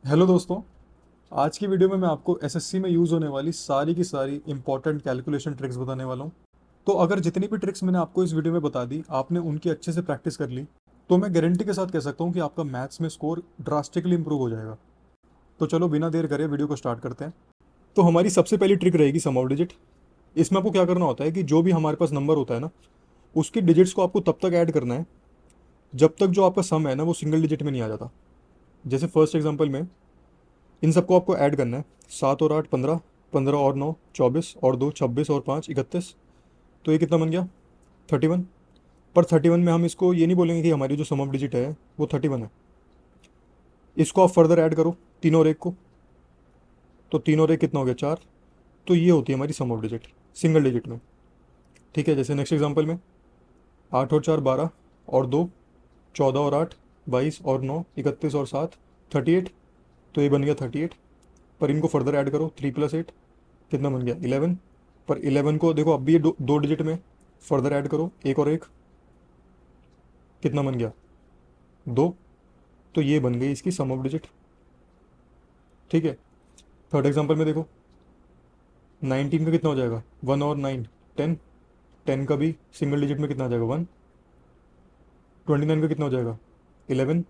Hello दोस्तों। आज की वीडियो में मैं आपको एसएससी में यूज़ होने वाली सारी की सारी इंपॉर्टेंट कैलकुलेशन ट्रिक्स बताने वाला हूँ। तो अगर जितनी भी ट्रिक्स मैंने आपको इस वीडियो में बता दी आपने उनकी अच्छे से प्रैक्टिस कर ली तो मैं गारंटी के साथ कह सकता हूँ कि आपका मैथ्स में स्कोर ड्रास्टिकली इंप्रूव हो जाएगा। तो चलो बिना देर करे वीडियो को स्टार्ट करते हैं। तो हमारी सबसे पहली ट्रिक रहेगी सम ऑफ डिजिट। इसमें आपको क्या करना होता है कि जो भी हमारे पास नंबर होता है ना, उसकी डिजिट्स को आपको तब तक ऐड करना है जब तक जो आपका सम है ना वो सिंगल डिजिट में नहीं आ जाता। जैसे फर्स्ट एग्जांपल में इन सबको आपको ऐड करना है। 7 और 8 15, 15 और 9 24, और 2 26, और 5 31। तो ये कितना बन गया? 31। पर 31 में हम इसको ये नहीं बोलेंगे कि हमारी जो सम ऑफ डिजिट है वो 31 है। इसको आप फर्दर ऐड करो, 3 और 1 को। तो 3 और 1 कितना हो गया? 4। तो ये होती है हमारी सम ऑफ डिजिट सिंगल डिजिट में। ठीक है। जैसे नेक्स्ट एग्जाम्पल में 8 और 4 12, और 2 14 और 8 22, और 9 31, और 7 38। तो ये बन गया 38। पर इनको फर्दर ऐड करो, 3 + 8 कितना बन गया? 11। पर 11 को देखो अब भी ये दो डिजिट में, फर्दर ऐड करो 1 और 1 कितना बन गया? 2। तो ये बन गई इसकी सम ऑफ डिजिट। ठीक है। थर्ड एग्जांपल में देखो 19 का कितना हो जाएगा? 1 और 9 10। 10 का भी सिंगल डिजिट में कितना आ जाएगा? 1। 29 का कितना हो जाएगा? 11।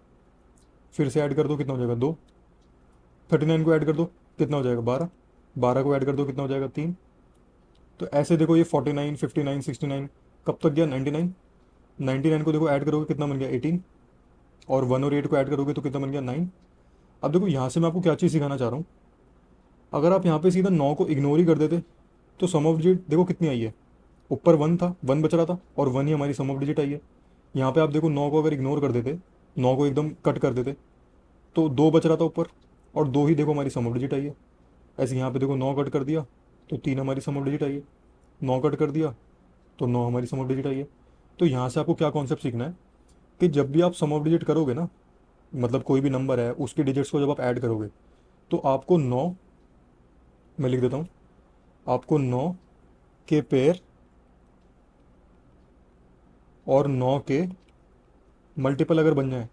फिर से ऐड कर दो, कितना हो जाएगा? 2। 39 को ऐड कर दो, कितना हो जाएगा? 12। 12 को ऐड कर दो, कितना हो जाएगा? 3। तो ऐसे देखो ये 49 59 69 कब तक गया? 99। 99 को देखो ऐड करोगे कितना बन गया? 18। और 1 और 8 को ऐड करोगे तो कितना बन गया? 9। अब देखो यहाँ से मैं आपको क्या चीज़ सिखाना चाह रहा हूँ। अगर आप यहाँ पे सीधा 9 को इग्नोर ही कर देते तो सम ऑफ डिजिट देखो कितनी आई है। ऊपर 1 था, 1 बच रहा था, और 1 ही हमारी सम ऑफ डिजिट आई है। यहाँ पे आप देखो 9 को अगर इग्नोर कर देते, 9 को एकदम कट कर देते, तो 2 बच रहा था ऊपर, और 2 ही देखो हमारी सम ऑफ डिजिट आई है। ऐसे यहाँ पे देखो 9 कट कर दिया तो 3 हमारी सम ऑफ डिजिट आई है। 9 कट कर दिया तो 9 हमारी सम ऑफ डिजिट आई है। तो यहाँ से आपको क्या कॉन्सेप्ट सीखना है कि जब भी आप सम ऑफ डिजिट करोगे ना, मतलब कोई भी नंबर है उसके डिजिट्स को जब आप ऐड करोगे तो आपको 9, मैं लिख देता हूँ, आपको 9 के पेयर और 9 के मल्टीपल अगर बन जाए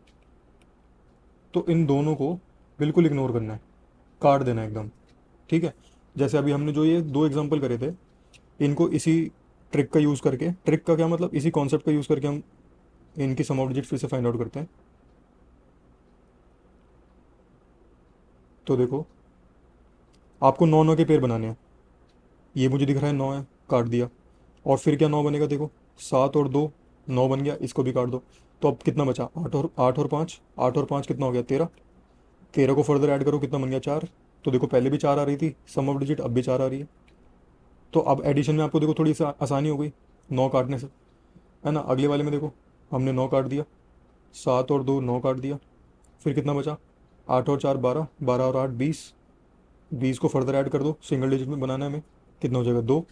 तो इन दोनों को बिल्कुल इग्नोर करना है, काट देना है एकदम। ठीक है। जैसे अभी हमने जो ये दो एग्जांपल करे थे, इनको इसी ट्रिक का यूज़ करके, ट्रिक का क्या मतलब, इसी कॉन्सेप्ट का यूज़ करके हम इनकी सम ऑफ डिजिट फिर से फाइंड आउट करते हैं। तो देखो आपको 9 9 के पेयर बनाने हैं। ये मुझे दिख रहा है 9 है, काट दिया। और फिर क्या 9 बनेगा? देखो 7 और 2 9 बन गया, इसको भी काट दो। तो अब कितना बचा? 8 और 5, 8 और 5 कितना हो गया? 13। 13 को फर्दर ऐड करो, कितना बन गया? 4। तो देखो पहले भी 4 आ रही थी सम ऑफ डिजिट, अब भी 4 आ रही है। तो अब एडिशन में आपको देखो थोड़ी सी आसानी हो गई 9 काटने से, है ना। अगले वाले में देखो हमने 9 काट दिया, 7 और 2 9 काट दिया। फिर कितना बचा? 8 और 4 12, 12 और 8 20। 20 को फर्दर ऐड कर दो, सिंगल डिजिट में बनाना है हमें, कितना हो जाएगा? 2।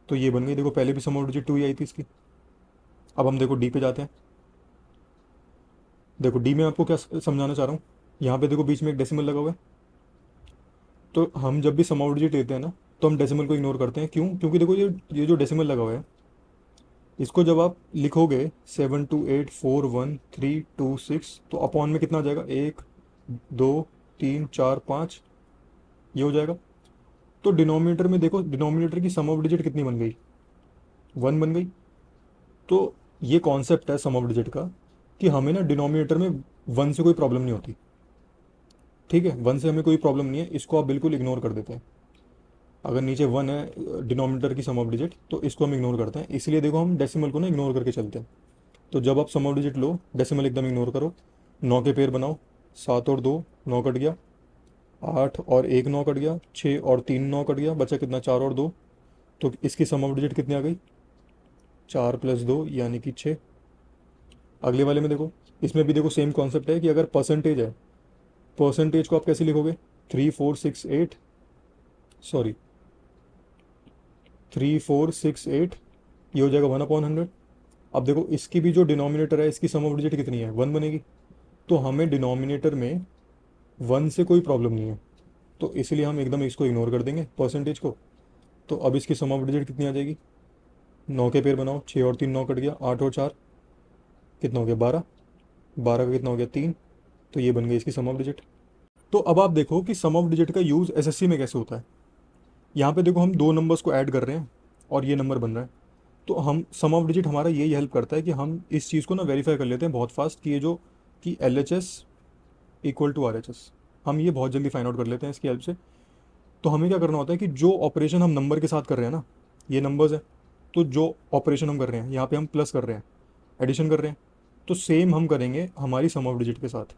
तो ये बन गई। देखो पहले भी सम ऑफ डिजिट 2 ही आई थी इसकी। अब हम देखो डी पे जाते हैं। देखो डी में आपको क्या समझाना चाह रहा हूँ। यहाँ पे देखो बीच में एक डेसिमल लगा हुआ है। तो हम जब भी सम ऑफ डिजिट लेते हैं ना, तो हम डेसिमल को इग्नोर करते हैं। क्यों? क्योंकि देखो ये जो डेसिमल लगा हुआ है, इसको जब आप लिखोगे 72841 326, तो अपॉन में कितना आ जाएगा? 1 2 3 4 5, ये हो जाएगा। तो डिनोमिनेटर में देखो, डिनोमिनेटर की सम ऑफ डिजिट कितनी बन गई? 1 बन गई। तो ये कॉन्सेप्ट है सम ऑफ डिजिट का कि हमें ना डिनोमिनेटर में 1 से कोई प्रॉब्लम नहीं होती। ठीक है। 1 से हमें कोई प्रॉब्लम नहीं है, इसको आप बिल्कुल इग्नोर कर देते हैं। अगर नीचे 1 है डिनोमिनेटर की सम ऑफ डिजिट, तो इसको हम इग्नोर करते हैं। इसलिए देखो हम डेसिमल को ना इग्नोर करके चलते हैं। तो जब आप सम ऑफ डिजिट लो, डेसिमल एकदम इग्नोर करो। 9 के पेयर बनाओ, 7 और 2 9 कट गया, 8 और 1 9 कट गया, 6 और 3 9 कट गया, बचा कितना? 4 और 2। तो इसकी सम ऑफ डिजिट कितनी आ गई? 4 + 2 यानी कि 6। अगले वाले में देखो, इसमें भी देखो सेम कॉन्सेप्ट है कि अगर परसेंटेज है, परसेंटेज को आप कैसे लिखोगे? 3468, सॉरी 3468, ये हो जाएगा 1/100। अब देखो इसकी भी जो डिनोमिनेटर है, इसकी सम ऑफ डिजिट कितनी है? 1 बनेगी। तो हमें डिनोमिनेटर में 1 से कोई प्रॉब्लम नहीं है, तो इसलिए हम एकदम इसको इग्नोर कर देंगे परसेंटेज को। तो अब इसकी सम ऑफ डिजिट कितनी आ जाएगी? 9 के पेयर बनाओ, 6 और 3 9 कट गया, 8 और 4 कितना हो गया? 12। 12 का कितना हो गया? 3। तो ये बन गई इसकी सम ऑफ डिजिट। तो अब आप देखो कि सम ऑफ डिजिट का यूज़ एसएससी में कैसे होता है। यहाँ पे देखो हम दो नंबर्स को ऐड कर रहे हैं और ये नंबर बन रहा है। तो हम सम ऑफ डिजिट हमारा यही हेल्प करता है कि हम इस चीज़ को ना वेरीफाई कर लेते हैं बहुत फास्ट कि ये जो कि L H S equal to R H S, हम ये बहुत जल्दी फाइंड आउट कर लेते हैं इसकी हेल्प से। तो हमें क्या करना होता है कि जो ऑपरेशन हम नंबर के साथ कर रहे हैं ना, ये नंबर्स है, तो जो ऑपरेशन हम कर रहे हैं यहाँ पे हम प्लस कर रहे हैं, एडिशन कर रहे हैं, तो सेम हम करेंगे हमारी सम ऑफ डिजिट के साथ।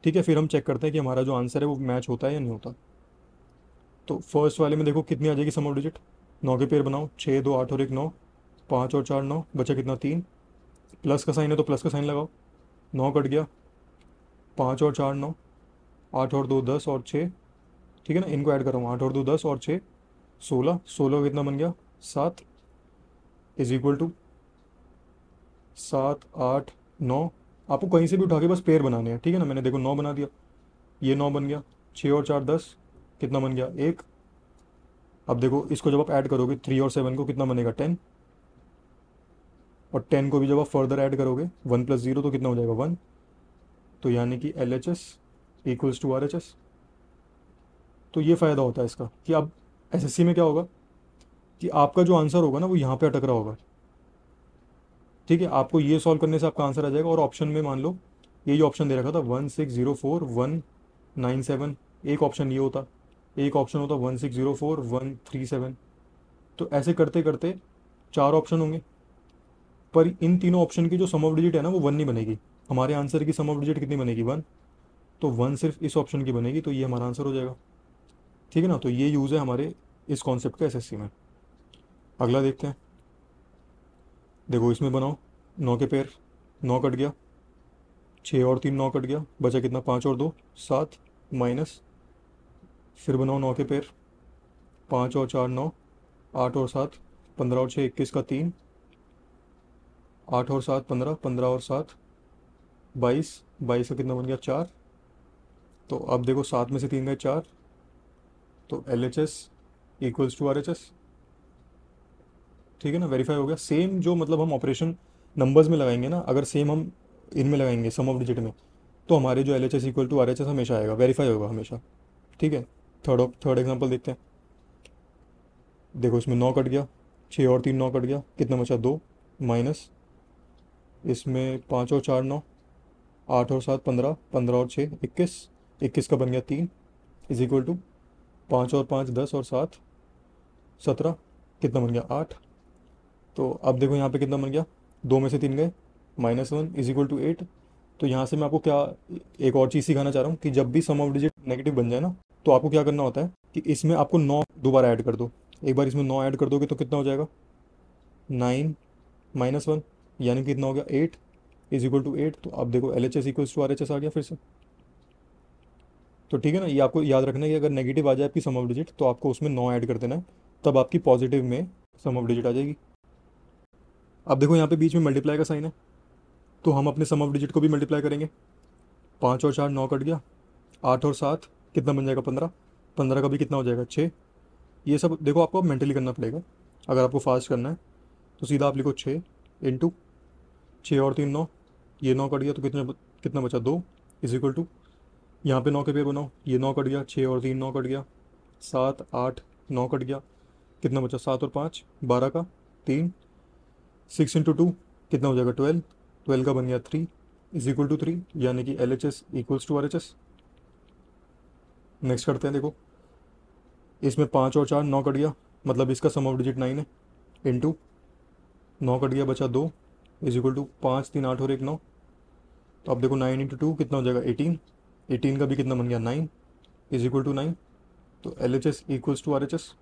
ठीक है, फिर हम चेक करते हैं कि हमारा जो आंसर है वो मैच होता है या नहीं होता। तो फर्स्ट वाले में देखो कितनी आ जाएगी सम ऑफ डिजिट, 9 के पेयर बनाओ, 6 2 8 और 1 9, 5 और 4 9, बचा कितना 3, प्लस का साइन है तो प्लस का साइन लगाओ, 9 कट गया, 5 और 4 9, 8 और 2 10 और 6, ठीक है ना, इनको ऐड कर रहा हूँ, 8 और 2 10 और 6 16, 16 का कितना बन गया 7, इज इक्वल टू 7 8 9। आपको कहीं से भी उठा के बस पेयर बनाने हैं, ठीक है ना। मैंने देखो 9 बना दिया, ये 9 बन गया, 6 और 4 10, कितना बन गया 1। अब देखो इसको जब आप ऐड करोगे 3 और 7 को कितना बनेगा 10, और 10 को भी जब आप फर्दर ऐड करोगे 1 प्लस 0 तो कितना हो जाएगा 1। तो यानी कि L H S equals to R H S. तो ये फ़ायदा होता है इसका कि अब एसएससी में क्या होगा कि आपका जो आंसर होगा ना वो यहाँ पे अटक रहा होगा। ठीक है, आपको ये सॉल्व करने से आपका आंसर आ जाएगा। और ऑप्शन में मान लो यही ऑप्शन दे रखा था 1604 197, एक ऑप्शन ये होता, एक ऑप्शन होता 1604 137। तो ऐसे करते करते 4 ऑप्शन होंगे, पर इन तीनों ऑप्शन की जो सम ऑफ डिजिट है ना वो 1 नहीं बनेगी। हमारे आंसर की सम ऑफ डिजिट कितनी बनेगी 1, तो 1 सिर्फ इस ऑप्शन की बनेगी, तो ये हमारा आंसर हो जाएगा। ठीक है ना, तो ये यूज़ है हमारे इस कॉन्सेप्ट का एसएससी में। अगला देखते हैं, देखो इसमें बनाओ 9 के पेयर, 9 कट गया, 6 और 3 9 कट गया, बचा कितना 5 और 2 7, माइनस, फिर बनाओ 9 के पेयर, 5 और 4 9, 8 और 7 15 और 6 21 का 3, 8 और 7 15, 15 और 7 22, 22 का कितना बन गया 4। तो अब देखो 7 में से 3 गए 4, तो L H S equals to R H S. ठीक है ना, वेरीफाई हो गया। सेम जो मतलब हम ऑपरेशन नंबर्स में लगाएंगे ना, अगर सेम हम इनमें लगाएंगे सम ऑफ डिजिट में, तो हमारे जो L H S equal to R H S हमेशा आएगा, वेरीफाई होगा हमेशा। ठीक है, थर्ड एग्जाम्पल देखते हैं। देखो इसमें 9 कट गया, 6 और 3 9 कट गया, कितना बचा 2, माइनस, इसमें 5 और 4 9, 8 और 7 15, 15 और 6 21, 21 का बन गया 3, इज इक्वल टू 5 और 5 10 और 7 17, कितना बन गया 8। तो अब देखो यहाँ पे कितना बन गया, 2 में से 3 गए, -1 इज इक्वल टू 8। तो यहाँ से मैं आपको क्या एक और चीज़ सिखाना चाह रहा हूँ कि जब भी सम ऑफ डिजिट नेगेटिव बन जाए ना, तो आपको क्या करना होता है कि इसमें आपको 9 दोबारा ऐड कर दो। एक बार इसमें 9 ऐड कर दोगे तो कितना हो जाएगा 9 -1, यानी कि कितना हो गया 8 इज इक्वल टू 8। तो अब देखो L H S equals to R H S आ गया फिर से। तो ठीक है ना, ये आपको याद रखना है कि अगर नेगेटिव आ जाए आपकी सम ऑफ डिजिट तो आपको उसमें 9 ऐड कर देना है, तब आपकी पॉजिटिव में सम ऑफ डिजिट आ जाएगी। अब देखो यहाँ पे बीच में मल्टीप्लाई का साइन है, तो हम अपने सम ऑफ डिजिट को भी मल्टीप्लाई करेंगे। 5 और 4 9 कट गया, 8 और 7 कितना बन जाएगा 15, 15 का भी कितना हो जाएगा 6। ये सब देखो आपको मेंटली करना पड़ेगा, अगर आपको फास्ट करना है तो सीधा आप लिखो 6 इंटू 6 और 3 9, ये 9 कट गया तो कितना कितना बचा 2, इज इक्वल टू, यहाँ पे 9 के पेयर बनाओ, ये 9 कट गया, 6 और 3 9 कट गया, 7 8 9 कट गया, कितना बचा 7 और 5 12 का 3, 6 इंटू 2 कितना हो जाएगा 12, 12 का बन गया 3 इज इक्वल टू 3, यानी कि L H S equals to R H S. Next करते हैं, देखो इसमें 5 और 4 9 कट गया, मतलब इसका सम ऑफ डिजिट 9 है, इंटू 9 कट गया बचा 2 इज इक्वल टू 5 3 8 और 1 9। तो अब देखो 9 इंटू 2 कितना हो जाएगा 18, 18 का भी कितना बन गया 9 इज इक्वल टू 9। तो L H S equals to R H S.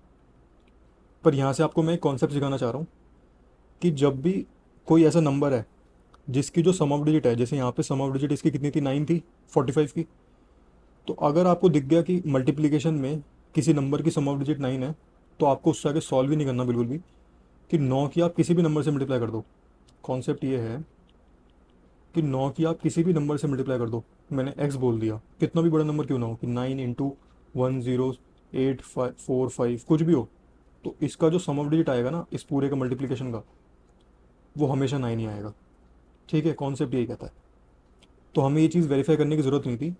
पर यहाँ से आपको मैं एक कॉन्सेप्ट सिखाना चाह रहा हूँ कि जब भी कोई ऐसा नंबर है जिसकी जो सम ऑफ डिजिट है, जैसे यहाँ पे सम ऑफ डिजिट इसकी कितनी थी 9 थी 45 की, तो अगर आपको दिख गया कि मल्टीप्लिकेशन में किसी नंबर की सम ऑफ डिजिट 9 है, तो आपको उससे आगे सॉल्व ही नहीं करना बिल्कुल भी, कि 9 की आप किसी भी नंबर से मल्टीप्लाई कर दो। कॉन्सेप्ट ये है कि 9 की आप किसी भी नंबर से मल्टीप्लाई कर दो। मैंने x बोल दिया, कितना भी बड़ा नंबर क्यों ना हो, कि 9 इंटू 108545 कुछ भी हो, तो इसका जो सम ऑफ डिजिट आएगा ना इस पूरे का मल्टीप्लिकेशन का, वो हमेशा 9 ही आएगा। ठीक है, कॉन्सेप्ट यही कहता है। तो हमें ये चीज़ वेरीफाई करने की ज़रूरत नहीं थी,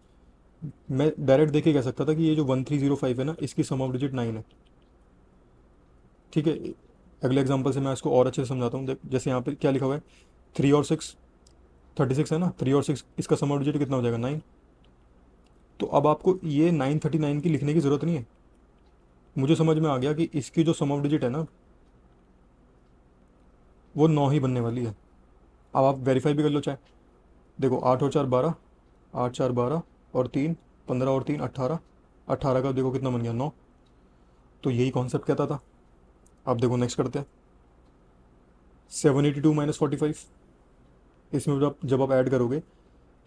मैं डायरेक्ट देख के कह सकता था कि ये जो 1305 है ना, इसकी सम ऑफ डिजिट 9 है। ठीक है, अगले एग्जांपल से मैं इसको और अच्छे से समझाता हूँ। जैसे यहाँ पे क्या लिखा हुआ है, 3 और 6, 36 है ना, 3 और 6 इसका सम ऑफ डिजिट कितना हो जाएगा, 9। तो अब आपको ये 939 की लिखने की ज़रूरत नहीं है। मुझे समझ में आ गया कि इसकी जो सम ऑफ डिजिट है ना, वो 9 ही बनने वाली है। अब आप वेरीफाई भी कर लो चाहे। देखो 8 और 4 12, 8 4 12 और 3 15 और 3 18, 18 का देखो कितना बन गया, 9। तो यही कॉन्सेप्ट कहता था। अब देखो नेक्स्ट करते हैं, 782 माइनस 45। इसमें जब आप ऐड करोगे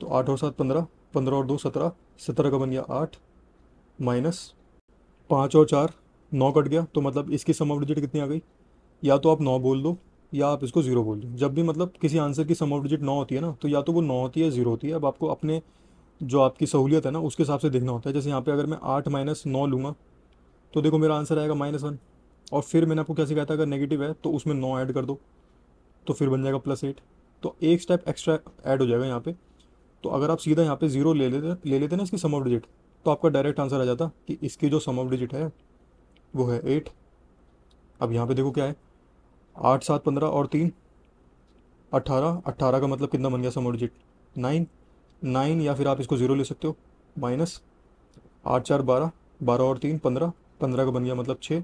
तो 8 और 7 15, 15 और 2 17, 17 का बन गया 8, माइनस 5 और 4 9 कट गया। तो मतलब इसकी सम ऑफ डिजिट कितनी आ गई, या तो आप 9 बोल दो या आप इसको 0 बोल दो। जब भी मतलब किसी आंसर की सम ऑफ डिजिट 9 होती है ना, तो या तो वो 9 होती है 0 होती है। अब आपको अपने जो आपकी सहूलियत है ना उसके हिसाब से देखना होता है। जैसे यहाँ पे अगर मैं 8 माइनस 9 लूँगा तो देखो मेरा आंसर आएगा -1। और फिर मैंने आपको क्या सिखाया था, अगर नेगेटिव है तो उसमें 9 ऐड कर दो तो फिर बन जाएगा +8। तो एक स्टेप एक्स्ट्रा ऐड हो जाएगा यहाँ पे। तो अगर आप सीधा यहाँ पे 0 ले लेते ना इसकी सम ऑफ डिजिट, तो आपका डायरेक्ट आंसर आ जाता कि इसकी जो सम ऑफ डिजिट है वो है 8। अब यहाँ पे देखो क्या है, 8 7 15 और 3 18, 18 का मतलब कितना बन गया सम ऑफ डिजिट, 9। 9 या फिर आप इसको 0 ले सकते हो, माइनस 8 4 12, 12 और 3 15, 15 का बन गया मतलब 6।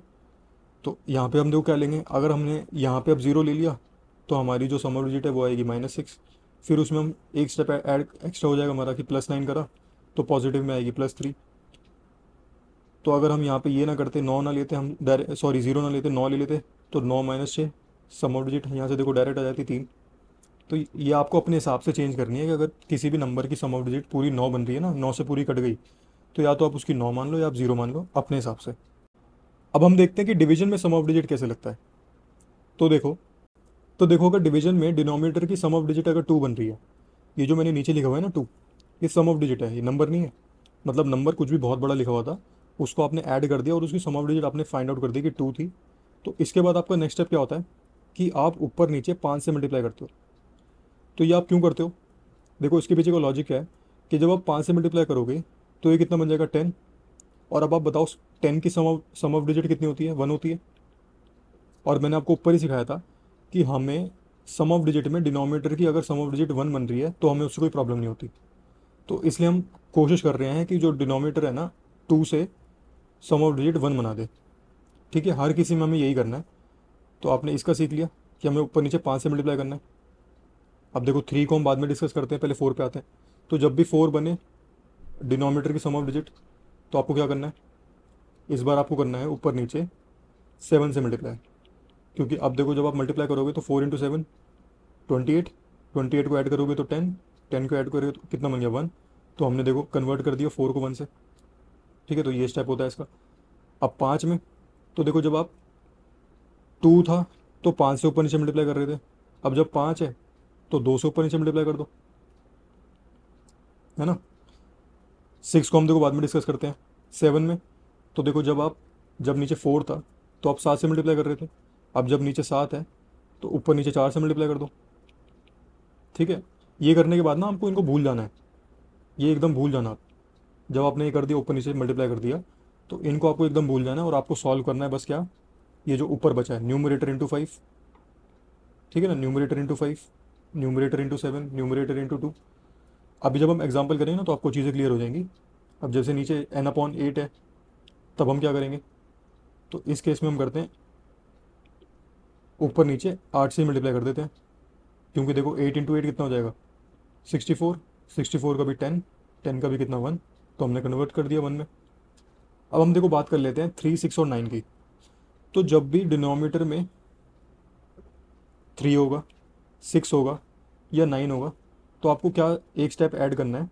तो यहाँ पे हम देखो क्या लेंगे, अगर हमने यहाँ पे अब 0 ले लिया तो हमारी जो सम ऑफ डिजिट है वो आएगी -6। फिर उसमें हम एक स्टेप ऐड एक्स्ट्रा हो जाएगा हमारा कि +9 करा तो पॉजिटिव में आएगी +3। तो अगर हम यहाँ पे ये ना करते, 9 ना लेते, हम डायरेक्ट सॉरी 0 ना लेते, 9 ले लेते, तो 9 माइनस 6 सम ऑफ डिजिट यहाँ से देखो डायरेक्ट आ जाती 3। तो ये आपको अपने हिसाब से चेंज करनी है कि अगर किसी भी नंबर की सम ऑफ डिजिट पूरी 9 बन रही है ना, 9 से पूरी कट गई, तो या तो आप उसकी 9 मान लो या आप 0 मान लो अपने हिसाब से। अब हम देखते हैं कि डिवीजन में सम ऑफ डिजिट कैसे लगता है। तो देखो अगर डिवीजन में डिनोमिनेटर की सम ऑफ डिजिट अगर 2 बन रही है, ये जो मैंने नीचे लिखा हुआ है ना 2, ये सम ऑफ डिजिट है, ये नंबर नहीं है। मतलब नंबर कुछ भी बहुत बड़ा लिखा हुआ था, उसको आपने ऐड कर दिया और उसकी सम ऑफ डिजिट आपने फाइंड आउट कर दी कि 2 थी। तो इसके बाद आपका नेक्स्ट स्टेप क्या होता है कि आप ऊपर नीचे 5 से मल्टीप्लाई करते हो। तो ये आप क्यों करते हो, देखो इसके पीछे का लॉजिक क्या है कि जब आप 5 से मल्टीप्लाई करोगे तो ये कितना बन जाएगा, 10। और अब आप बताओ 10 की सम ऑफ डिजिट कितनी होती है, 1 होती है। और मैंने आपको ऊपर ही सिखाया था कि हमें सम ऑफ डिजिट में डिनोमिनेटर की अगर सम ऑफ डिजिट 1 बन रही है तो हमें उससे कोई प्रॉब्लम नहीं होती। तो इसलिए हम कोशिश कर रहे हैं कि जो डिनोमिनेटर है ना 2 से सम ऑफ डिजिट 1 बना दे। ठीक है, हर किसी में हमें यही करना है। तो आपने इसका सीख लिया कि हमें ऊपर नीचे 5 से मल्टीप्लाई करना है। अब देखो 3 को हम बाद में डिस्कस करते हैं, पहले 4 पे आते हैं। तो जब भी 4 बने डिनोमिनेटर की सम ऑफ डिजिट, तो आपको क्या करना है, इस बार आपको करना है ऊपर नीचे 7 से मल्टीप्लाई। क्योंकि अब देखो जब आप मल्टीप्लाई करोगे तो 4 इंटू 7 28, 28 को ऐड करोगे तो 10, 10 को ऐड करोगे तो कितना बन गया, 1। तो हमने देखो कन्वर्ट कर दिया 4 को 1 से। ठीक है, तो ये स्टेप होता है इसका। अब 5 में तो देखो जब आप 2 था तो 5 से ऊपर नीचे मल्टीप्लाई कर रहे थे। अब जब 5 है तो 2 से ऊपर नीचे मल्टीप्लाई कर दो, है ना। 6 को हम देखो बाद में डिस्कस करते हैं। 7 में तो देखो जब नीचे 4 था तो आप 7 से मल्टीप्लाई कर रहे थे। अब जब नीचे 7 है तो ऊपर नीचे 4 से मल्टीप्लाई कर दो। ठीक है, ये करने के बाद ना आपको इनको भूल जाना है, ये एकदम भूल जाना आप। जब आपने ये कर दिया ऊपर नीचे मल्टीप्लाई कर दिया तो इनको आपको एकदम भूल जाना है और आपको सॉल्व करना है बस क्या, ये जो ऊपर बचा है न्यूमरेटर इंटू 5। ठीक है ना, numerator into 5, numerator into 7, numerator into 2। अभी जब हम एग्जाम्पल करेंगे ना तो आपको चीज़ें क्लियर हो जाएंगी। अब जैसे नीचे n/8 है, तब हम क्या करेंगे, तो इस केस में हम करते हैं ऊपर नीचे 8 से मल्टीप्लाई कर देते हैं। क्योंकि देखो 8 इंटू 8 कितना हो जाएगा, 64, 64 का भी 10, 10 का भी कितना 1। तो हमने कन्वर्ट कर दिया 1 में। अब हम देखो बात कर लेते हैं 3 6 और 9 की। तो जब भी डिनोमिनेटर में 3 होगा, 6 होगा या 9 होगा, तो आपको क्या एक स्टेप ऐड करना है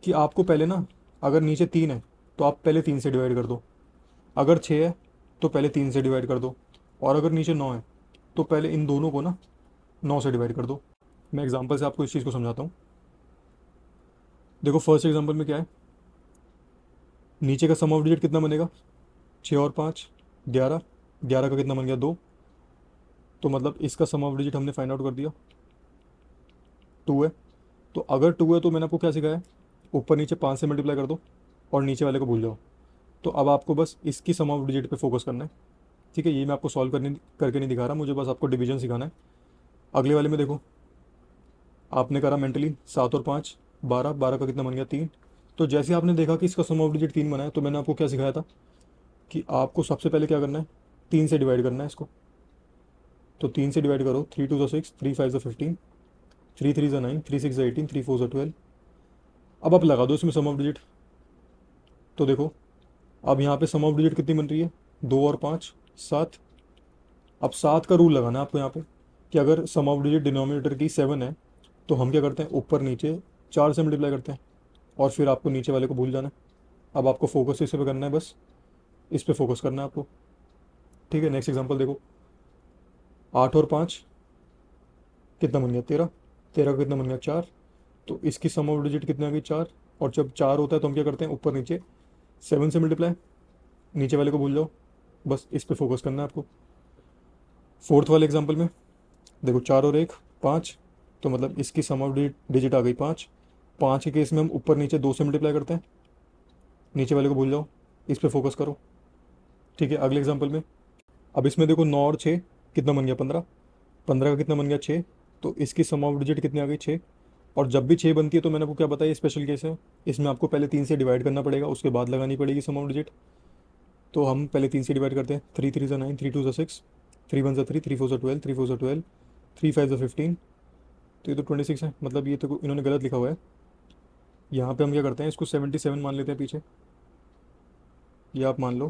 कि आपको पहले ना, अगर नीचे 3 है तो आप पहले 3 से डिवाइड कर दो, अगर 6 है तो पहले 3 से डिवाइड कर दो, और अगर नीचे 9 है तो पहले इन दोनों को ना 9 से डिवाइड कर दो। मैं एग्जांपल से आपको इस चीज़ को समझाता हूँ। देखो फर्स्ट एग्जांपल में क्या है, नीचे का सम ऑफ डिजिट कितना बनेगा, 6 और 5 11, 11 का कितना बन गया 2। तो मतलब इसका सम ऑफ डिजिट हमने फाइंड आउट कर दिया, 2 है। तो अगर 2 है तो मैंने आपको क्या सिखाया है ऊपर नीचे 5 से मल्टीप्लाई कर दो और नीचे वाले को भूल जाओ। तो अब आपको बस इसकी सम ऑफ डिजिट पे फोकस करना है। ठीक है, ये मैं आपको सॉल्व करके नहीं दिखा रहा, मुझे बस आपको डिवीजन सिखाना है। अगले वाले में देखो, आपने करा मेंटली 7 और 5 12, 12 का कितना बन गया 3। तो जैसे आपने देखा कि इसका सम ऑफ डिजिट 3 बना है, तो मैंने आपको क्या सिखाया था कि आपको सबसे पहले क्या करना है, 3 से डिवाइड करना है इसको। तो 3 से डिवाइड करो, 3 2 ज़ा 6, 3 5 ज़ा 15, 3 3 ज़ा 9, 3 6 ज़ा 18, 3 4 ज़ा 12। अब आप लगा दो इसमें सम ऑफ डिजिट। तो देखो अब यहाँ पे सम ऑफ डिजिट कितनी बन रही है, 2 और 5 7। अब 7 का रूल लगाना है आपको यहाँ पे कि अगर सम ऑफ डिजिट डिनोमिनेटर की 7 है तो हम क्या करते हैं, ऊपर नीचे 4 से मल्टीप्लाई करते हैं और फिर आपको नीचे वाले को भूल जाना है। अब आपको फोकस इस पे करना है, बस इस पे फोकस करना है आपको। ठीक है, नेक्स्ट एग्जांपल देखो, 8 और 5 कितना बन गया 13, 13 का कितना बन गया 4। तो इसकी सम ऑफ डिजिट कितनी आ गई 4। और जब 4 होता है तो हम क्या करते हैं, ऊपर नीचे 7 से मल्टीप्लाई, नीचे वाले को भूल जाओ, बस इस पे फोकस करना है आपको। फोर्थ वाले एग्जांपल में देखो, 4 और 1 5, तो मतलब इसकी सम ऑफ डिजिट आ गई 5। 5 के केस में हम ऊपर नीचे 2 से मल्टीप्लाई करते हैं, नीचे वाले को भूल जाओ, इस पे फोकस करो। ठीक है, अगले एग्जांपल में अब इसमें देखो 9 और 6 कितना बन गया 15, 15 का कितना बन गया 6। तो इसकी सम ऑफ डिजिट कितनी आ गई 6। और जब भी 6 बनती है तो मैंने आपको क्या बताया, स्पेशल केस है, इसमें आपको पहले 3 से डिवाइड करना पड़ेगा, उसके बाद लगानी पड़ेगी सम ऑफ डिजिट। तो हम पहले 3 से डिवाइड करते हैं, 3 3 ज़ा 9, 3 2 ज़ा 6, 3 1 ज़ा 3, 3 4 ज़ा 12, 3 4 ज़ा 12, 3 5 ज़ा 15। तो ये तो 26 है, मतलब ये तो इन्होंने गलत लिखा हुआ है। यहाँ पे हम क्या करते हैं, इसको 77 मान लेते हैं पीछे, ये आप मान लो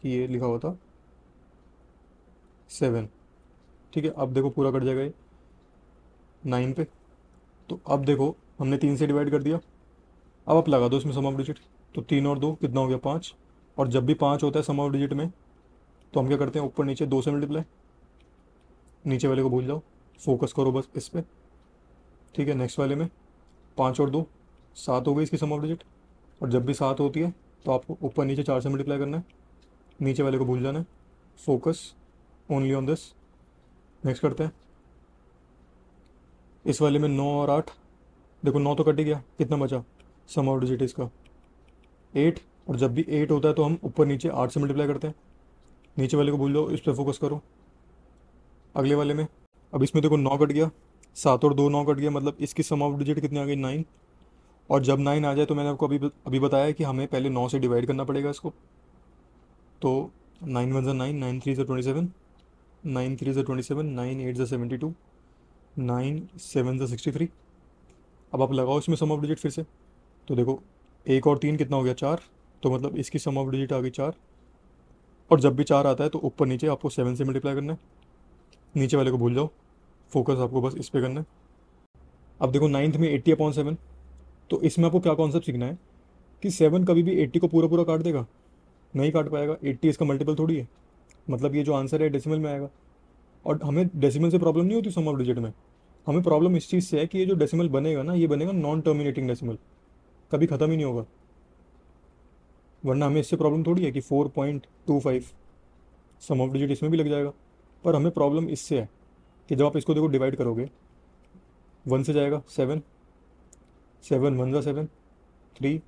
कि ये लिखा हुआ था 7। ठीक है, अब देखो पूरा कट जाएगा ये 9 पे। तो अब देखो हमने 3 से डिवाइड कर दिया, अब आप लगा दो इसमें सम ऑफ डिजिट। तो 3 और 2 कितना हो गया 5। और जब भी 5 होता है सम ऑफ डिजिट में तो हम क्या करते हैं, ऊपर नीचे 2 से मल्टीप्लाई, नीचे वाले को भूल जाओ, फोकस करो बस इस पे। ठीक है, नेक्स्ट वाले में 5 और 2 7 हो गई इसकी सम ऑफ डिजिट। और जब भी 7 होती है तो आपको ऊपर नीचे 4 से मल्टीप्लाई करना है, नीचे वाले को भूल जाना है, focus only on this. Next करते हैं इस वाले में 9 और 8, देखो 9 तो कट ही गया, कितना बचा सम ऑफ डिजिट इसका 8। और जब भी 8 होता है तो हम ऊपर नीचे 8 से मल्टीप्लाई करते हैं, नीचे वाले को भूल जाओ, इस पर फोकस करो। अगले वाले में अब इसमें देखो 9 कट गया, 7 और 2 9 कट गया, मतलब इसकी सम ऑफ डिजिट कितनी आ गई 9। और जब 9 आ जाए तो मैंने आपको अभी बताया कि हमें पहले 9 से डिवाइड करना पड़ेगा इसको। तो 9 1 ज़ा 9, 9 3 ज़ा 27, 9 3 ज़ा 27, 9 8 ज़ा 72, 9 7 ज़ा 63। अब आप लगाओ इसमें सम ऑफ डिजिट फिर से। तो देखो 1 और 3 कितना हो गया 4, तो मतलब इसकी सम ऑफ डिजिट आ गई 4। और जब भी 4 आता है तो ऊपर नीचे आपको 7 से मल्टीप्लाई करना है, नीचे वाले को भूल जाओ, फोकस आपको बस इस पे करना है। अब देखो 9th में 80/7, तो इसमें आपको क्या कॉन्सेप्ट सीखना है कि 7 कभी भी 80 को पूरा पूरा काट देगा, नहीं काट पाएगा, 80 इसका मल्टीपल थोड़ी है, मतलब ये जो आंसर है डेसिमल में आएगा। और हमें डेसिमल से प्रॉब्लम नहीं होती सम ऑफ डिजिट में, हमें प्रॉब्लम इस चीज़ से है कि ये जो डेसिमल बनेगा ना, ये बनेगा नॉन टर्मिनेटिंग डेसिमल, कभी ख़त्म ही नहीं होगा। वरना हमें इससे प्रॉब्लम थोड़ी है कि 4.25 सम ऑफ डिजिट इसमें भी लग जाएगा। पर हमें प्रॉब्लम इससे है कि जब आप इसको देखो डिवाइड करोगे, 1 से जाएगा 7, 7 1 ज़ा 7, 3।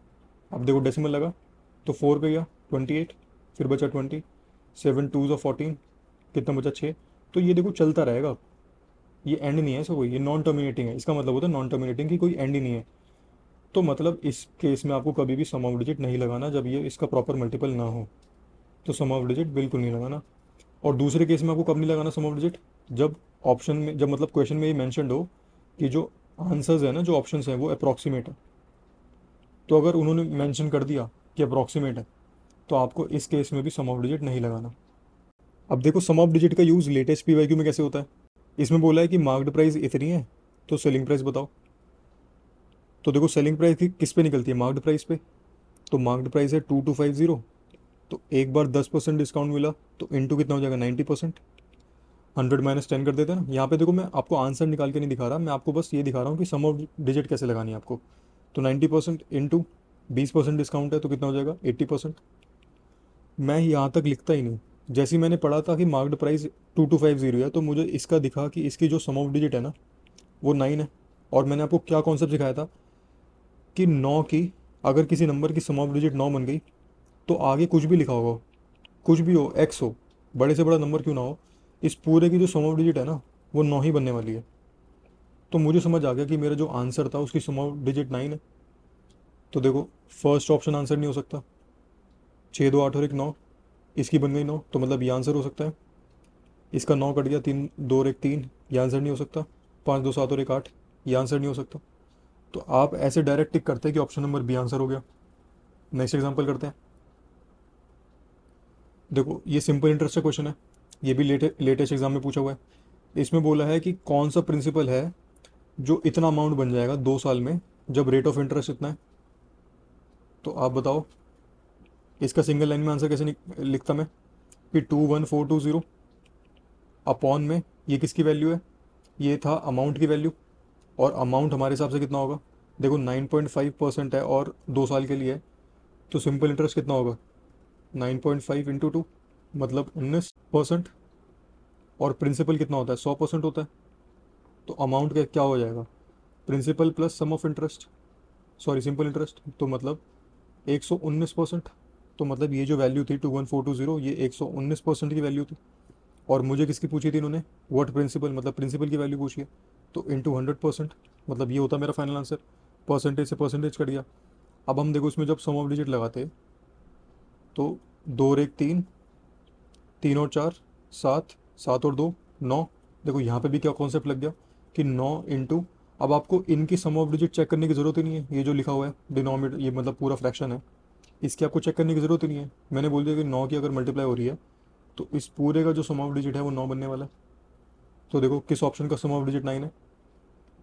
अब देखो डेसिमल लगा तो 4 पे गया 28, फिर बचा 20, 7 2 ज़ा 14, कितना बचा 6। तो ये देखो चलता रहेगा, ये एंड नहीं है इसका कोई, ये नॉन टर्मिनेटिंग है, इसका मतलब होता है नॉन टर्मिनेटिंग की कोई एंड ही नहीं है। तो मतलब इस केस में आपको कभी भी सम ऑफ डिजिट नहीं लगाना जब ये इसका प्रॉपर मल्टीपल ना हो, तो सम ऑफ डिजिट बिल्कुल नहीं लगाना। और दूसरे केस में आपको कब नहीं लगाना सम ऑफ डिजिट, जब ऑप्शन में, जब मतलब क्वेश्चन में ये मैंशनड हो कि जो आंसर्स है ना, जो ऑप्शंस हैं वो अप्रॉक्सीमेट है। तो अगर उन्होंने मेंशन कर दिया कि अप्रॉक्सीमेट है तो आपको इस केस में भी सम ऑफ डिजिट नहीं लगाना। अब देखो सम ऑफ डिजिट का यूज़ लेटेस्ट पीवाईक्यू में कैसे होता है। इसमें बोला है कि मार्क्ड प्राइस इतनी है तो सेलिंग प्राइस बताओ। तो देखो सेलिंग प्राइस किस पे निकलती है, मार्क्ड प्राइस पे। तो मार्क्ड प्राइस है 2250, तो एक बार 10% डिस्काउंट मिला तो इंटू कितना हो जाएगा 90%, 100 माइनस 10 कर देते हैं ना। यहाँ पे देखो मैं आपको आंसर निकाल के नहीं दिखा रहा, मैं आपको बस ये दिखा रहा हूँ कि सम ऑफ डिजिट कैसे लगानी है आपको। तो 90% इंटू 20% डिस्काउंट है तो कितना हो जाएगा 80%। मैं यहाँ तक लिखता ही नहीं, जैसे ही मैंने पढ़ा था कि मार्क्ड प्राइस 2250 है तो मुझे इसका दिखा कि इसकी जो सम ऑफ डिजिट है ना वो 9 है। और मैंने आपको क्या कॉन्सेप्ट सिखाया था कि 9 की, अगर किसी नंबर की सम ऑफ डिजिट 9 बन गई तो आगे कुछ भी लिखा होगा, कुछ भी हो, एक्स हो, बड़े से बड़ा नंबर क्यों ना हो, इस पूरे की जो सम ऑफ डिजिट है ना वो 9 ही बनने वाली है। तो मुझे समझ आ गया कि मेरा जो आंसर था उसकी सम ऑफ डिजिट 9 है। तो देखो, फर्स्ट ऑप्शन आंसर नहीं हो सकता, 6 2 8 और 1 9, इसकी बन गई 9, तो मतलब ये आंसर हो सकता है। इसका 9 कट गया, 3 2 और 1 3, ये आंसर नहीं हो सकता। 5 2 7 और 1 8, ये आंसर नहीं हो सकता। तो आप ऐसे डायरेक्ट टिक करते हैं कि ऑप्शन नंबर बी आंसर हो गया। नेक्स्ट एग्जांपल करते हैं। देखो, ये सिंपल इंटरेस्ट का क्वेश्चन है, ये भी लेटेस्ट एग्जाम में पूछा हुआ है। इसमें बोला है कि कौन सा प्रिंसिपल है जो इतना अमाउंट बन जाएगा 2 साल में जब रेट ऑफ इंटरेस्ट इतना है। तो आप बताओ, इसका सिंगल लाइन में आंसर कैसे लिखता मैं, कि 21420 अपॉन में ये किसकी वैल्यू है, ये था अमाउंट की वैल्यू, और अमाउंट हमारे हिसाब से कितना होगा, देखो 9.5% है और 2 साल के लिए है, तो सिंपल इंटरेस्ट कितना होगा, 9.5 इंटू 2, मतलब 19%। और प्रिंसिपल कितना होता है, 100% होता है। तो अमाउंट का क्या हो जाएगा, principal plus sum of interest, sorry simple interest, तो मतलब 119%। तो मतलब ये जो वैल्यू थी 21420, ये 119% की वैल्यू थी। और मुझे किसकी पूछी थी इन्होंने, व्हाट प्रिंसिपल, मतलब प्रिंसिपल की वैल्यू पूछी है, तो इंटू 100%, मतलब ये होता मेरा फाइनल आंसर। परसेंटेज से परसेंटेज कट गया। अब हम देखो इसमें जब सम ऑफ डिजिट लगाते तो 2 और 1 3, 3 और 4 7, 7 और 2 9। देखो यहाँ पे भी क्या कॉन्सेप्ट लग गया कि 9 इंटू, अब आपको इनकी सम ऑफ डिजिट चेक करने की ज़रूरत ही नहीं है, ये जो लिखा हुआ है डिनोमिनेटर, ये मतलब पूरा फ्रैक्शन है, इसकी आपको चेक करने की ज़रूरत ही नहीं है। मैंने बोल दिया कि 9 की अगर मल्टीप्लाई हो रही है तो इस पूरे का जो सम ऑफ डिजिट है वो 9 बनने वाला है। तो देखो किस ऑप्शन का सम ऑफ डिजिट 9 है,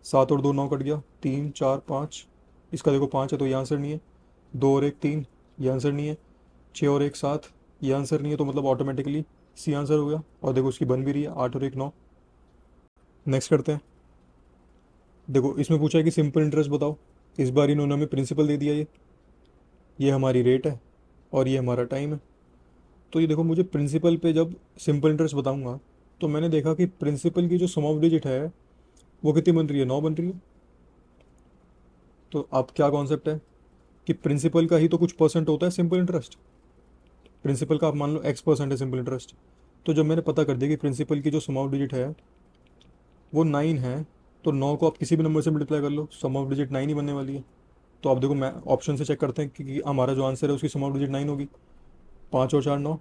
7 और 2 9 कट गया, 3 4 5, इसका देखो 5 है तो ये आंसर नहीं है। 2 और 1 3, ये आंसर नहीं है। 6 और 1 7, ये आंसर नहीं है, तो मतलब ऑटोमेटिकली सी आंसर हो गया। और देखो उसकी बन भी रही है, 8 और 1 9। नेक्स्ट करते हैं। देखो इसमें पूछा है कि सिंपल इंटरेस्ट बताओ, इस बार इन्होंने हमें प्रिंसिपल दे दिया, ये हमारी रेट है और ये हमारा टाइम है। तो ये देखो, मुझे प्रिंसिपल पे जब सिंपल इंटरेस्ट बताऊंगा तो मैंने देखा कि प्रिंसिपल की जो सम ऑफ डिजिट है वो कितनी बन रही है, 9 बन रही है। तो अब क्या कॉन्सेप्ट है कि प्रिंसिपल का ही तो कुछ परसेंट होता है सिंपल इंटरेस्ट, प्रिंसिपल का आप मान लो x% है सिंपल इंटरेस्ट। तो जब मैंने पता कर दिया कि प्रिंसिपल की जो सम ऑफ डिजिट है वो 9 है, तो 9 को आप किसी भी नंबर से मल्टीप्लाई कर लो, सम ऑफ डिजिट 9 ही बनने वाली है। तो अब देखो मैं ऑप्शन से चेक करते हैं कि हमारा जो आंसर है उसकी सम ऑफ डिजिट 9 होगी। 5 और 4 9,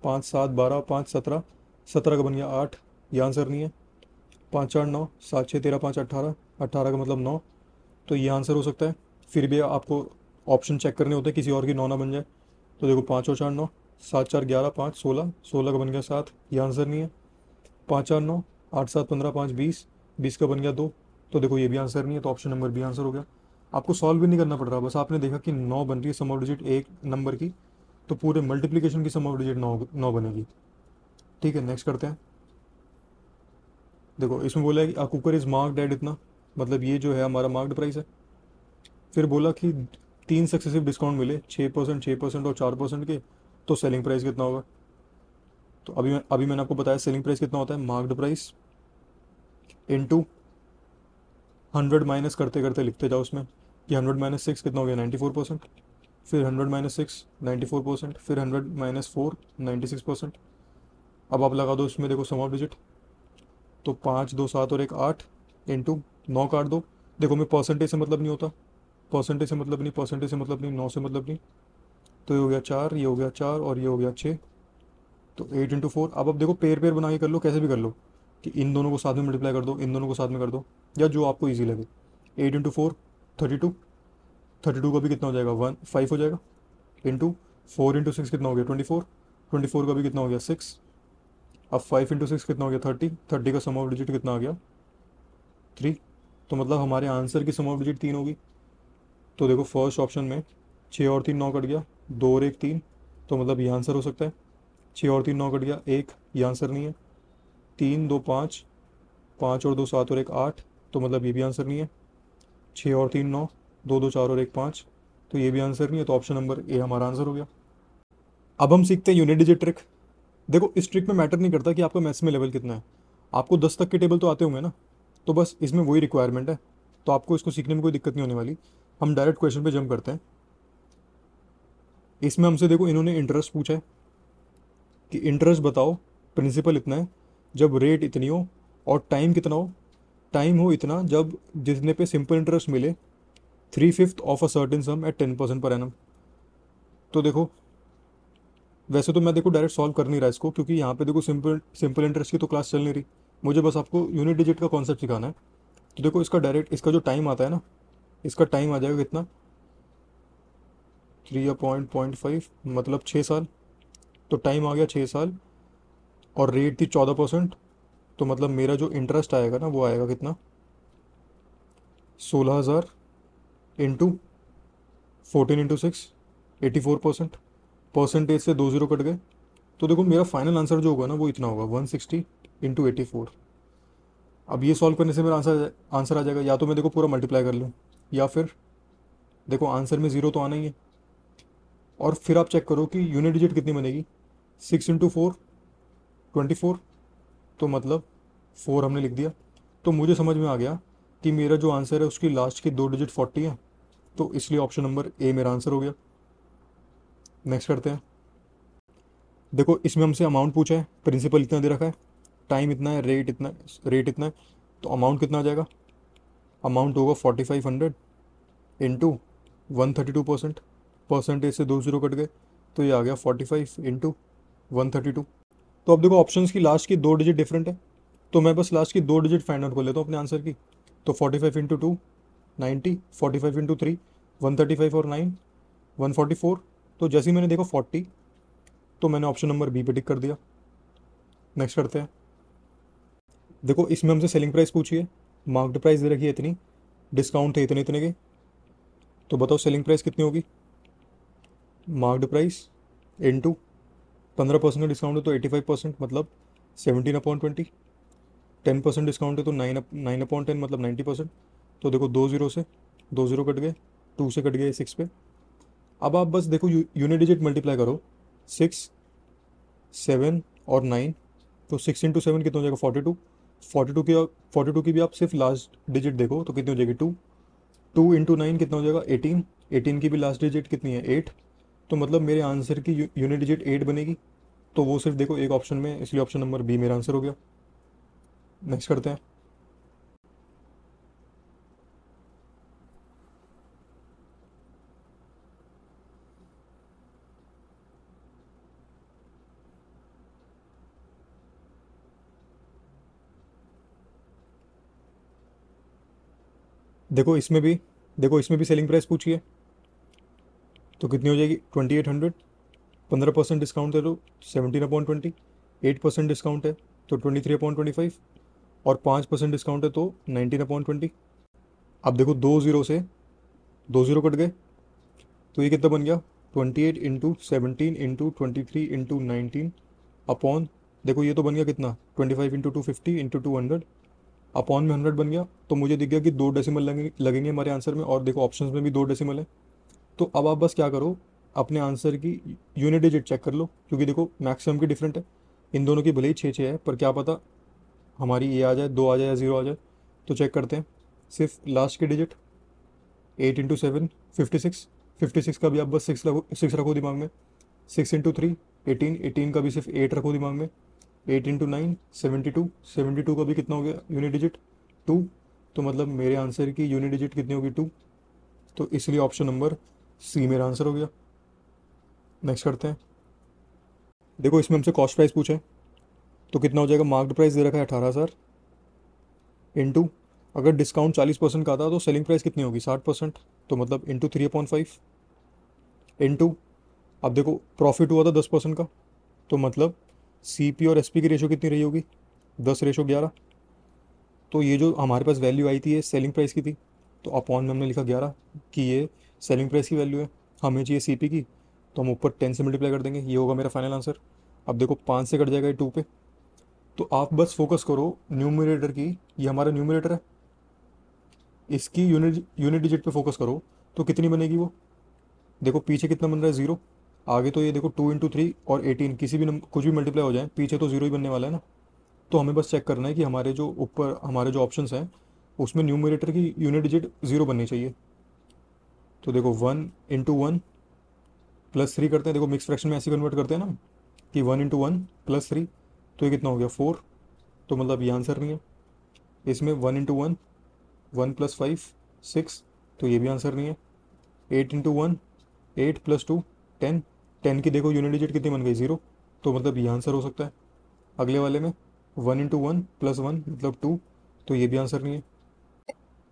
5 7 12, 5 17, 17 का बन गया 8, ये आंसर नहीं है। 5 4 9, 7 6 13 5 18, 18 का मतलब 9, तो ये आंसर हो सकता है। फिर भी आपको ऑप्शन चेक करने होते हैं किसी और की 9 ना बन जाए। तो देखो 5 और 4 9, 7 4 11 5 16, 16 का बन गया 7, ये आंसर नहीं है। 5 4 9, 8 7 15 5 20, 20 का बन गया 2, तो देखो ये भी आंसर नहीं है, तो ऑप्शन नंबर बी आंसर हो गया। आपको सॉल्व भी नहीं करना पड़ रहा, बस आपने देखा कि 9 बन रही है सम ऑफ डिजिट एक नंबर की, तो पूरे मल्टीप्लिकेशन की सम ऑफ डिजिट 9 बनेगी। ठीक है, नेक्स्ट करते हैं। देखो इसमें बोला है कि आ कुकर इज़ मार्क्ड एट इतना, मतलब ये जो है हमारा मार्क्ड प्राइस है। फिर बोला कि 3 सक्सेसिव डिस्काउंट मिले, 6% 6% और 4% के, तो सेलिंग प्राइस कितना होगा। तो अभी मैंने आपको बताया सेलिंग प्राइस कितना होता है, मार्क्ड प्राइस इंटू 100 माइनस करते करते लिखते जाओ उसमें, कि 100 माइनस 6 कितना हो गया, 94%। फिर 100 माइनस 6 94%, फिर 100 माइनस 4 96%। अब आप लगा दो इसमें, देखो सम ऑफ डिजिट, तो 5 2 7 और 1 8 इंटू 9 काट दो। देखो मैं परसेंटेज से मतलब नहीं होता, परसेंटेज से मतलब नहीं, परसेंटेज से मतलब नहीं, 9 से मतलब नहीं, तो ये हो गया 4, ये हो गया 4 और ये हो गया 6, तो 8 इंटू 4। अब देखो पेयर पेयर बना के कर लो, कैसे भी कर लो, कि इन दोनों को साथ में मल्टीप्लाई कर दो, इन दोनों को साथ में कर दो, या जो आपको ईजी लगे। 8 इंटू 4 32, 32 का भी कितना हो जाएगा, 5 हो जाएगा, इंटू 4 इंटू 6 कितना हो गया, 24, 24 का भी कितना हो गया, 6। अब 5 इंटू 6 कितना हो गया, 30, 30 का सम ऑफ डिजिट कितना आ गया, 3। तो मतलब हमारे आंसर की सम ऑफ डिजिट 3 होगी। तो देखो फर्स्ट ऑप्शन में 6 और 3 9 कट गया, 2 और 1 3, तो मतलब ये आंसर हो सकता है। 6 और 3 9 कट गया 1, ये आंसर नहीं है। 3 2 5, 5 और 2 7 और 1 8, तो मतलब ये भी आंसर नहीं है। 6 और 3 9, 2 2 4 और 1 5, तो ये भी आंसर नहीं है, तो ऑप्शन नंबर ए हमारा आंसर हो गया। अब हम सीखते हैं यूनिट डिजिट ट्रिक। देखो इस ट्रिक में मैटर नहीं करता कि आपका मैथ्स में लेवल कितना है, आपको 10 तक के टेबल तो आते होंगे ना, तो बस इसमें वही रिक्वायरमेंट है, तो आपको इसको सीखने में कोई दिक्कत नहीं होने वाली। हम डायरेक्ट क्वेश्चन पे जंप करते हैं। इसमें हमसे देखो इन्होंने इंटरेस्ट पूछा है कि इंटरेस्ट बताओ, प्रिंसिपल इतना है जब रेट इतनी हो, और टाइम कितना हो, टाइम हो इतना जब जितने पे सिंपल इंटरेस्ट मिले 3/5 of a certain sum at 10% per annum. तो देखो वैसे तो मैं देखो डायरेक्ट सॉल्व कर नहीं रहा इसको, क्योंकि यहाँ पे देखो सिंपल सिंपल इंटरेस्ट की तो क्लास चल नहीं रही, मुझे बस आपको यूनिट डिजिट का कॉन्सेप्ट सिखाना है। तो देखो इसका डायरेक्ट इसका जो टाइम आता है ना, इसका टाइम आ जाएगा कितना, 3/5 मतलब 6 साल। तो टाइम आ गया 6 साल, और रेट थी 14%। तो मतलब मेरा जो इंटरेस्ट आएगा ना वो आएगा कितना, 16,000 इंटू 14 × 6, 84%। परसेंटेज से 2 0 कट गए। तो देखो मेरा फाइनल आंसर जो होगा ना वो इतना होगा, 160 इंटू 84। अब ये सॉल्व करने से मेरा आंसर आंसर आ जाएगा, या तो मैं देखो पूरा मल्टीप्लाई कर लूँ, या फिर देखो आंसर में ज़ीरो तो आना ही है। और फिर आप चेक करो कि यूनिट डिजिट कितनी बनेगी, 6 × 4 24। तो मतलब 4 हमने लिख दिया। तो मुझे समझ में आ गया कि मेरा जो आंसर है उसकी लास्ट की 2 डिजिट 40 है, तो इसलिए ऑप्शन नंबर ए मेरा आंसर हो गया। नेक्स्ट करते हैं। देखो इसमें हमसे अमाउंट पूछा है, प्रिंसिपल इतना दे रखा है, टाइम इतना है, रेट इतना है। तो अमाउंट कितना आ जाएगा, अमाउंट होगा 4500 इंटू 132%। परसेंटेज से 2 0 कट गए, तो ये आ गया 45 इंटू 132। तो अब देखो ऑप्शंस की लास्ट की 2 डिजिट डिफरेंट है, तो मैं बस लास्ट की 2 डिजिट फाइंड आउट कर लेता हूँ अपने आंसर की। तो 45 इंटू 2 90, 45 इंटू 3 135 और 9 144। तो जैसे ही मैंने देखो 40, तो मैंने ऑप्शन नंबर बी पे टिक कर दिया। नेक्स्ट करते हैं। देखो इसमें हमसे सेलिंग प्राइस पूछी है, मार्क्ड प्राइस दे रखी है इतनी, डिस्काउंट है इतने इतने के। तो बताओ सेलिंग प्राइस कितनी होगी, मार्क्ड प्राइस इंटू 15% का डिस्काउंट है तो 85%, मतलब 17/20। 10% डिस्काउंट है तो 9/10 मतलब 90%। तो देखो 2 0 से 2 0 कट गए, 2 से कट गए 6 पे। अब आप बस देखो यूनिट डिजिट मल्टीप्लाई करो, 6 7 और 9। तो 6 × 7 कितना हो जाएगा, 42। 42 की भी आप सिर्फ लास्ट डिजिट देखो तो कितनी हो जाएगी, 2। 2 × 9 कितना हो जाएगा, 18। 18 की भी लास्ट डिजिट कितनी है, 8। तो मतलब मेरे आंसर की यूनिट डिजिट 8 बनेगी। तो वो सिर्फ देखो एक ऑप्शन में, इसलिए ऑप्शन नंबर बी मेरा आंसर हो गया। नेक्स्ट करते हैं। देखो इसमें भी देखो इसमें भी सेलिंग प्राइस पूछी है, तो कितनी हो जाएगी, 2800। 15% डिस्काउंट है तो 17/20। 8% डिस्काउंट है तो 23/25। और 5% डिस्काउंट है तो 19/20। अब देखो 2 0 से 2 0 कट गए, तो ये कितना बन गया, 28 इंटू 17 इंटू 23 इंटू 19 अपॉन, देखो ये तो बन गया कितना, 25 इंटू 250 इंटू 200 अपॉन में 100 बन गया। तो मुझे दिख गया कि 2 डेसिमल लगेंगे हमारे आंसर में, और देखो ऑप्शंस में भी 2 डेसिमल है। तो अब आप बस क्या करो, अपने आंसर की यूनिट डिजिट चेक कर लो, क्योंकि देखो मैक्सिमम की डिफरेंट है, इन दोनों की भले ही 6 6 है, पर क्या पता हमारी ये आ जाए, 2 आ जाए या 0 आ जाए। तो चेक करते हैं, सिर्फ लास्ट की डिजिट 8 × 7 56। 56 का भी आप बस 6 रखो दिमाग में। 6 × 3 18, 18 का भी सिर्फ 8 रखो दिमाग में। 8 × 9 72, 72 का भी कितना हो गया यूनिट डिजिट, 2। तो मतलब मेरे आंसर की यूनिट डिजिट कितनी होगी, 2। तो इसलिए ऑप्शन नंबर सी मेरा आंसर हो गया। नेक्स्ट करते हैं। देखो इसमें हमसे कॉस्ट प्राइस पूछा है, तो कितना हो जाएगा, मार्क्ड प्राइस दे रखा है 18,000 इंटू, अगर डिस्काउंट 40% का था तो सेलिंग प्राइस कितनी होगी, 60%। तो मतलब इंटू 3/5 इंटू, अब देखो प्रॉफिट हुआ था 10% का, तो मतलब सी पी और एस पी की रेशो कितनी रही होगी, 10/11। तो ये जो हमारे पास वैल्यू आई थी ये सेलिंग प्राइस की थी, तो अपॉन में हमने लिखा 11 कि ये सेलिंग प्राइस की वैल्यू है, हमें चाहिए सी पी की, तो हम ऊपर 10 से मल्टीप्लाई कर देंगे, ये होगा मेरा फाइनल आंसर। अब देखो 5 से कट जाएगा ये 2 पे। तो आप बस फोकस करो न्यूमरेटर की, ये हमारा न्यूमरेटर है, इसकी यूनिट यूनिट डिजिट पे फोकस करो, तो कितनी बनेगी वो, देखो पीछे कितना बन रहा है, 0। आगे तो ये देखो 2 × 3 और 18, किसी भी कुछ भी मल्टीप्लाई हो जाए पीछे तो 0 ही बनने वाला है ना। तो हमें बस चेक करना है कि हमारे जो ऊपर हमारे जो ऑप्शंस हैं उसमें न्यूमरेटर की यूनिट डिजिट 0 बननी चाहिए। तो देखो 1 × 1 + 3 करते हैं, देखो मिक्स फ्रैक्शन में ऐसे कन्वर्ट करते हैं ना कि 1 × 1 + 3, तो ये कितना हो गया 4। तो मतलब ये आंसर नहीं है। इसमें 1 × 1 1 + 5 6, तो ये भी आंसर नहीं है। 8 × 1 8 + 2 10, 10 की देखो यूनिट डिजिट कितनी बन गई 0, तो मतलब ये आंसर हो सकता है। अगले वाले में 1 × 1 + 1 मतलब 2, तो ये भी आंसर नहीं है।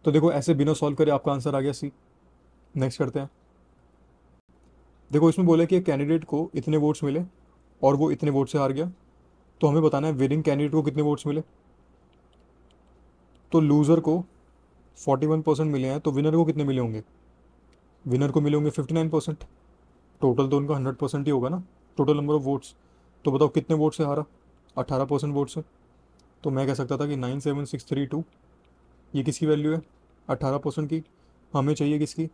तो देखो ऐसे बिना सॉल्व करे आपका आंसर आ गया सी। नेक्स्ट करते हैं। देखो इसमें बोला कि एक कैंडिडेट को इतने वोट्स मिले और वो इतने वोट से हार गया, तो हमें बताना है विनिंग कैंडिडेट को कितने वोट्स मिले। तो लूज़र को 41% मिले हैं, तो विनर को कितने मिले होंगे? विनर को मिले होंगे 59%। टोटल तो उनका 100% ही होगा ना, टोटल नंबर ऑफ वोट्स। तो बताओ कितने वोट से हारा? 18% वोट से। तो मैं कह सकता था कि 97632, ये किसकी वैल्यू है? 18% की। हमें चाहिए किसकी?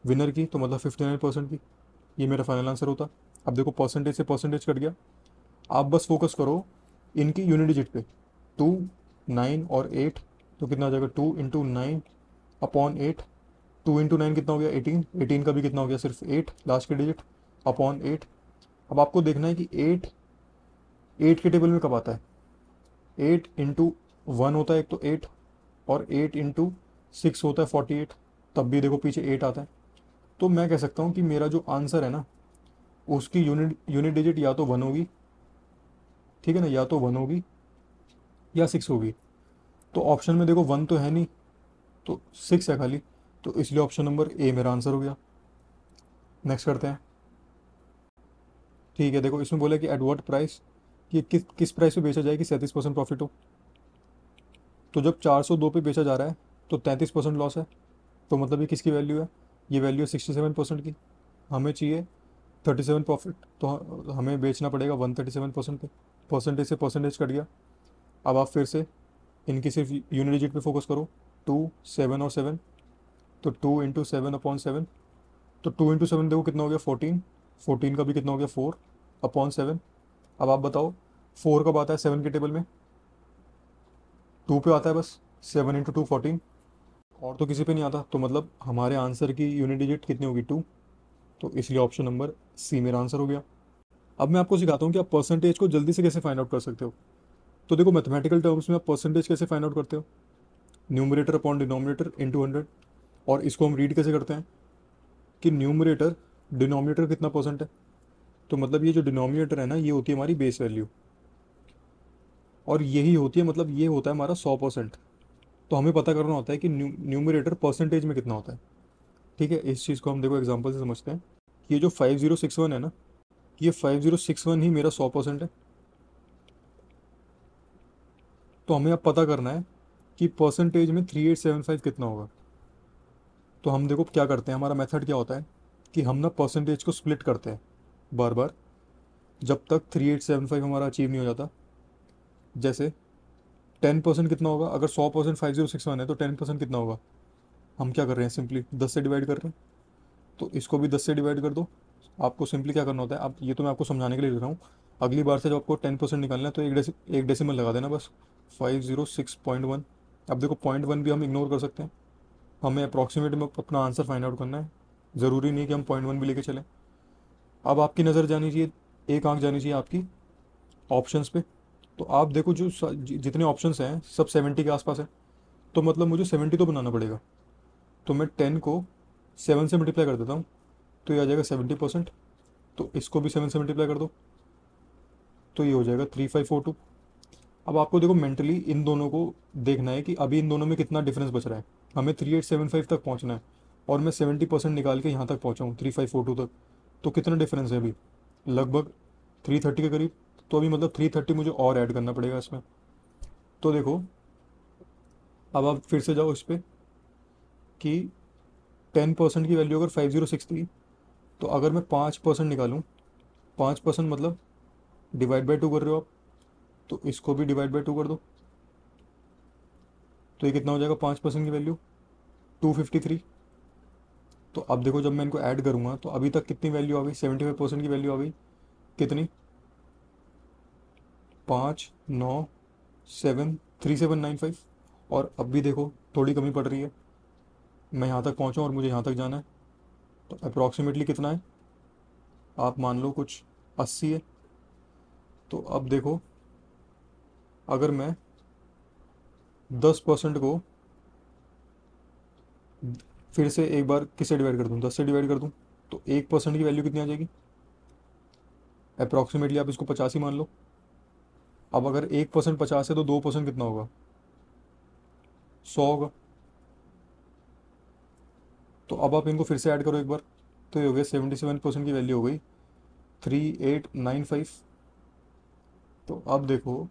विनर की, तो मतलब 59% की। ये मेरा फाइनल आंसर होता। अब देखो परसेंटेज से परसेंटेज कट गया। आप बस फोकस करो इनकी यूनिट डिजिट पे, 2 9 और 8, तो कितना आ जाएगा 2 × 9/8। 2 × 9 कितना हो गया 18, 18 का भी कितना हो गया सिर्फ 8 लास्ट के डिजिट अपॉन 8। अब आपको देखना है कि 8 8 के टेबल में कब आता है। 8 × 1 होता है एक तो 8, और 8 × 6 होता है 48, तब भी देखो पीछे 8 आता है। तो मैं कह सकता हूँ कि मेरा जो आंसर है ना, उसकी यूनिट यूनिट डिजिट या तो 1 होगी, ठीक है ना, या तो 1 होगी या 6 होगी। तो ऑप्शन में देखो 1 तो है नहीं, तो 6 है खाली, तो इसलिए ऑप्शन नंबर ए मेरा आंसर हो गया। नेक्स्ट करते हैं। ठीक है, देखो इसमें बोला कि एट व्हाट प्राइस, कि किस किस प्राइस पे बेचा जाए कि 37% प्रॉफिट हो। तो जब 402 पे बेचा जा रहा है तो 33% लॉस है, तो मतलब ये किसकी वैल्यू है? ये वैल्यू है 67% की। हमें चाहिए 37 प्रॉफिट, तो हमें बेचना पड़ेगा 137% पे। परसेंटेज से परसेंटेज कट गया। अब आप फिर से इनकी सिर्फ यूनिट डिजिट पे फोकस करो, 2 7 और 7, तो 2 × 7/7। तो 2 × 7 देखो कितना हो गया 14, 14 का भी कितना हो गया 4/7। अब आप बताओ 4 कब आता है 7 के टेबल में? 2 पे आता है बस। 7 × 2 14, और तो किसी पे नहीं आता, तो मतलब हमारे आंसर की यूनिट डिजिट कितनी होगी 2, तो इसलिए ऑप्शन नंबर सी मेरा आंसर हो गया। अब मैं आपको सिखाता हूँ कि आप परसेंटेज को जल्दी से कैसे फाइंड आउट कर सकते हो। तो देखो मैथमेटिकल टर्म्स में आप परसेंटेज कैसे फाइंड आउट करते हो? Numerator upon denominator into 100। और इसको हम रीड कैसे करते हैं कि न्यूमरेटर डिनोमिनेटर कितना परसेंट है, तो मतलब ये जो डिनोमिनेटर है ना, ये होती है हमारी बेस वैल्यू, और यही होती है, मतलब ये होता है हमारा 100%। तो हमें पता करना होता है कि न्यूमरेटर परसेंटेज में कितना होता है। ठीक है, इस चीज़ को हम देखो एग्जांपल से समझते हैं। ये जो 5061 है ना, ये 5061 ही मेरा 100% है। तो हमें अब पता करना है कि परसेंटेज में 3875 कितना होगा। तो हम देखो क्या करते हैं, हमारा मेथड क्या होता है कि हम ना परसेंटेज को स्प्लिट करते हैं बार बार, जब तक 3875 हमारा अचीव नहीं हो जाता। जैसे 10% कितना होगा, अगर 100% 5061 है तो 10% कितना होगा? हम क्या कर रहे हैं, सिंपली 10 से डिवाइड कर रहे हैं। तो इसको भी 10 से डिवाइड कर दो। आपको सिंपली क्या करना होता है, आप ये तो मैं आपको समझाने के लिए लिख रहा हूँ। अगली बार से जब आपको 10% निकालना है तो एक डेसिमल लगा देना बस, 506.1। अब देखो 0.1 भी हम इग्नोर कर सकते हैं, हमें अप्रॉक्सीमेट में अपना आंसर फाइंड आउट करना है। ज़रूरी नहीं कि हम 0.1 भी लेके चलें। अब आपकी नज़र जानी चाहिए, एक आंख जानी चाहिए आपकी ऑप्शंस पे। तो आप देखो जो जितने ऑप्शंस हैं सब 70 के आसपास है, तो मतलब मुझे 70 तो बनाना पड़ेगा। तो मैं 10 को 7 से मल्टीप्लाई कर देता हूँ, तो ये आ जाएगा 70%। तो इसको भी 7 से मल्टीप्लाई कर दो, तो ये हो जाएगा 3542। अब आपको देखो मेंटली इन दोनों को देखना है कि अभी इन दोनों में कितना डिफरेंस बच रहा है। हमें 3875 तक पहुँचना है, और मैं 70% निकाल के यहाँ तक पहुँचा हूँ 3542 तक। तो कितना डिफरेंस है अभी? लगभग 330 के करीब। तो अभी मतलब 330 मुझे और ऐड करना पड़ेगा इसमें। तो देखो अब आप फिर से जाओ इस पर कि 10% की वैल्यू अगर 506 थी, तो अगर मैं 5% निकालूँ, 5% मतलब डिवाइड बाई 2 कर रहे हो आप, तो इसको भी डिवाइड बाई 2 कर दो। तो ये कितना हो जाएगा 5% की वैल्यू? 253। तो अब देखो जब मैं इनको ऐड करूँगा तो अभी तक कितनी वैल्यू आ गई? 75% की वैल्यू आ गई। कितनी? 5 9 7 3795। और अब भी देखो थोड़ी कमी पड़ रही है। मैं यहाँ तक पहुँचा और मुझे यहाँ तक जाना है। तो अप्रॉक्सीमेटली कितना है, आप मान लो कुछ 80 है। तो अब देखो, अगर मैं 10% को फिर से एक बार किससे डिवाइड कर दूँ, 10 से डिवाइड कर दूँ, तो 1% की वैल्यू कितनी आ जाएगी, अप्रॉक्सीमेटली आप इसको 50 ही मान लो। अब अगर 1% 50 है तो 2% कितना होगा, 100 होगा। तो अब आप इनको फिर से ऐड करो एक बार, तो ये हो गया 77% की वैल्यू हो गई 3895। तो अब देखो,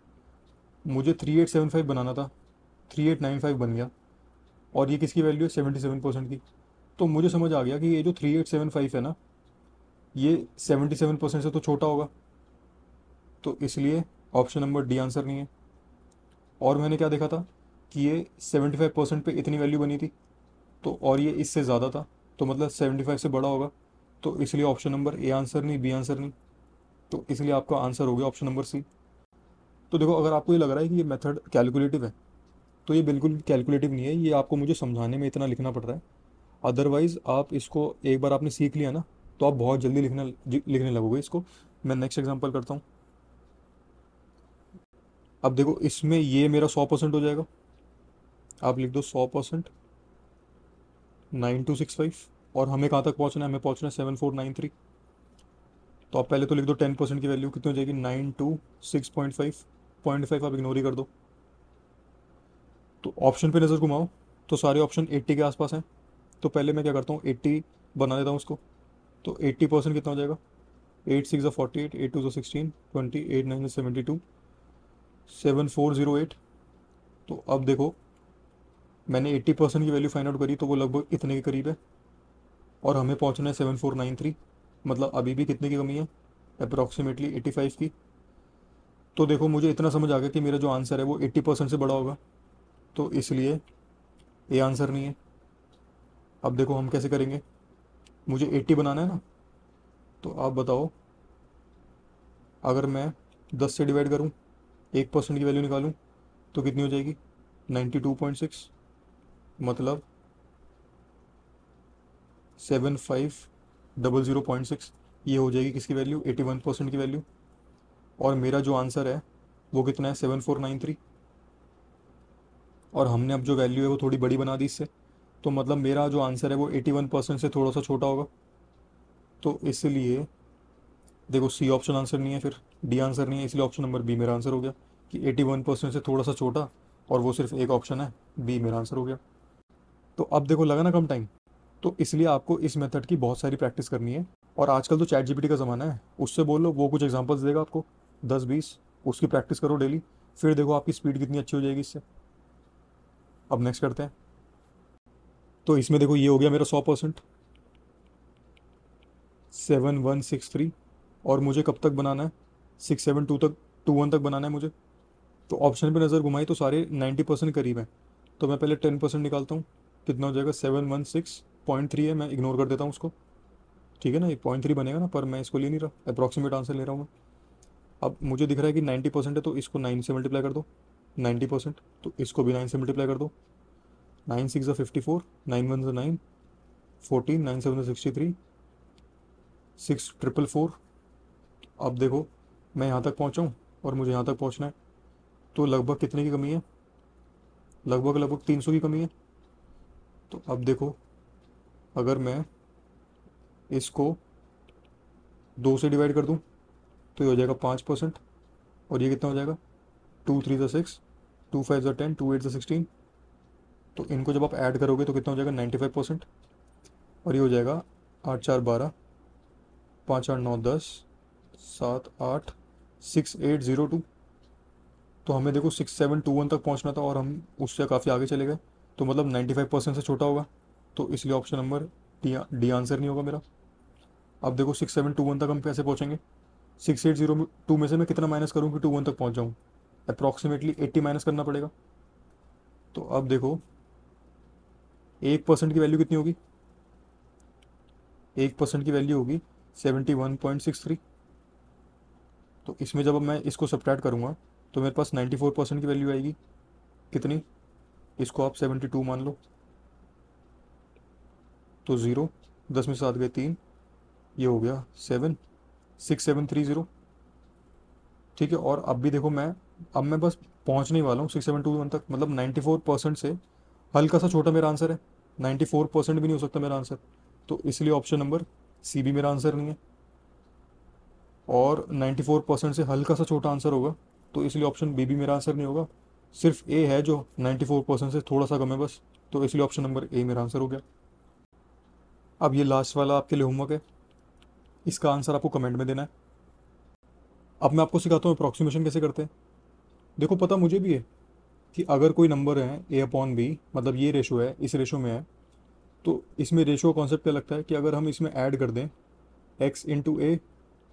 मुझे 3875 बनाना था, 3895 बन गया, और ये किसकी वैल्यू है, 77% की। तो मुझे समझ आ गया कि ये जो 3875 है ना, ये 77% से तो छोटा होगा, तो इसलिए ऑप्शन नंबर डी आंसर नहीं है। और मैंने क्या देखा था कि ये 75% पे इतनी वैल्यू बनी थी, तो और ये इससे ज़्यादा था, तो मतलब 75 से बड़ा होगा, तो इसलिए ऑप्शन नंबर ए आंसर नहीं, बी आंसर नहीं। तो इसलिए आपका आंसर हो गया ऑप्शन नंबर सी। तो देखो, अगर आपको ये लग रहा है कि ये मेथड कैलकुलेटिव है, तो ये बिल्कुल कैलकुलेटिव नहीं है, ये आपको मुझे समझाने में इतना लिखना पड़ रहा है। अदरवाइज़ आप इसको एक बार आपने सीख लिया ना, तो आप बहुत जल्दी लिखने लगोगे इसको। मैं नेक्स्ट एग्जांपल करता हूँ। अब देखो, इसमें ये मेरा 100% हो जाएगा, आप लिख दो 100%, 9265। और हमें कहाँ तक पहुँचना है, हमें पहुँचना है 7493। तो आप पहले तो लिख दो 10% की वैल्यू कितनी हो जाएगी, 926.5, 0.5 आप इग्नोर ही कर दो। तो ऑप्शन पे नज़र घुमाओ, तो सारे ऑप्शन 80 के आसपास हैं। तो पहले मैं क्या करता हूँ, 80 बना देता हूँ उसको। तो 80% कितना हो जाएगा, 8 6 48, 8 2 16, 20, 8 9 72, 7408। तो अब देखो, मैंने 80% की वैल्यू फाइंड आउट करी, तो वो लगभग इतने के करीब है, और हमें पहुंचना है 7493। मतलब अभी भी कितने की कमी है, अप्रॉक्सीमेटली 85 की। तो देखो, मुझे इतना समझ आ गया कि मेरा जो आंसर है वो 80% से बड़ा होगा, तो इसलिए ये आंसर नहीं है। अब देखो हम कैसे करेंगे, मुझे 80 बनाना है ना, तो आप बताओ, अगर मैं 10 से डिवाइड करूँ, 1% की वैल्यू निकालूँ, तो कितनी हो जाएगी, 92.6। मतलब 7500.6, ये हो जाएगी किसकी वैल्यू, 81% की वैल्यू। और मेरा जो आंसर है वो कितना है, 7493। और हमने अब जो वैल्यू है वो थोड़ी बड़ी बना दी इससे, तो मतलब मेरा जो आंसर है वो 81% से थोड़ा सा छोटा होगा। तो इसलिए देखो, सी ऑप्शन आंसर नहीं है, फिर डी आंसर नहीं है, इसलिए ऑप्शन नंबर बी मेरा आंसर हो गया कि 81% से थोड़ा सा छोटा, और वो सिर्फ एक ऑप्शन है, बी मेरा आंसर हो गया। तो अब देखो, लगा ना कम टाइम। तो इसलिए आपको इस मेथड की बहुत सारी प्रैक्टिस करनी है। और आजकल तो चैट जीपीटी का ज़माना है, उससे बोलो, वो कुछ एग्जांपल्स देगा आपको 10 20, उसकी प्रैक्टिस करो डेली, फिर देखो आपकी स्पीड कितनी अच्छी हो जाएगी इससे। अब नेक्स्ट करते हैं। तो इसमें देखो, ये हो गया मेरा 100%, 7163। और मुझे कब तक बनाना है, 672 तक, 21 तक बनाना है मुझे। तो ऑप्शन पे नज़र घुमाई तो सारे 90% करीब हैं। तो मैं पहले 10% निकालता हूँ, कितना हो जाएगा, 716.3 है, मैं इग्नोर कर देता हूँ उसको। ठीक है ना, ये 0.3 बनेगा ना, पर मैं इसको ले नहीं रहा, अप्रॉक्सीमेट आंसर ले रहा हूँ मैं। अब मुझे दिख रहा है कि 90% है, तो इसको 9 से मल्टीप्लाई कर दो, 90%, तो इसको भी 9 से मल्टीप्लाई कर दो। 9 6 54, 9 1 9, 14, 9 7 63, 6444। अब देखो, मैं यहाँ तक पहुँचा हूँ, और मुझे यहाँ तक पहुँचना है, तो लगभग कितने की कमी है, लगभग लगभग 300 की कमी है। तो अब देखो, अगर मैं इसको 2 से डिवाइड कर दूँ, तो ये हो जाएगा 5%। और ये कितना हो जाएगा, 2 3 6, 2 5 10, 2 8 16। तो इनको जब आप ऐड करोगे तो कितना हो जाएगा, 95%। और ये हो जाएगा 8 4 12, 5 8 9 10, 7 8, 6802। तो हमें देखो 6721 तक पहुंचना था, और हम उससे काफ़ी आगे चले गए, तो मतलब 95% से छोटा होगा, तो इसलिए ऑप्शन नंबर डी आंसर नहीं होगा मेरा। अब देखो, 6721 तक हम कैसे पहुंचेंगे, 6802 में से मैं कितना माइनस करूँ कि 21 तक पहुंच जाऊँ, अप्रॉक्सीमेटली 80 माइनस करना पड़ेगा। तो अब देखो, 1% की वैल्यू कितनी होगी, 1% की वैल्यू होगी 71.63। तो इसमें जब अब मैं इसको सब्ट्रैक्ट करूँगा, तो मेरे पास 94% की वैल्यू आएगी, कितनी, इसको आप 72 मान लो, तो ज़ीरो। 10 में से 7 गए 3, ये हो गया 76730। ठीक है, और अब भी देखो अब मैं बस पहुंचने ही वाला हूँ 6721 तक, मतलब 94% से हल्का सा छोटा मेरा आंसर है। 94% भी नहीं हो सकता मेरा आंसर, तो इसलिए ऑप्शन नंबर सी भी मेरा आंसर नहीं है। और 94% से हल्का सा छोटा आंसर होगा, तो इसलिए ऑप्शन बी भी मेरा आंसर नहीं होगा। सिर्फ ए है जो 94% से थोड़ा सा कम है बस, तो इसलिए ऑप्शन नंबर ए मेरा आंसर हो गया। अब ये लास्ट वाला आपके लिए होमवर्क है, इसका आंसर आपको कमेंट में देना है। अब मैं आपको सिखाता हूँ अप्रॉक्सीमेशन कैसे करते हैं। देखो पता मुझे भी है कि अगर कोई नंबर है ए अपॉन बी, मतलब ये रेशो है, इस रेशो में है, तो इसमें रेशो कॉन्सेप्ट क्या लगता है कि अगर हम इसमें ऐड कर दें एक्स इंटू ए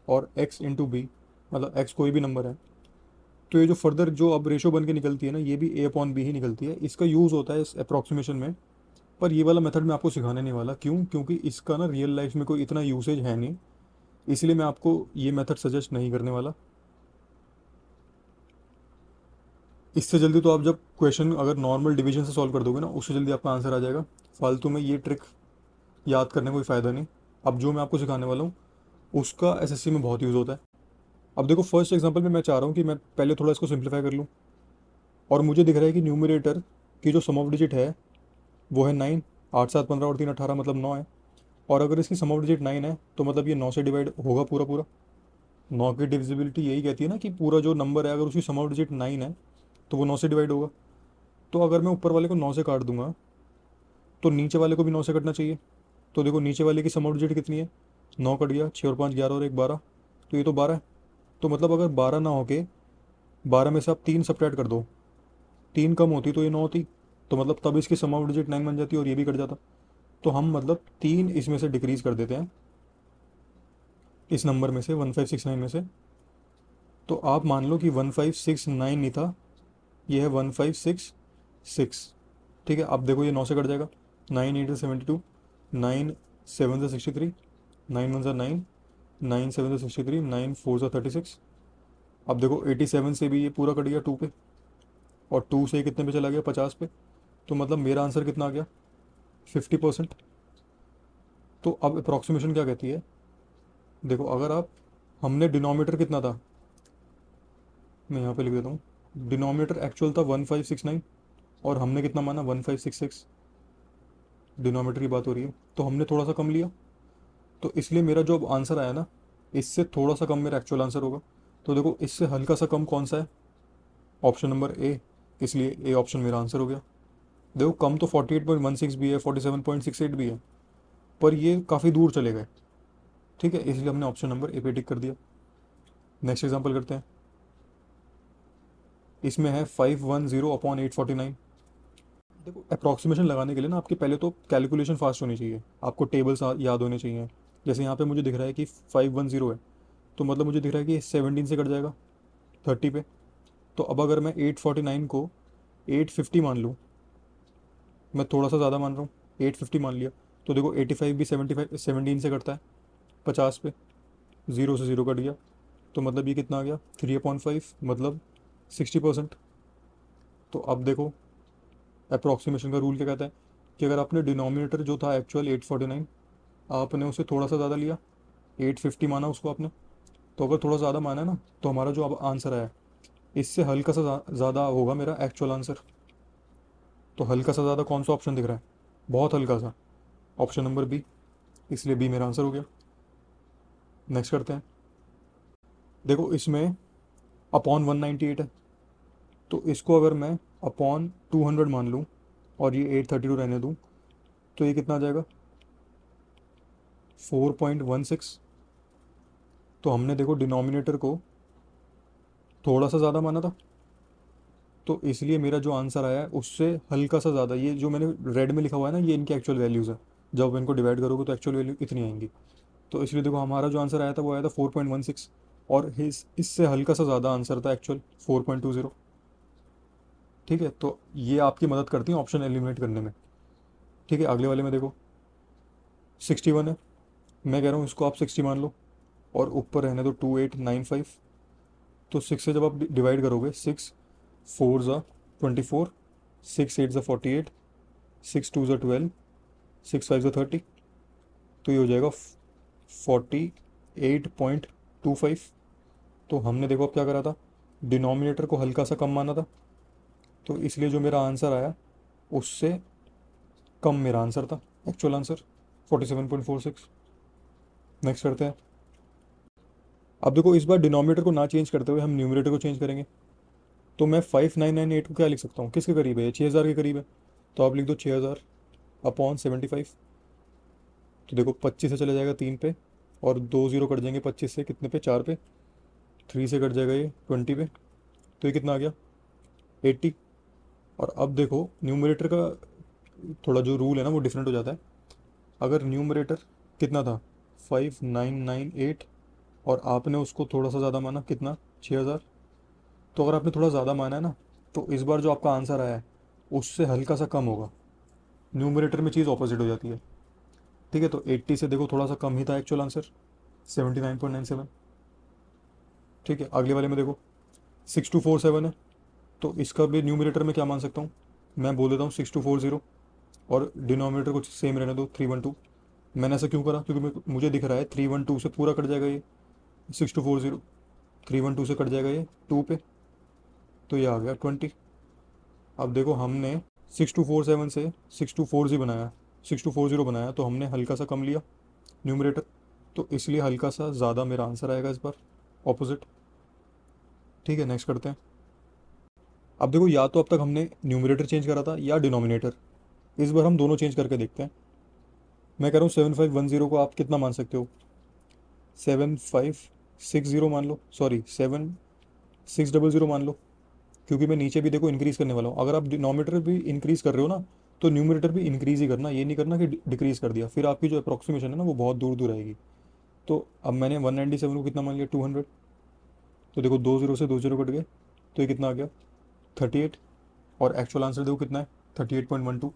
और एक्स इंटू बी, मतलब एक्स कोई भी नंबर है, तो ये जो फर्दर जो अब रेशो बन के निकलती है ना, ये भी ए अपॉन बी ही निकलती है। इसका यूज़ होता है इस अप्रॉक्सीमेशन में, पर ये वाला मेथड मैं आपको सिखाने नहीं वाला। क्यों? क्योंकि इसका ना रियल लाइफ में कोई इतना यूसेज है नहीं, इसलिए मैं आपको ये मेथड सजेस्ट नहीं करने वाला। इससे जल्दी तो आप जब क्वेश्चन अगर नॉर्मल डिवीजन से सॉल्व कर दोगे ना, उससे जल्दी आपका आंसर आ जाएगा। फालतू में ये ट्रिक याद करने कोई फ़ायदा नहीं। अब जो मैं आपको सिखाने वाला हूँ उसका एसएससी में बहुत यूज़ होता है। अब देखो फर्स्ट एग्जांपल में मैं चाह रहा हूँ कि मैं पहले थोड़ा इसको सिंप्लीफाई कर लूँ, और मुझे दिख रहा है कि न्यूमरेटर की जो सम ऑफ डिजिट है वो है 9। 8 7 15 और 3 18, मतलब 9 है। और अगर इसकी सम ऑफ डिजिट 9 है तो मतलब ये 9 से डिवाइड होगा पूरा पूरा। 9 की डिविजिबिलिटी यही कहती है ना कि पूरा जो नंबर है अगर उसकी सम ऑफ डिजिट 9 है तो वो 9 से डिवाइड होगा। तो अगर मैं ऊपर वाले को 9 से काट दूंगा तो नीचे वाले को भी 9 से कटना चाहिए। तो देखो नीचे वाले की सम ऑफ डिजिट कितनी है, 9 कट गया, 6 और 5 11 और 1 12, तो ये तो 12 है। तो मतलब अगर 12 ना होके 12 में से आप 3 सब्ट्रैक्ट कर दो, 3 कम होती तो ये 9 होती, तो मतलब तब इसकी सम ऑफ डिजिट 9 बन जाती और ये भी कट जाता। तो हम मतलब 3 इसमें से डिक्रीज कर देते हैं, इस नंबर में से 1569 में से। तो आप मान लो कि 1569 नहीं था, ये है 1566। ठीक है, अब देखो ये 9 से कट जाएगा। 9 8 72, 9 7 63, 9 1 9, 9 7 63, 9 4 36। अब देखो 87 से भी ये पूरा कट गया 2 पे, और 2 से कितने पे चला गया, 50 पे। तो मतलब मेरा आंसर कितना आ गया, 50%। तो अब अप्रॉक्सीमेशन क्या कहती है, देखो अगर आप, हमने डिनोमीटर कितना था, मैं यहाँ पे लिख देता हूँ। डिनोमिनेटर एक्चुअल था 1569 और हमने कितना माना 1566। डिनोमिनेटर की बात हो रही है, तो हमने थोड़ा सा कम लिया, तो इसलिए मेरा जो अब आंसर आया ना, इससे थोड़ा सा कम मेरा एक्चुअल आंसर होगा। तो देखो इससे हल्का सा कम कौन सा है, ऑप्शन नंबर ए, इसलिए ए ऑप्शन मेरा आंसर हो गया। देखो कम तो 48.16 भी है, 47.68 भी है, पर ये काफ़ी दूर चले गए। ठीक है, इसलिए हमने ऑप्शन नंबर ए पे टिक कर दिया। नेक्स्ट एग्जाम्पल करते हैं। इसमें है 510/849। देखो अप्रॉक्सीमेशन लगाने के लिए ना आपके पहले तो कैलकुलेशन फास्ट होनी चाहिए, आपको टेबल्स याद होने चाहिए। जैसे यहाँ पे मुझे दिख रहा है कि 510 है, तो मतलब मुझे दिख रहा है कि 17 से कट जाएगा 30 पे। तो अब अगर मैं 849 को 850 मान लूँ, मैं थोड़ा सा ज़्यादा मान रहा हूँ, 850 मान लिया, तो देखो 85 भी 75 17 से कटता है 50 पे, 0 से 0 कट गया, तो मतलब ये कितना आ गया 3/5, मतलब 60%। तो अब देखो अप्रॉक्सीमेशन का रूल क्या कहता है कि अगर आपने डिनोमिनेटर जो था एक्चुअल 849, आपने उसे थोड़ा सा ज़्यादा लिया, 850 माना उसको आपने, तो अगर थोड़ा ज़्यादा माना है ना, तो हमारा जो अब आंसर आया इससे हल्का सा ज़्यादा होगा मेरा एक्चुअल आंसर। तो हल्का सा ज़्यादा कौन सा ऑप्शन दिख रहा है, बहुत हल्का सा, ऑप्शन नंबर बी, इसलिए बी मेरा आंसर हो गया। नेक्स्ट करते हैं। देखो इसमें अपॉन 198 है, तो इसको अगर मैं अपॉन 200 मान लूँ और ये 832 रहने दूँ, तो ये कितना आ जाएगा 4.16। तो हमने देखो डिनोमिनेटर को थोड़ा सा ज़्यादा माना था, तो इसलिए मेरा जो आंसर आया है उससे हल्का सा ज़्यादा, ये जो मैंने रेड में लिखा हुआ है ना, ये इनकी एक्चुअल वैल्यूज़ है। जब इनको डिवाइड करोगे तो एक्चुअल वैल्यू इतनी आएंगी। तो इसलिए देखो हमारा जो आंसर आया था वो आया था 4.16, और इससे हल्का सा ज़्यादा आंसर था एक्चुअल 4.20। ठीक है, तो ये आपकी मदद करती है ऑप्शन एलिमिनेट करने में। ठीक है, अगले वाले में देखो 61 है, मैं कह रहा हूँ इसको आप 60 मान लो, और ऊपर रहने दो 2895। तो 6 से जब आप डिवाइड करोगे, 6 4 ज़ा 24, 6 8 ज़ा 48, 6 2 ज़ा 12, 6 5 ज़ा 30। तो ये हो जाएगा 48.25। तो हमने देखो अब क्या करा था, डिनोमिनेटर को हल्का सा कम माना था, तो इसलिए जो मेरा आंसर आया उससे कम मेरा आंसर था, एक्चुअल आंसर 47.46। नेक्स्ट करते हैं। अब देखो इस बार डिनोमिनेटर को ना चेंज करते हुए हम न्यूमरेटर को चेंज करेंगे। तो मैं 5998 को क्या लिख सकता हूँ, किसके करीब है ये, 6000 के करीब है। तो आप लिख दो 6000 अपॉन 75। तो देखो 25 से चला जाएगा 3 पे, और 2 जीरो कट जाएंगे 25 से, कितने पे, 4 पे। 3 से कट जाएगा ये 20 पे, तो ये कितना आ गया, 80। और अब देखो न्यूमरेटर का थोड़ा जो रूल है ना वो डिफरेंट हो जाता है। अगर न्यूमरेटर कितना था 5998, और आपने उसको थोड़ा सा ज़्यादा माना, कितना, 6000। तो अगर आपने थोड़ा ज़्यादा माना है ना, तो इस बार जो आपका आंसर आया है उससे हल्का सा कम होगा। न्यूमरेटर में चीज़ ऑपोजिट हो जाती है। ठीक है, तो 80 से देखो थोड़ा सा कम ही था एक्चुअल आंसर, 79.97। ठीक है, अगले वाले में देखो 6247 है, तो इसका भी न्यूमरेटर में क्या मान सकता हूँ, मैं बोल देता हूँ 6240, और डिनोमिनेटर को सेम रहने दो 312। मैंने ऐसा क्यों करा, क्योंकि मुझे दिख रहा है 312 से पूरा कट जाएगा ये 6240, 312 से कट जाएगा ये 2 पे, तो ये आ गया 20। अब देखो हमने 6247 से 6240 बनाया, 6240 बनाया, तो हमने हल्का सा कम लिया न्यूमरेटर, तो इसलिए हल्का सा ज़्यादा मेरा आंसर आएगा इस बार, ऑपोजिट। ठीक है, नेक्स्ट करते हैं। अब देखो या तो अब तक हमने न्यूमरेटर चेंज करा था या डिनोमिनेटर, इस बार हम दोनों चेंज करके देखते हैं। मैं कह रहा हूँ 7510 को आप कितना मान सकते हो, 7560 मान लो, सॉरी 7600 मान लो, क्योंकि मैं नीचे भी देखो इंक्रीज़ करने वाला हूँ। अगर आप डिनोमिनेटर भी इंक्रीज़ कर रहे हो ना, तो न्यूमरेटर भी इंक्रीज़ ही करना, ये नहीं करना कि डिक्रीज़ कर दिया, फिर आपकी जो अप्रॉक्सीमेशन है ना वो बहुत दूर दूर आएगी। तो अब मैंने 197 को कितना मान लिया, 200। तो देखो 2 जीरो से 2 जीरो कट गए, तो ये कितना आ गया, 38। और एक्चुअल आंसर देखो कितना है, 38.12।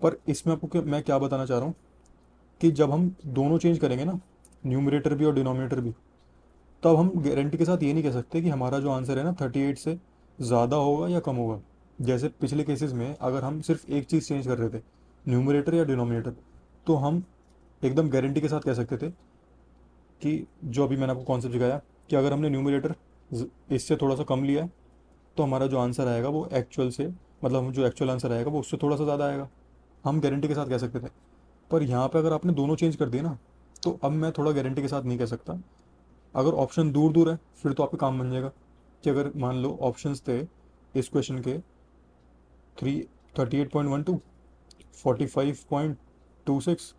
पर इसमें आपको मैं क्या बताना चाह रहा हूँ, कि जब हम दोनों चेंज करेंगे ना, न्यूमरेटर भी और डिनोमिनेटर भी, तब हम गारंटी के साथ ये नहीं कह सकते कि हमारा जो आंसर है ना 38 से ज़्यादा होगा या कम होगा। जैसे पिछले केसेस में अगर हम सिर्फ एक चीज़ चेंज कर रहे थे, न्यूमरेटर या डिनोमिनेटर, तो हम एकदम गारंटी के साथ कह सकते थे कि जो अभी मैंने आपको कॉन्सेप्ट सिखाया, कि अगर हमने न्यूमरेटर इससे थोड़ा सा कम लिया है, तो हमारा जो आंसर आएगा वो एक्चुअल से, मतलब हम जो एक्चुअल आंसर आएगा वो उससे थोड़ा सा ज़्यादा आएगा, हम गारंटी के साथ कह सकते थे। पर यहाँ पे अगर आपने दोनों चेंज कर दिए ना, तो अब मैं थोड़ा गारंटी के साथ नहीं कह सकता। अगर ऑप्शन दूर दूर है फिर तो आपका काम बन जाएगा, कि अगर मान लो ऑप्शंस थे इस क्वेश्चन के 38.12, 45.26,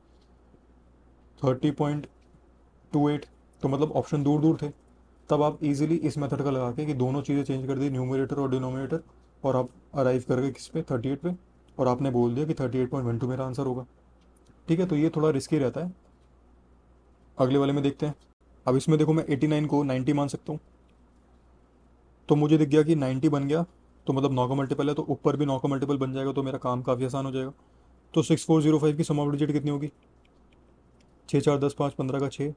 30.28, तो मतलब ऑप्शन दूर दूर थे, तब आप इजीली इस मेथड का लगा के कि दोनों चीज़ें चेंज कर दी, न्यूमरेटर और डिनोमिनेटर, और आप अराइव कर गए किस पे, 38 पे, और आपने बोल दिया कि 38.12 मेरा आंसर होगा। ठीक है, तो ये थोड़ा रिस्की रहता है। अगले वाले में देखते हैं। अब इसमें देखो मैं 89 को 90 मान सकता हूँ, तो मुझे दिख गया कि 90 बन गया, तो मतलब 9 का मल्टीपल है, तो ऊपर भी 9 का मल्टीपल बन जाएगा, तो मेरा काम काफ़ी आसान हो जाएगा। तो 6405 की सम ऑफ डिजिट कितनी होगी, 6 4 10 5 15 का 6।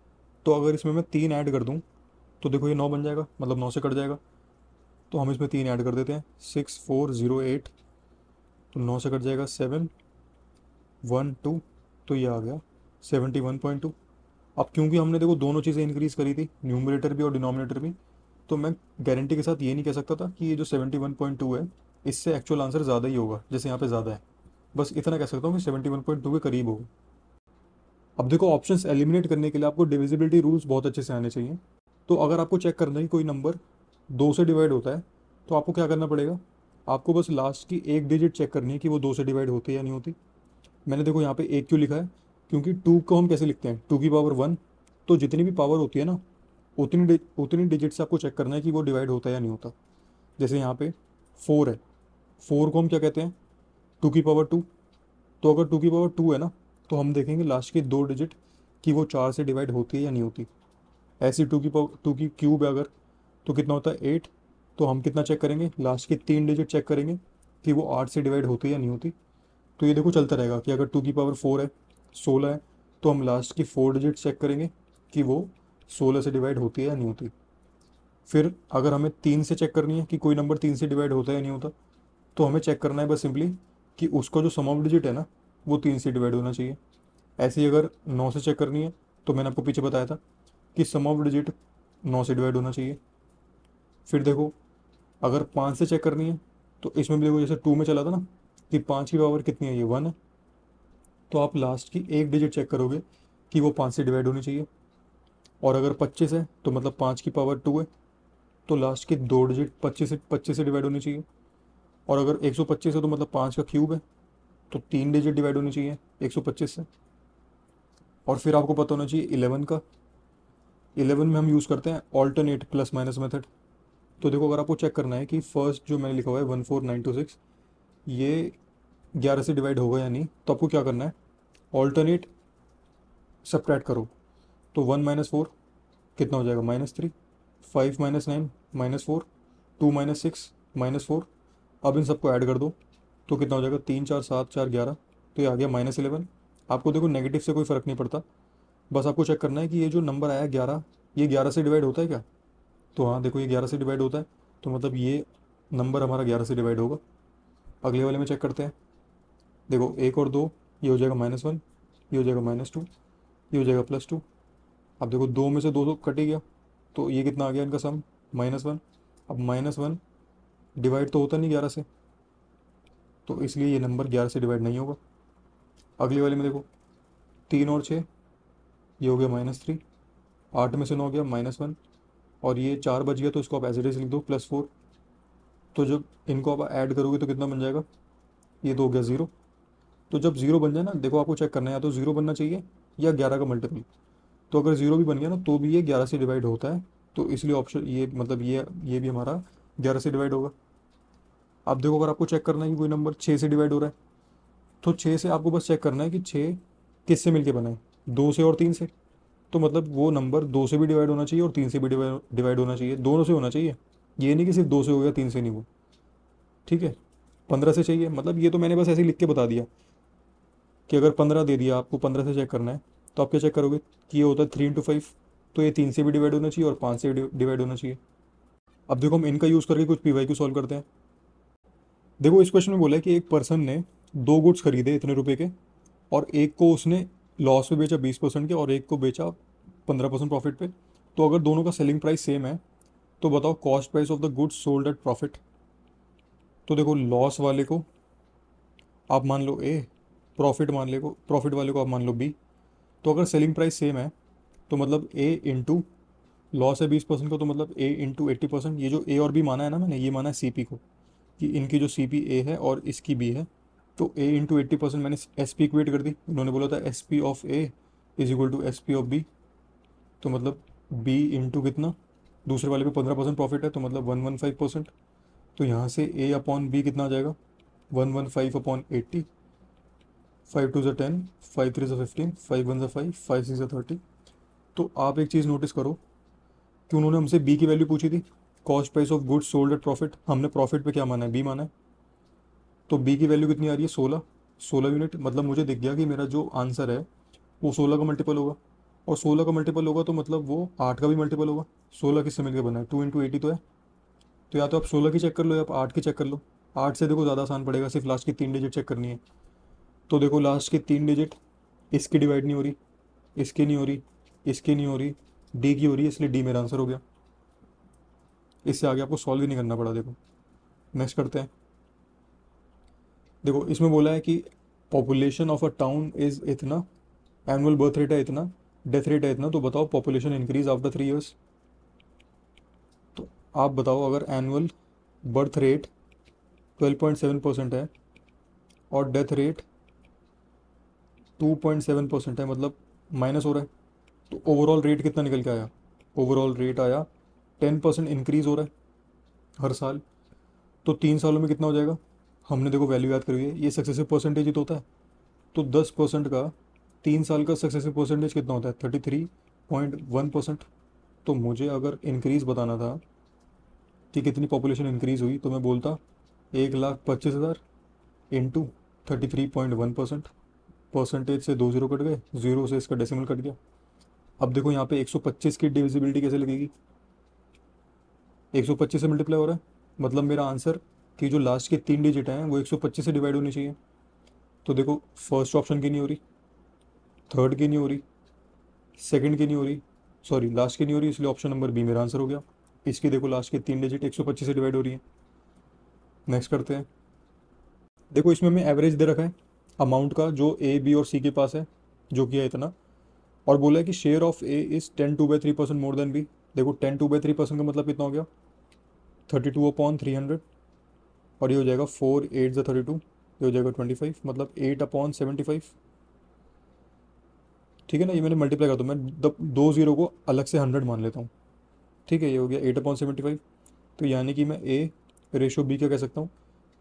तो अगर इसमें मैं 3 ऐड कर दूँ, तो देखो ये 9 बन जाएगा, मतलब 9 से कट जाएगा, तो हम इसमें 3 ऐड कर देते हैं, 6408, तो 9 से कट जाएगा 712, तो ये आ गया 71.2। अब क्योंकि हमने देखो दोनों चीज़ें इंक्रीज़ करी थी, न्यूमरेटर भी और डिनोमिनेटर भी, तो मैं गारंटी के साथ ये नहीं कह सकता था कि ये जो 71.2 है इससे एक्चुअल आंसर ज़्यादा ही होगा, जैसे यहाँ पे ज़्यादा है। बस इतना कह सकता हूँ कि 71.2 के करीब होगा। अब देखो ऑप्शंस एलिमिनेट करने के लिए आपको डिविजिबिलिटी रूल्स बहुत अच्छे से आने चाहिए। तो अगर आपको चेक करना है कि कोई नंबर 2 से डिवाइड होता है, तो आपको क्या करना पड़ेगा, आपको बस लास्ट की एक डिजिट चेक करनी है कि वो 2 से डिवाइड होती है या नहीं होती। मैंने देखो यहाँ पे एक क्यों लिखा है, क्योंकि 2 को हम कैसे लिखते हैं, 2 की पावर 1। तो जितनी भी पावर होती है ना, उतनी डिजिट से आपको चेक करना है कि वो डिवाइड होता है या नहीं होता। जैसे यहाँ पे 4 है, 4 को हम क्या कहते हैं, 2 की पावर 2। तो अगर 2 की पावर 2 है ना, तो हम देखेंगे लास्ट की 2 डिजिट कि वो 4 से डिवाइड होती है या नहीं होती। ऐसी 2 की पावर 2 की क्यूब है अगर, तो कितना होता है 8। तो हम कितना चेक करेंगे, लास्ट की 3 डिजिट चेक करेंगे कि वो 8 से डिवाइड होती है या नहीं होती। तो ये देखो चलता रहेगा कि अगर 2 की पावर 4 है, 16 है, तो हम लास्ट की 4 डिजिट चेक करेंगे कि वो 16 से डिवाइड होती है या नहीं होती। फिर अगर हमें 3 से चेक करनी है कि कोई नंबर 3 से डिवाइड होता है या नहीं होता, तो हमें चेक करना है बस सिंपली कि उसका जो सम ऑफ डिजिट है ना वो 3 से डिवाइड होना चाहिए। ऐसे ही अगर 9 से चेक करनी है तो मैंने आपको पीछे बताया था कि सम ऑफ डिजिट 9 से डिवाइड होना चाहिए। फिर देखो अगर 5 से चेक करनी है तो इसमें भी देखो जैसे 2 में चला था ना कि 5 की पावर कितनी है, ये 1 है। तो आप लास्ट की एक डिजिट चेक करोगे कि वो 5 से डिवाइड होनी चाहिए। और अगर 25 है तो मतलब 5 की पावर 2 है, तो लास्ट की दो डिजिट 25 से डिवाइड होनी चाहिए। और अगर 125 है तो मतलब 5 का क्यूब है, तो 3 डिजिट डिवाइड होनी चाहिए 125 से। और फिर आपको पता होना चाहिए 11 का। 11 में हम यूज़ करते हैं ऑल्टरनेट प्लस माइनस मेथड। तो देखो अगर आपको चेक करना है कि फर्स्ट जो मैंने लिखा हुआ है 14926 ये 11 से डिवाइड होगा या नहीं, तो आपको क्या करना है, ऑल्टरनेट सब्ट्रैक्ट करो। तो 1 - 4 कितना हो जाएगा, -3। 5 - 9 -4। 2 - 6 -4। अब इन सबको ऐड कर दो तो कितना हो जाएगा, 3 4 7 4 11। तो ये आ गया -11। आपको देखो नेगेटिव से कोई फ़र्क नहीं पड़ता, बस आपको चेक करना है कि ये जो नंबर आया 11, ये 11 से डिवाइड होता है क्या। तो हाँ देखो ये 11 से डिवाइड होता है, तो मतलब ये नंबर हमारा 11 से डिवाइड होगा। अगले वाले में चेक करते हैं। देखो 1 और 2, ये हो जाएगा -1, ये हो जाएगा -2, ये हो जाएगा +2। अब देखो 2 में से 2 तो कट ही गया, तो ये कितना आ गया इनका सम, -1। अब -1 डिवाइड तो होता नहीं 11 से, तो इसलिए ये नंबर 11 से डिवाइड नहीं होगा। अगले वाले में देखो 3 और 6, ये हो गया -3। 8 में से 9 गया -1, और ये 4 बच गया तो इसको आप एज इट इज लिख दो +4। तो जब इनको आप ऐड करोगे तो कितना बन जाएगा, ये तो हो गया 0। तो जब 0 बन जाए ना, देखो आपको चेक करना है या तो 0 बनना चाहिए या 11 का मल्टीपल। तो अगर 0 भी बन गया ना तो भी ये 11 से डिवाइड होता है, तो इसलिए ऑप्शन ये मतलब ये भी हमारा 11 से डिवाइड होगा। अब देखो अगर आपको चेक करना है कि कोई नंबर 6 से डिवाइड हो रहा है, तो 6 से आपको बस चेक करना है कि 6 किससे मिलके बना है, 2 से और 3 से। तो मतलब वो नंबर 2 से भी डिवाइड होना चाहिए और 3 से भी डिवाइड होना चाहिए, दोनों से होना चाहिए। ये नहीं कि सिर्फ 2 से हो गया 3 से नहीं हुआ। ठीक है, 15 से चाहिए, मतलब ये तो मैंने बस ऐसे ही लिख के बता दिया कि अगर 15 दे दिया आपको, 15 से चेक करना है, तो आप क्या चेक करोगे कि ये होता है 3 × 5, तो ये 3 से भी डिवाइड होना चाहिए और 5 से डिवाइड होना चाहिए। अब देखो हम इनका यूज़ करके कुछ पीवाई क्यू सॉल्व करते हैं। देखो इस क्वेश्चन में बोला है कि एक पर्सन ने दो गुड्स खरीदे इतने रुपए के, और एक को उसने लॉस पे बेचा 20% के, और एक को बेचा 15% प्रॉफिट पे। तो अगर दोनों का सेलिंग प्राइस सेम है तो बताओ cost price of the goods sold at profit. तो देखो लॉस वाले को आप मान लो ए, प्रॉफिट वाले को आप मान लो बी। तो अगर सेलिंग प्राइस सेम है तो मतलब ए इंटू लॉस है 20% का, तो मतलब ए इंटू 80%। ये जो ए और बी माना है ना मैंने, ये माना है सी पी को, कि इनकी जो सी पी ए है और इसकी बी है। तो ए इंटू 80% मैंने एस पी इक्वेट कर दी। उन्होंने बोला था S P of A is equal to S P of B. तो मतलब बी इंटू कितना, दूसरे वाले पे 15% प्रॉफिट है तो मतलब 115%। तो यहाँ से ए अपॉन बी कितना आ जाएगा, 115/80। 5 × 2 = 10, 5 × 3 = 15, 5 × 1 = 5, 5 × 6 = 30। तो आप एक चीज़ नोटिस करो कि उन्होंने हमसे बी की वैल्यू पूछी थी, cost price of goods sold at profit. हमने प्रॉफिट पे क्या माना है, बी माना है। तो बी की वैल्यू कितनी आ रही है, 16 यूनिट। मतलब मुझे दिख गया कि मेरा जो आंसर है वो 16 का मल्टीपल होगा, और 16 का मल्टीपल होगा तो मतलब वो 8 का भी मल्टीपल होगा। 16 किससे मिलकर बना है, 2 × 80 तो है। तो या तो आप 16 की चेक कर लो या आप 8 की चेक कर लो। 8 से देखो ज़्यादा आसान पड़ेगा, सिर्फ लास्ट की 3 डिजिट चेक करनी है। तो देखो लास्ट की 3 डिजिट इसकी डिवाइड नहीं हो रही, इसकी नहीं हो रही, इसकी नहीं हो रही, डी की हो रही है, इसलिए डी मेरा आंसर हो गया। इससे आगे आपको सॉल्व ही नहीं करना पड़ा। देखो नेक्स्ट करते हैं। देखो इसमें बोला है कि population of a town is इतना, एनुअल बर्थ रेट है इतना, डेथ रेट है इतना, तो बताओ पॉपुलेशन इंक्रीज आफ्टर 3 इयर्स। तो आप बताओ अगर एनुअल बर्थ रेट 12.7% है और डेथ रेट 2.7% है, मतलब माइनस हो रहा है, तो ओवरऑल रेट कितना निकल के आया, ओवरऑल रेट आया 10% इंक्रीज हो रहा है हर साल। तो 3 सालों में कितना हो जाएगा, हमने देखो वैल्यू याद करी है, ये सक्सेसिव परसेंटेज ही तो होता है। तो 10% का 3 साल का सक्सेसिव परसेंटेज कितना होता है, 33.1%। तो मुझे अगर इंक्रीज़ बताना था कि कितनी पॉपुलेशन इंक्रीज़ हुई, तो मैं बोलता 1,25,000 इंटू 33.1%। परसेंटेज से 2 0 कट गए, 0 से इसका डेसिमल कट गया। अब देखो यहाँ पे 125 की डिविजिबिलिटी कैसे लगेगी, 125 से मल्टीप्लाई हो रहा है, मतलब मेरा आंसर की जो लास्ट के 3 डिजिट हैं वो 125 से डिवाइड होनी चाहिए। तो देखो फर्स्ट ऑप्शन की नहीं हो रही, थर्ड की नहीं हो रही, सेकंड की नहीं हो रही, सॉरी लास्ट की नहीं हो रही, इसलिए ऑप्शन नंबर बी मेरा आंसर हो गया। इसकी देखो लास्ट के 3 डिजिट 125 से डिवाइड हो रही है। नेक्स्ट करते हैं। देखो इसमें हमें एवरेज दे रखा है अमाउंट का जो ए बी और सी के पास है, जो कि है इतना, और बोला है कि share of A is 10/3% more than B. देखो 10/3% का मतलब कितना हो गया, 32/300, और ये हो जाएगा 4 8 32, ये हो जाएगा 25, मतलब 8/75। ठीक है ना, ये मैंने मल्टीप्लाई करता हूँ, मैं दो जीरो को अलग से 100 मान लेता हूँ। ठीक है, ये हो गया 8/75। तो यानी कि मैं ए रेशो बी क्या कह सकता हूँ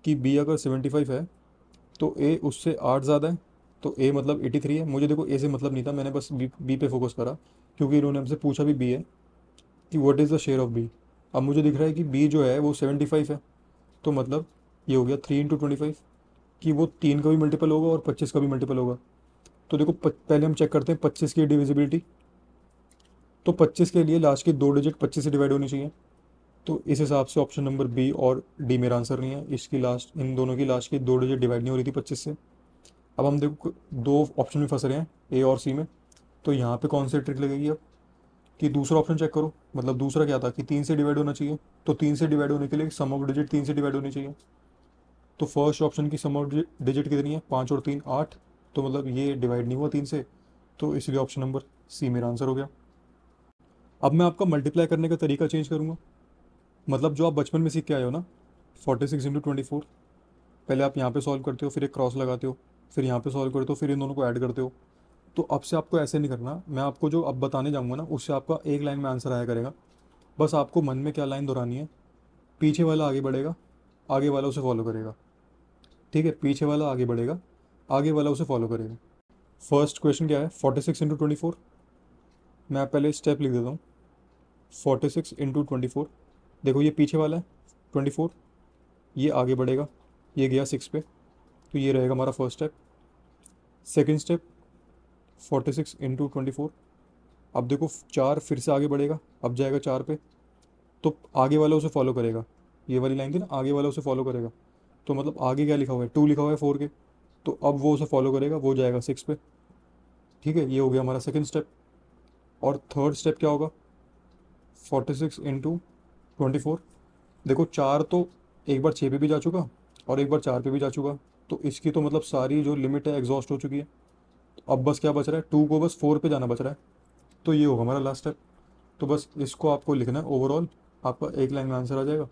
कि बी अगर 75 है तो ए उससे 8 ज़्यादा है, तो ए मतलब 83 है। मुझे देखो ए से मतलब नहीं था, मैंने बस बी पे फोकस करा, क्योंकि इन्होंने हमसे पूछा भी बी है कि what is the share of B. अब मुझे दिख रहा है कि बी जो है वो 75 है, तो मतलब ये हो गया 3 × 25, कि वो 3 का भी मल्टीपल होगा और 25 का भी मल्टीपल होगा। तो देखो पहले हम चेक करते हैं 25 की डिविजिबिलिटी। तो 25 के लिए लास्ट के 2 डिजिट 25 से डिवाइड होनी चाहिए, तो इस हिसाब से ऑप्शन नंबर बी और डी मेरा आंसर नहीं है। इसकी लास्ट, इन दोनों की लास्ट की 2 डिजिट डिवाइड नहीं हो रही थी 25 से। अब हम देखो दो ऑप्शन में फंस रहे हैं, ए और सी में। तो यहाँ पे कौन सी ट्रिक लगेगी अब, कि दूसरा ऑप्शन चेक करो। मतलब दूसरा क्या था कि 3 से डिवाइड होना चाहिए, तो 3 से डिवाइड होने के लिए सम ऑफ डिजिट 3 से डिवाइड होनी चाहिए। तो फर्स्ट ऑप्शन की सम ऑफ डिजिट कितनी है, 5 और 3 8, तो मतलब ये डिवाइड नहीं हुआ 3 से, तो इसलिए ऑप्शन नंबर सी मेरा आंसर हो गया। अब मैं आपका मल्टीप्लाई करने का तरीका चेंज करूँगा। मतलब जो आप बचपन में सीख के आए हो ना, 46 × 24, पहले आप यहाँ पे सॉल्व करते हो, फिर एक क्रॉस लगाते हो, फिर यहाँ पे सॉल्व करते हो, फिर इन दोनों को ऐड करते हो। तो अब से आपको ऐसे नहीं करना, मैं आपको जो अब बताने जाऊँगा ना उससे आपका एक लाइन में आंसर आया करेगा। बस आपको मन में क्या लाइन दोहरानी है, पीछे वाला आगे बढ़ेगा, आगे वाला उसे फॉलो करेगा। ठीक है, पीछे वाला आगे बढ़ेगा, आगे वाला उसे फॉलो करेगा। फर्स्ट क्वेश्चन क्या है, 46 × 24। मैं पहले स्टेप लिख देता हूँ। 46 × 24, देखो ये पीछे वाला है 24, ये आगे बढ़ेगा, ये गया 6 पे, तो ये रहेगा हमारा फर्स्ट स्टेप। सेकेंड स्टेप 46 × 24, अब देखो 4 फिर से आगे बढ़ेगा, अब जाएगा 4 पे, तो आगे वाला उसे फॉलो करेगा। ये वाली लाइन थी ना, आगे वाला उसे फॉलो करेगा, तो मतलब आगे क्या लिखा हुआ है, 2 लिखा हुआ है 4 के, तो अब वो उसे फॉलो करेगा, वो जाएगा 6 पे। ठीक है, ये हो गया हमारा सेकेंड स्टेप। और थर्ड स्टेप क्या होगा, 46 × 24, देखो 4 तो एक बार 6 पे भी जा चुका और एक बार 4 पे भी जा चुका, तो इसकी तो मतलब सारी जो लिमिट है एग्जॉस्ट हो चुकी है। तो अब बस क्या बच रहा है, 2 को बस 4 पे जाना बच रहा है, तो ये होगा हमारा लास्ट स्टेप। तो बस इसको आपको लिखना है, ओवरऑल आपका एक लाइन में आंसर आ जाएगा।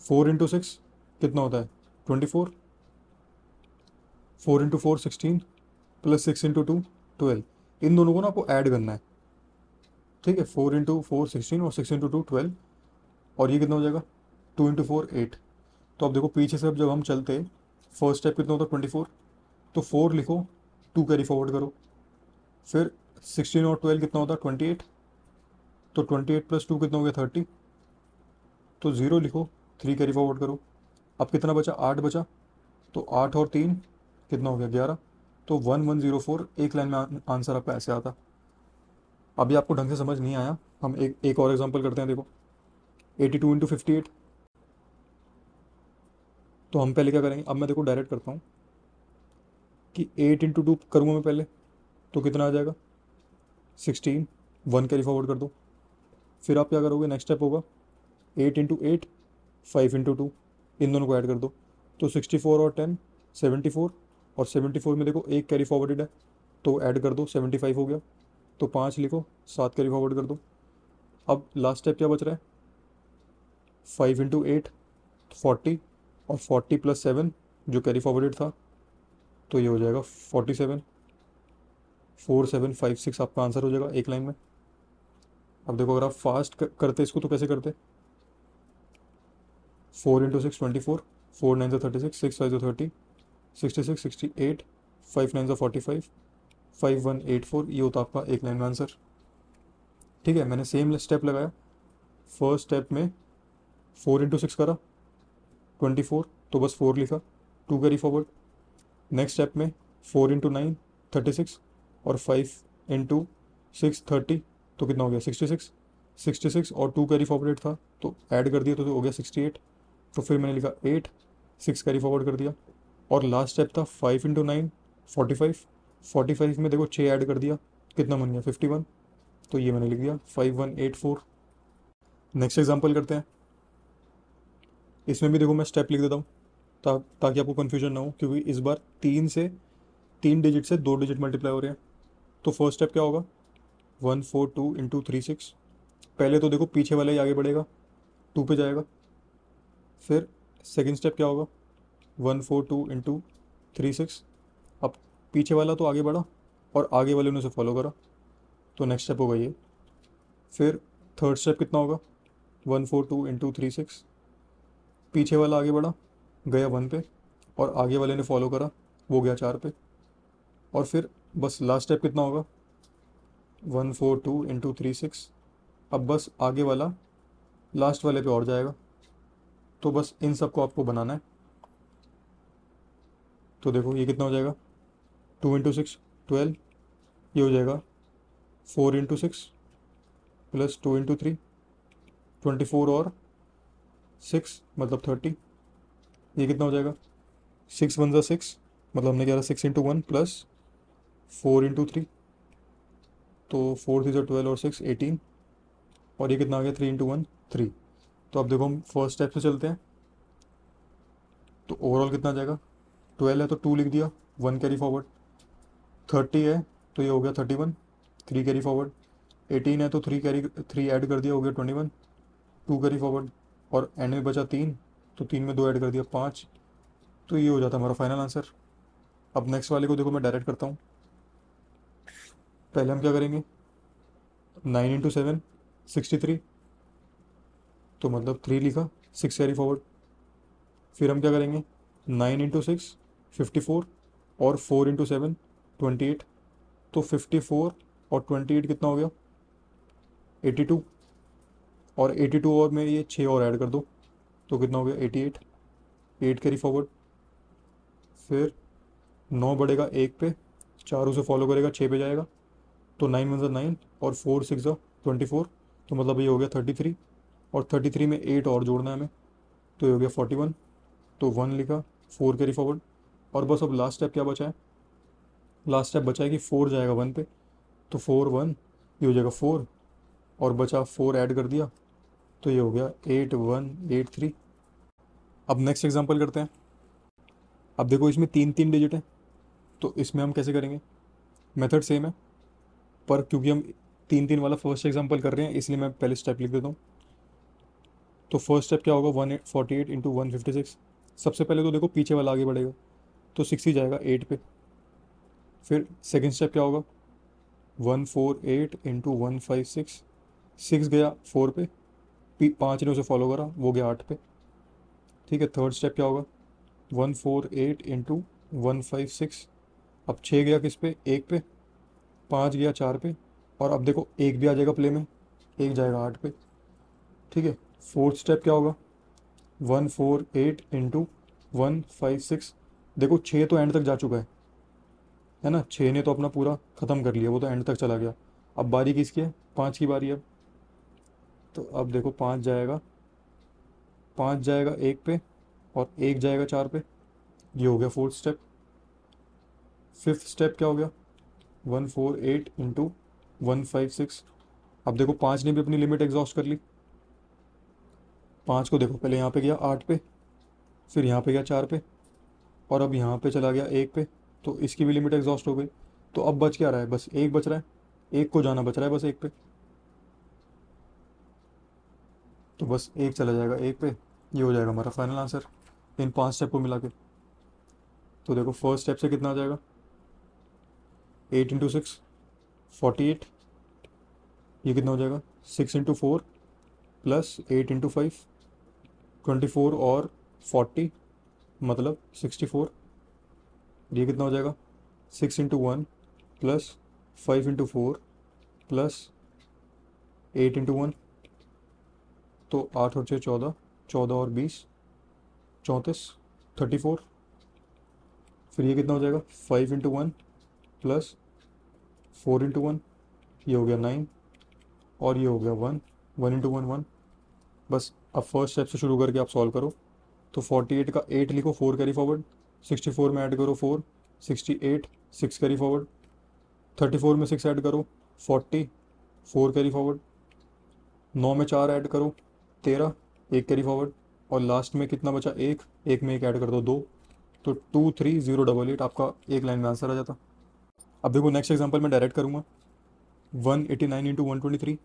4 × 6 कितना होता है, 24, 4 × 4 16, प्लस 6 × 2 12। इन दोनों को ना आपको ऐड करना है। ठीक है, 4 × 4 16 और 6 × 2 12, और ये कितना हो जाएगा, 2 × 4 8। तो अब देखो पीछे से अब जब हम चलते, फर्स्ट स्टेप कितना होता है 24, तो 4 लिखो, 2 कैरी फॉरवर्ड करो, फिर 16 और 12 कितना होता है 28, तो 28 + 2 कितना हो गया 30, तो 0 लिखो, 3 कैरी फॉरवर्ड करो। अब कितना बचा, 8 बचा, तो 8 और 3 कितना हो गया 11, तो 1104, एक लाइन में आंसर आपका ऐसे आता। अभी आपको ढंग से समझ नहीं आया, हम एक और एग्जांपल करते हैं। देखो 82 × 58, तो हम पहले क्या करेंगे, अब मैं देखो डायरेक्ट करता हूँ कि 8 × 2 करूँगा मैं पहले, तो कितना आ जाएगा 16, 1 कैरी फॉरवर्ड कर दो। फिर आप क्या करोगे, नेक्स्ट स्टेप होगा 8 × 8, 5 × 2, इन दोनों को ऐड कर दो, तो 64 और 10 74, और 74 में देखो एक कैरी फॉरवर्डेड है, तो ऐड कर दो, 75 हो गया, तो 5 लिखो, 7 कैरी फॉरवर्ड कर दो। अब लास्ट स्टेप क्या बच रहा है, 5 × 8 40, और 40 + 7 जो कैरी फॉरवर्डेड था, तो ये हो जाएगा 47, 4 7 5 6 आपका आंसर हो जाएगा एक लाइन में। अब देखो अगर आप फास्ट करते इसको तो कैसे करते, 4 × 6 24, 4 9 36, 6 5 30, 66 68, 5 9 45, 5 1 8 4, ये होता आपका एक लाइन में आंसर। ठीक है, मैंने सेम स्टेप लगाया। फर्स्ट स्टेप में 4 × 6 करा 24, तो बस 4 लिखा, 2 कैरी फॉरवर्ड। नेक्स्ट स्टेप में 4 × 9 36, और 5 × 6 30, तो कितना हो गया 66, 66 और 2 कैरी फॉरवर्ड था, तो ऐड कर दिया, तो हो गया 68। तो फिर मैंने लिखा 8, 6 कैरी फॉरवर्ड कर दिया, और लास्ट स्टेप था 5 × 9 45, 45 में देखो 6 ऐड कर दिया, कितना बन गया 51, तो ये मैंने लिख दिया 5184। नेक्स्ट एग्जांपल करते हैं। इसमें भी देखो मैं स्टेप लिख देता हूँ ताकि आपको कन्फ्यूजन ना हो, क्योंकि इस बार 3 डिजिट से 2 डिजिट मल्टीप्लाई हो रहे हैं। तो फर्स्ट स्टेप क्या होगा, 142 × 36। पहले तो देखो पीछे वाला ही आगे बढ़ेगा, 2 पे जाएगा। फिर सेकंड स्टेप क्या होगा, 142 × 36। अब पीछे वाला तो आगे बढ़ा और आगे वाले ने उसे फॉलो करा, तो नेक्स्ट स्टेप होगा ये। फिर थर्ड स्टेप कितना होगा, 142 × 36। पीछे वाला आगे बढ़ा, गया 1 पे, और आगे वाले ने फॉलो करा, वो गया 4 पे। और फिर बस लास्ट स्टेप कितना होगा, 142 × 36। अब बस आगे वाला लास्ट वाले पे और जाएगा। तो बस इन सब को आपको बनाना है। तो देखो ये कितना हो जाएगा, 2 × 6 12, ये हो जाएगा 4 × 6 प्लस 2 × 3 24 और 6 मतलब 30। ये कितना हो जाएगा, 6 × 1 = 6, मतलब हमने क्या 6 × 1 प्लस 4 × 3, तो 4 3 12 और 6 18, और ये कितना आ गया 3 × 1 3। तो अब देखो हम फर्स्ट स्टेप से चलते हैं। तो ओवरऑल कितना आ जाएगा, 12 है तो 2 लिख दिया, 1 कैरी फॉरवर्ड। 30 है तो ये हो गया 31, 3 कैरी फॉरवर्ड। 18 है तो 3 ऐड कर दिया, हो गया 21, 2 कैरी फॉरवर्ड। और एंड में बचा 3, तो 3 में 2 ऐड कर दिया 5। तो ये हो जाता है हमारा फाइनल आंसर। अब नेक्स्ट वाले को देखो मैं डायरेक्ट करता हूँ। पहले हम क्या करेंगे, 9 × 7 63, तो मतलब 3 लिखा, 6 कैरी फॉरवर्ड। फिर हम क्या करेंगे, 9 × 6 54, और 4 × 7 28, तो 54 और 28 कितना हो गया 82, और 82 और में ये 6 और ऐड कर दो, तो कितना हो गया 88, 8 कैरी फॉरवर्ड। फिर 9 बढ़ेगा 1 पे, 4 उसे फॉलो करेगा, 6 पे जाएगा, तो 9 × 1 = 9 और 4 × 6 = 24, तो मतलब ये हो गया 33, और 33 में 8 और जोड़ना है हमें, तो ये हो गया 41, तो 1 लिखा, 4 कैरी फॉरवर्ड। और बस अब लास्ट स्टेप क्या बचा है, लास्ट स्टेप बचा है कि 4 जाएगा 1 पे, तो 4 1, ये हो जाएगा 4, और बचा 4 ऐड कर दिया, तो ये हो गया 8183। अब नेक्स्ट एग्जांपल करते हैं। अब देखो इसमें 3 डिजिट है, तो इसमें हम कैसे करेंगे, मेथड सेम है, पर क्योंकि हम 3 वाला फर्स्ट एग्जांपल कर रहे हैं, इसलिए मैं पहले स्टेप लिख देता हूँ। तो फर्स्ट स्टेप क्या होगा, 148 × 156। सबसे पहले तो देखो पीछे वाला आगे बढ़ेगा, तो 6 ही जाएगा 8 पे। फिर सेकंड स्टेप क्या होगा, 148 × 156, 6 गया 4 पे, 5 ने उसे फॉलो करा, वो गया 8 पे। ठीक है, थर्ड स्टेप क्या होगा, 148 × 156, अब 6 गया किस पे, 1 पे, 5 गया 4 पे, और अब देखो 1 भी आ जाएगा प्ले में, 1 जाएगा 8 पे। ठीक है, फोर्थ स्टेप क्या होगा, 148 × 156, देखो 6 तो एंड तक जा चुका है ना, 6 ने तो अपना पूरा ख़त्म कर लिया, वो तो एंड तक चला गया। अब बारी किसकी है, 5 की बारी है अब। तो अब देखो 5 जाएगा, 5 जाएगा 1 पे, और 1 जाएगा 4 पे, ये हो गया फोर्थ स्टेप। फिफ्थ स्टेप क्या हो गया, 148 × 156, अब देखो 5 ने भी अपनी लिमिट एग्जॉस्ट कर ली। 5 को देखो पहले यहाँ पे गया 8 पे, फिर यहाँ पे गया 4 पे, और अब यहाँ पे चला गया 1 पे, तो इसकी भी लिमिट एग्जॉस्ट हो गई। तो अब बच क्या रहा है, बस 1 बच रहा है, 1 को जाना बच रहा है बस 1 पे, तो बस 1 चला जाएगा 1 पे। ये हो जाएगा हमारा फाइनल आंसर इन 5 स्टेप को मिला के। तो देखो फर्स्ट स्टेप से कितना आ जाएगा, 8 × 6 48, ये कितना हो जाएगा 6 × 4 प्लस 8 × 5 24 और 40 मतलब 64, ये कितना हो जाएगा 6 × 1 प्लस 5 × 4 प्लस 8 × 1, तो 8 और 6 14, 14 और 20 34, 34। फिर ये कितना हो जाएगा 5 × 1 प्लस 4 × 1, ये हो गया 9, और ये हो गया 1, 1 × 1 1। बस अब फर्स्ट स्टेप से शुरू करके आप सॉल्व करो। तो 48 का 8 लिखो, 4 कैरी फॉरवर्ड, 64 में ऐड करो 4, 68, 6 कैरी फॉरवर्ड, 34 में 6 ऐड करो 40, 4 कैरी फॉरवर्ड, 9 में 4 ऐड करो 13, 1 कैरी फॉरवर्ड, और लास्ट में कितना बचा, एक में एक ऐड कर दो 2, तो 23088 आपका एक लाइन में आंसर आ जाता। अब देखो नेक्स्ट एग्जांपल मैं डायरेक्ट करूँगा, 189 इंटू 123।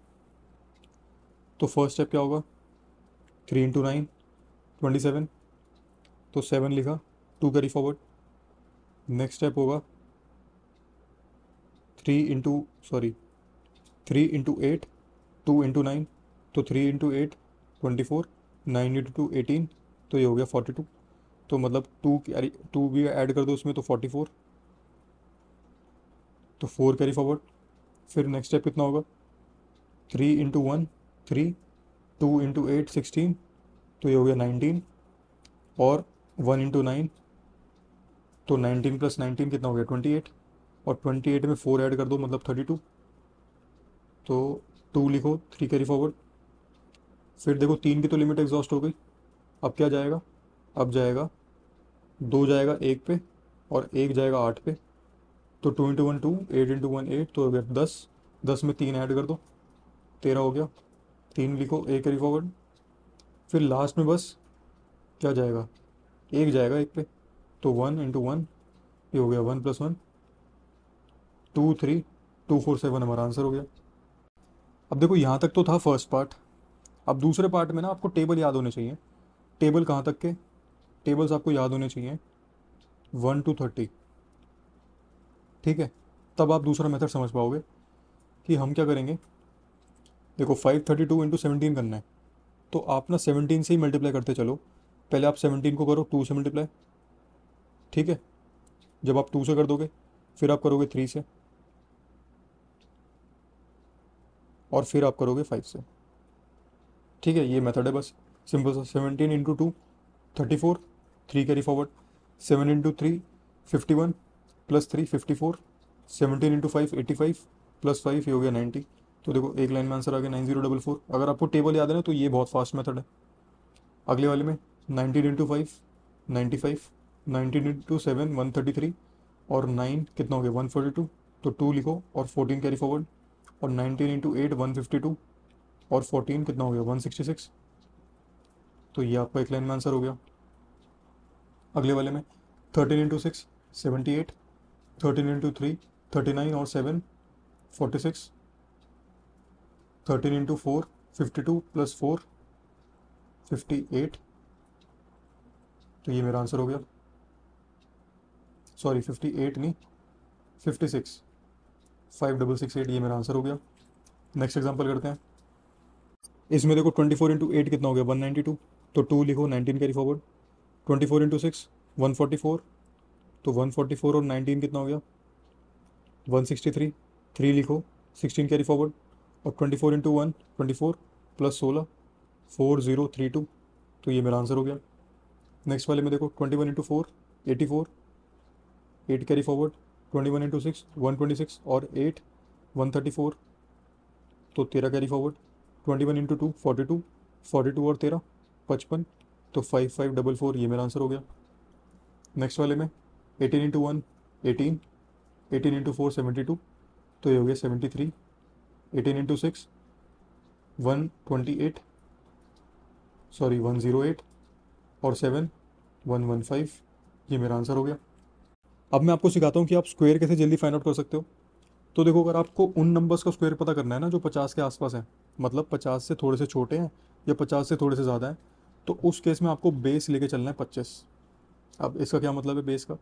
तो फर्स्ट स्टेप क्या होगा, 3 इंटू 9 27, तो 7 लिखा, 2 कैरी फॉरवर्ड। नेक्स्ट स्टेप होगा 3 इंटू 8, 2 इंटू 9, तो 3 इंटू 8 24, 9 इंटू 2 18, तो ये हो गया 42। तो मतलब 2 भी ऐड कर दो उसमें तो 44, तो 4 कैरी फॉरवर्ड। फिर नेक्स्ट स्टेप कितना होगा, 3 इंटू 1 3, 2 इंटू 8 16, तो ये हो गया 19, और 1 इंटू 9, तो 19 प्लस 19 कितना हो गया 28, और 28 में 4 ऐड कर दो मतलब 32, तो 2 लिखो, 3 कैरी फॉरवर्ड। फिर देखो 3 की तो लिमिट एग्जॉस्ट हो गई, अब क्या जाएगा, अब जाएगा 2 जाएगा 1 पे और 1 जाएगा 8 पे, तो 2 इंटू 1 2, 8 इंटू 1 8, तो हो गया 10, 10 में 3 ऐड कर दो 13 हो गया, 3 लिखो, 1 कैरी फॉरवर्ड। फिर लास्ट में बस क्या जाएगा, 1 जाएगा 1 पे, तो 1 इंटू 1, ये हो गया 1 प्लस 1, 23247 हमारा आंसर हो गया। अब देखो यहाँ तक तो था फर्स्ट पार्ट। अब दूसरे पार्ट में ना आपको टेबल याद होने चाहिए। टेबल कहाँ तक के, टेबल्स आपको याद होने चाहिए 1 to 30, ठीक है, तब आप दूसरा मेथड समझ पाओगे कि हम क्या करेंगे। देखो 532 इंटू 17 करना है, तो आप ना 17 से ही मल्टीप्लाई करते चलो। पहले आप 17 को करो 2 से मल्टीप्लाई, ठीक है, जब आप 2 से कर दोगे फिर आप करोगे 3 से, और फिर आप करोगे 5 से, ठीक है, ये मेथड है बस सिंपल सा। 17 into 2 34, 3 carry forward, 7 into 3 51 plus 3 54, 17 into 5 85 plus 5, ये हो गया 90। तो देखो एक लाइन में आंसर आ गया 9044। अगर आपको टेबल याद है ना तो ये बहुत फास्ट मेथड है। अगले वाले में 19 इंटू 5 95, 19 इंटू 7 133, और 9 कितना हो गया 142, तो 2 लिखो और 14 कैरी फॉरवर्ड, और 19 इंटू 8 152, और 14 कितना हो गया 166, तो ये आपका एक लाइन में आंसर हो गया। अगले वाले में 13 इंटू 6 78, 13 इंटू 3 39, और 7 46, 13 इंटू 4 52 प्लस 4 58, तो ये मेरा आंसर हो गया। सॉरी 58 नहीं 56, 5668, ये मेरा आंसर हो गया। नेक्स्ट एग्जांपल करते हैं। इसमें देखो 24 इंटू 8 कितना हो गया 192, तो 2 लिखो 19 कैरी फॉरवर्ड, 24 इंटू 6 144, तो 144 और 19 कितना हो गया 163, 3 लिखो 16 कैरी फॉरवर्ड, और 24 इंटू 1 24 प्लस 16 4032, तो ये मेरा आंसर हो गया। नेक्स्ट वाले में देखो 21 इंटू 4 84, 8 कैरी फॉरवर्ड, 21 इंटू 6 126, और 8 134, तो 13 कैरी फॉरवर्ड, 21 इंटू 2 42, 42 और 13 55, तो 5544, ये मेरा आंसर हो गया। नेक्स्ट वाले में 18 इंटू 1 18, 18 इंटू 4 72, तो ये हो गया 73, 18 इंटू 6 128, सॉरी 108, और 7 115, ये मेरा आंसर हो गया। अब मैं आपको सिखाता हूँ कि आप स्क्वायर कैसे जल्दी फाइंड आउट कर सकते हो। तो देखो अगर आपको उन नंबर्स का स्क्वायर पता करना है ना जो 50 के आसपास हैं, मतलब 50 से थोड़े से छोटे हैं या 50 से थोड़े से ज़्यादा हैं, तो उस केस में आपको बेस लेके चलना है 25। अब इसका क्या मतलब है बेस का,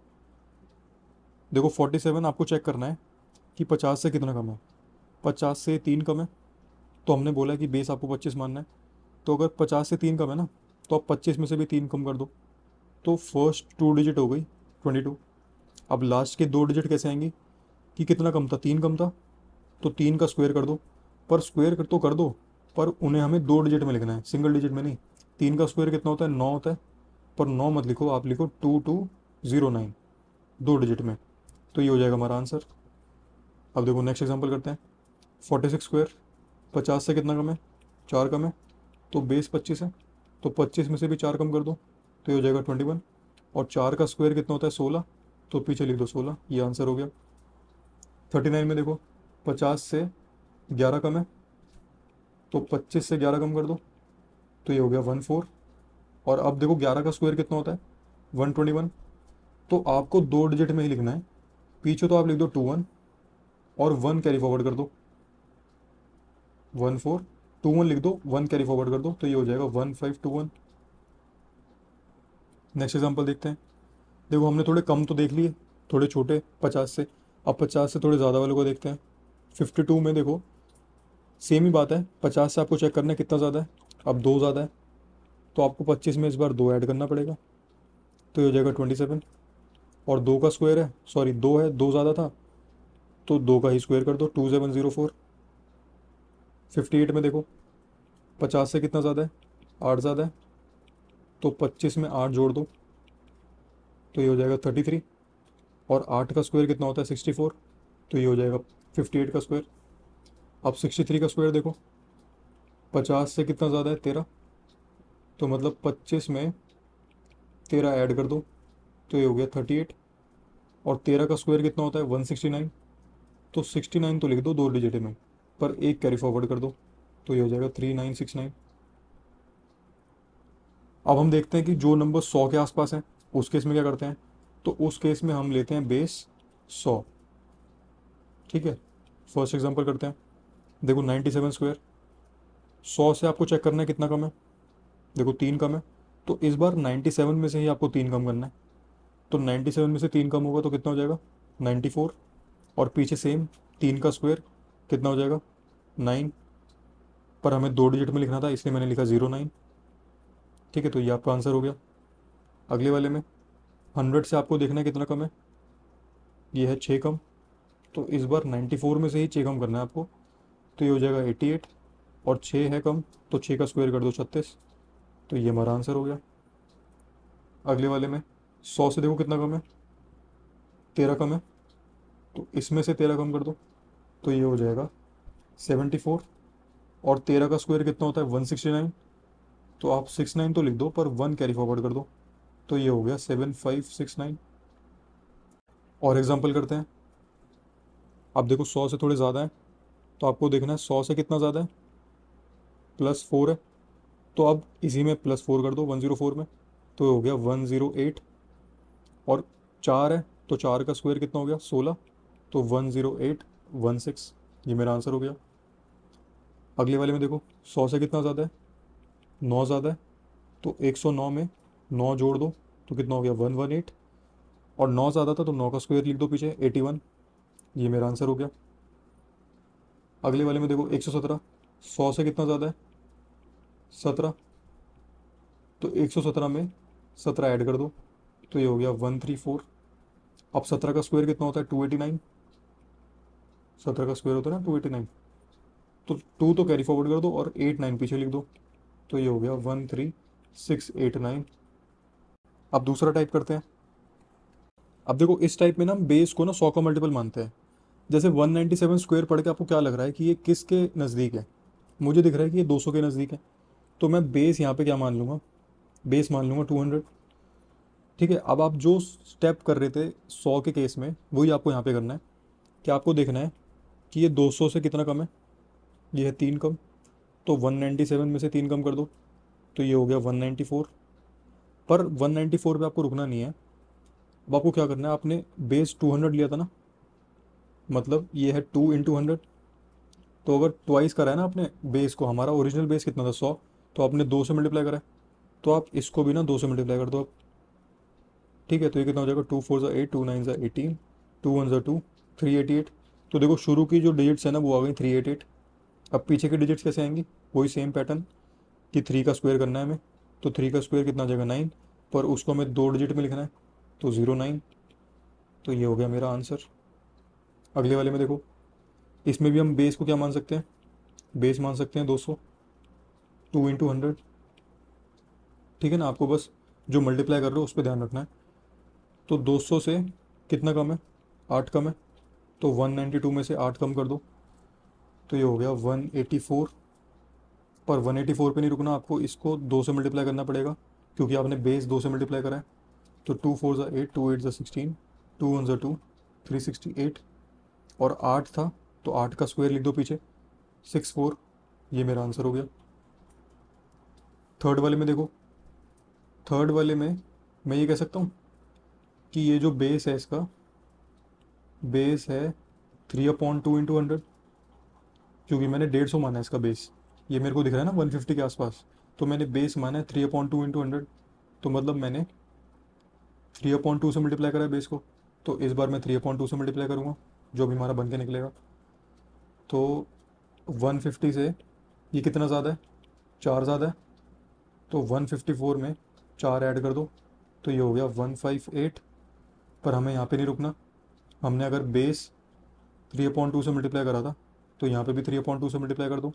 देखो 47 आपको चेक करना है कि 50 से कितना कम है, 50 से 3 कम है, तो हमने बोला है कि बेस आपको 25 मानना है। तो अगर 50 से 3 कम है ना, तो आप 25 में से भी 3 कम कर दो, तो फर्स्ट 2 डिजिट हो गई 22। अब लास्ट के 2 डिजिट कैसे आएंगी कि कितना कम था, 3 कम था, तो 3 का स्क्वायर कर दो। पर स्क्वायर तो कर दो, पर उन्हें हमें 2 डिजिट में लिखना है, सिंगल डिजिट में नहीं। 3 का स्क्वायर कितना होता है 9 होता है, पर 9 मत लिखो, आप लिखो 2209 2 डिजिट में, तो ये हो जाएगा हमारा आंसर। अब देखो नेक्स्ट एग्जांपल करते हैं। 46 स्क्वायर 50 से कितना कम है 4 कम है, तो बेस 25 है, तो 25 में से भी 4 कम कर दो, तो ये हो जाएगा 21, और 4 का स्क्वायर कितना होता है 16, तो पीछे लिख दो 16, ये आंसर हो गया। 39 में देखो 50 से 11 कम है, तो 25 से 11 कम कर दो, तो ये हो गया 14। और अब देखो 11 का स्क्वायर कितना होता है, 121। तो आपको दो डिजिट में ही लिखना है, पीछे तो आप लिख दो 21 और 1 कैरी फॉरवर्ड कर दो, 1421 लिख दो, 1 कैरी फॉरवर्ड कर दो, तो ये हो जाएगा 1521। नेक्स्ट एग्जांपल देखते हैं। देखो हमने थोड़े कम तो देख लिए, थोड़े छोटे 50 से, अब 50 से थोड़े ज़्यादा वाले को देखते हैं। 52 में देखो सेम ही बात है, 50 से आपको चेक करना है कितना ज़्यादा है, अब दो ज़्यादा है, तो आपको 25 में इस बार दो ऐड करना पड़ेगा, तो ये हो जाएगा 27। और दो का स्क्वायर है, सॉरी दो है, दो ज़्यादा था, तो दो का ही स्क्वायर कर दो, 2704। 58 में देखो 50 से कितना ज़्यादा है, आठ ज़्यादा है, तो 25 में आठ जोड़ दो, तो ये हो जाएगा 33। और आठ का स्क्वायर कितना होता है, 64, तो ये हो जाएगा 58 का स्क्वायर। अब 63 का स्क्वायर देखो, 50 से कितना ज़्यादा है, 13, तो मतलब 25 में 13 ऐड कर दो, तो ये हो गया 38। और 13 का स्क्वायर कितना होता है, 169, तो 69 तो लिख दो दो डिजिट में, पर एक कैरी फॉरवर्ड कर दो, तो ये हो जाएगा 3969। अब हम देखते हैं कि जो नंबर 100 के आसपास है उस केस में क्या करते हैं, तो उस केस में हम लेते हैं बेस 100। ठीक है, फर्स्ट एग्जांपल करते हैं। देखो 97 स्क्वायर, 100 से आपको चेक करना है कितना कम है, देखो तीन कम है, तो इस बार 97 में से ही आपको तीन कम करना है, तो 97 में से तीन कम होगा तो कितना हो जाएगा, 94। और पीछे सेम, तीन का स्क्वायर कितना हो जाएगा, 9, पर हमें दो डिजिट में लिखना था इसलिए मैंने लिखा 09। ठीक है, तो ये आपका आंसर हो गया। अगले वाले में 100 से आपको देखना है कितना कम है, ये है 6 कम, तो इस बार 94 में से ही 6 कम करना है आपको, तो ये हो जाएगा 88। और 6 है कम, तो 6 का स्क्वायर कर दो, 36, तो ये हमारा आंसर हो गया। अगले वाले में 100 से देखो कितना कम है, 13 कम है, तो इसमें से 13 कम कर दो, तो ये हो जाएगा 74। और 13 का स्क्वायर कितना होता है, 169, तो आप 69 तो लिख दो पर वन कैरी फॉरवर्ड कर दो, तो ये हो गया 7569। और एग्जांपल करते हैं। अब देखो 100 से थोड़े ज़्यादा है, तो आपको देखना है 100 से कितना ज़्यादा है, +4 है, तो अब इसी में +4 कर दो 104 में, तो हो गया 108। और 4 है, तो 4 का स्क्वायर कितना हो गया, 16, तो 10816, ये मेरा आंसर हो गया। अगले वाले में देखो 100 से कितना ज़्यादा है, 9 ज़्यादा है, तो 109 में 9 जोड़ दो, तो कितना हो गया, 118। और 9 ज़्यादा था तो 9 का स्क्वायर लिख दो पीछे, 81, ये मेरा आंसर हो गया। अगले वाले में देखो 117, 100 से कितना ज़्यादा है, 17, तो 117 में 17 ऐड कर दो, तो ये हो गया 134। अब 17 का स्क्वायर कितना होता है, 289, 17 का स्क्वायर होता है ना 289, तो 2 तो कैरी फॉरवर्ड कर दो और 89 पीछे लिख दो, तो ये हो गया 13689। अब दूसरा टाइप करते हैं। अब देखो इस टाइप में ना हम बेस को ना 100 का मल्टीपल मानते हैं। जैसे 197 स्क्वायर पढ़ के आपको क्या लग रहा है कि ये किसके नज़दीक है, मुझे दिख रहा है कि ये 200 के नज़दीक है, तो मैं बेस यहाँ पे क्या मान लूँगा, बेस मान लूँगा 200। ठीक है, अब आप जो स्टेप कर रहे थे 100 के केस में वही आपको यहाँ पे करना है, कि आपको देखना है कि ये 200 से कितना कम है, ये है तीन कम, तो 197 में से तीन कम कर दो, तो ये हो गया 194। पर 194 पे आपको रुकना नहीं है, अब आपको क्या करना है, आपने बेस 200 लिया था ना, मतलब ये है 2 × 100, तो अगर ट्वाइस करा है ना आपने बेस को, हमारा ओरिजिनल बेस कितना था 100, तो आपने 2 से मल्टीप्लाई करा है, तो आप इसको भी ना 2 से मल्टीप्लाई कर दो आप। ठीक है, तो ये कितना हो जाएगा, 2 4 8, 2 9 18, 2 1 2, 388। तो देखो शुरू की जो डिजिट्स है ना वो आ गई 388। अब पीछे के डिजिट्स कैसे आएंगी, वही सेम पैटर्न, कि 3 का स्क्वायर करना है हमें, तो 3 का स्क्वायर कितना आ जाएगा 9, पर उसको हमें दो डिजिट में लिखना है, तो 09, तो ये हो गया मेरा आंसर। अगले वाले में देखो, इसमें भी हम बेस को क्या मान सकते हैं, बेस मान सकते हैं 200, 2 × 100। ठीक है ना, आपको बस जो मल्टीप्लाई कर रहे हो उस पर ध्यान रखना है। तो 200 से कितना कम है, 8 कम है, तो 192 में से 8 कम कर दो, तो ये हो गया 184। पर 184 पे नहीं रुकना, आपको इसको 2 से मल्टीप्लाई करना पड़ेगा, क्योंकि आपने बेस 2 से मल्टीप्लाई करा है। तो 2 4 8, 2 8 16, 2 1 2, 368। और 8 था, तो 8 का स्क्वायर लिख दो पीछे, 64। ये मेरा आंसर हो गया। थर्ड वाले में देखो, थर्ड वाले में मैं ये कह सकता हूँ कि ये जो बेस है इसका, बेस है 3/2 × 100, क्योंकि मैंने 150 माना है इसका बेस। ये मेरे को दिख रहा है ना 150 के आसपास, तो मैंने बेस माना है 3/2 × 100, तो मतलब मैंने 3/2 से मल्टीप्लाई करा है बेस को। तो इस बार मैं 3/2 से मल्टीप्लाई करूँगा, जो भी हमारा बन के निकलेगा। तो 150 से ये कितना ज़्यादा है, 4 ज़्यादा है, तो 154 में 4 ऐड कर दो, तो ये हो गया 158। पर हमें यहाँ पे नहीं रुकना, हमने अगर बेस 3/2 से मल्टीप्लाई करा था, तो यहाँ पे भी 3/2 से मल्टीप्लाई कर दो।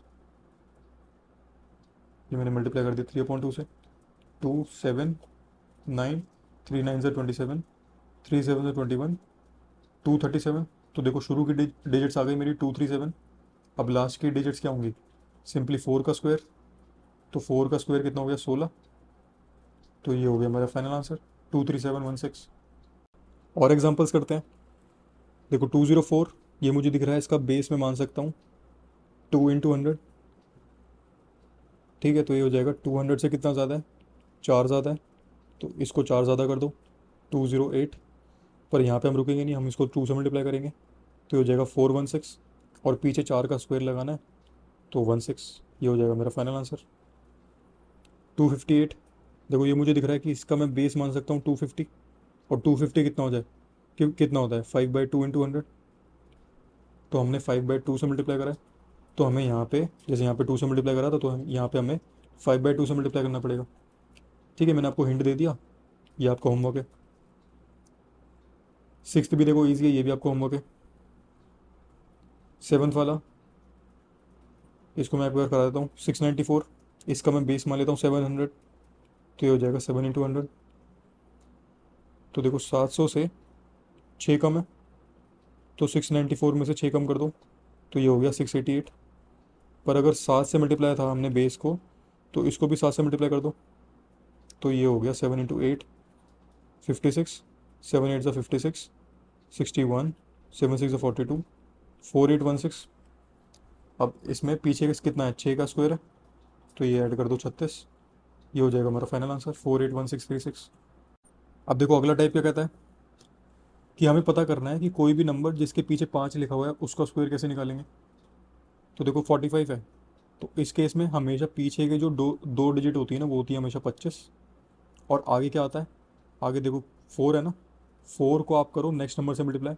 ये मैंने मल्टीप्लाई कर दिया 3/2 से। 2 7 9, 3 9 से 27, 3 7 से 21, 237। तो देखो शुरू की डिजिट्स आ गई मेरी 237। अब लास्ट की डिजिट्स क्या होंगी, सिंपली 4 का स्क्वायर। तो 4 का स्क्वायर कितना हो गया, 16। तो ये हो गया मेरा फाइनल आंसर 23716। और एग्जांपल्स करते हैं। देखो 204, ये मुझे दिख रहा है इसका बेस में मान सकता हूँ 2 × 100। ठीक है, तो ये हो जाएगा 200 से कितना ज़्यादा है, 4 ज़्यादा है, तो इसको 4 ज़्यादा कर दो, 208। पर यहाँ पे हम रुकेंगे नहीं, हम इसको 2 से मल्टीप्लाई करेंगे, तो ये हो जाएगा 416। और पीछे 4 का स्क्वायर लगाना है, तो 16। ये हो जाएगा मेरा फाइनल आंसर 258। देखो ये मुझे दिख रहा है कि इसका मैं बेस मान सकता हूँ 250, और 250 कितना हो जाए, कितना होता है 5/2 × 100। तो हमने 5/2 से मल्टीप्लाई करा है, तो हमें यहाँ पे, जैसे यहाँ पे 2 से मल्टीप्लाई करा था, तो यहाँ पे हमें 5/2 से मल्टीप्लाई करना पड़ेगा। ठीक है, मैंने आपको हिंट दे दिया, ये आपका होमवर्क है। सिक्स्थ भी देखो ईजी है, ये भी आपको होमवर्क है। सेवन्थ वाला, इसको मैं एक बार करा देता हूँ। 694, इसका मैं बेस मान लेता हूँ 700, तो ये हो जाएगा 7 × 100। तो देखो 700 से 6 कम है, तो 694 में से 6 कम कर दो, तो ये हो गया 688। पर अगर 7 से मल्टीप्लाई था हमने बेस को, तो इसको भी 7 से मल्टीप्लाई कर दो, तो ये हो गया 7 × 8, 56। 7 8 56, 61, 7 6 42, 4816। अब इसमें पीछे कितना है, 6 का स्क्वायर है, तो ये ऐड कर दो 36। ये हो जाएगा हमारा फाइनल आंसर 481636। अब देखो अगला टाइप क्या कहता है कि हमें पता करना है कि कोई भी नंबर जिसके पीछे 5 लिखा हुआ है उसका स्क्वायर कैसे निकालेंगे। तो देखो 45 है, तो इस केस में हमेशा पीछे के जो दो दो डिजिट होती है ना, वो होती है हमेशा 25। और आगे क्या आता है, आगे देखो 4 है ना, 4 को आप करो नेक्स्ट नंबर से मल्टीप्लाई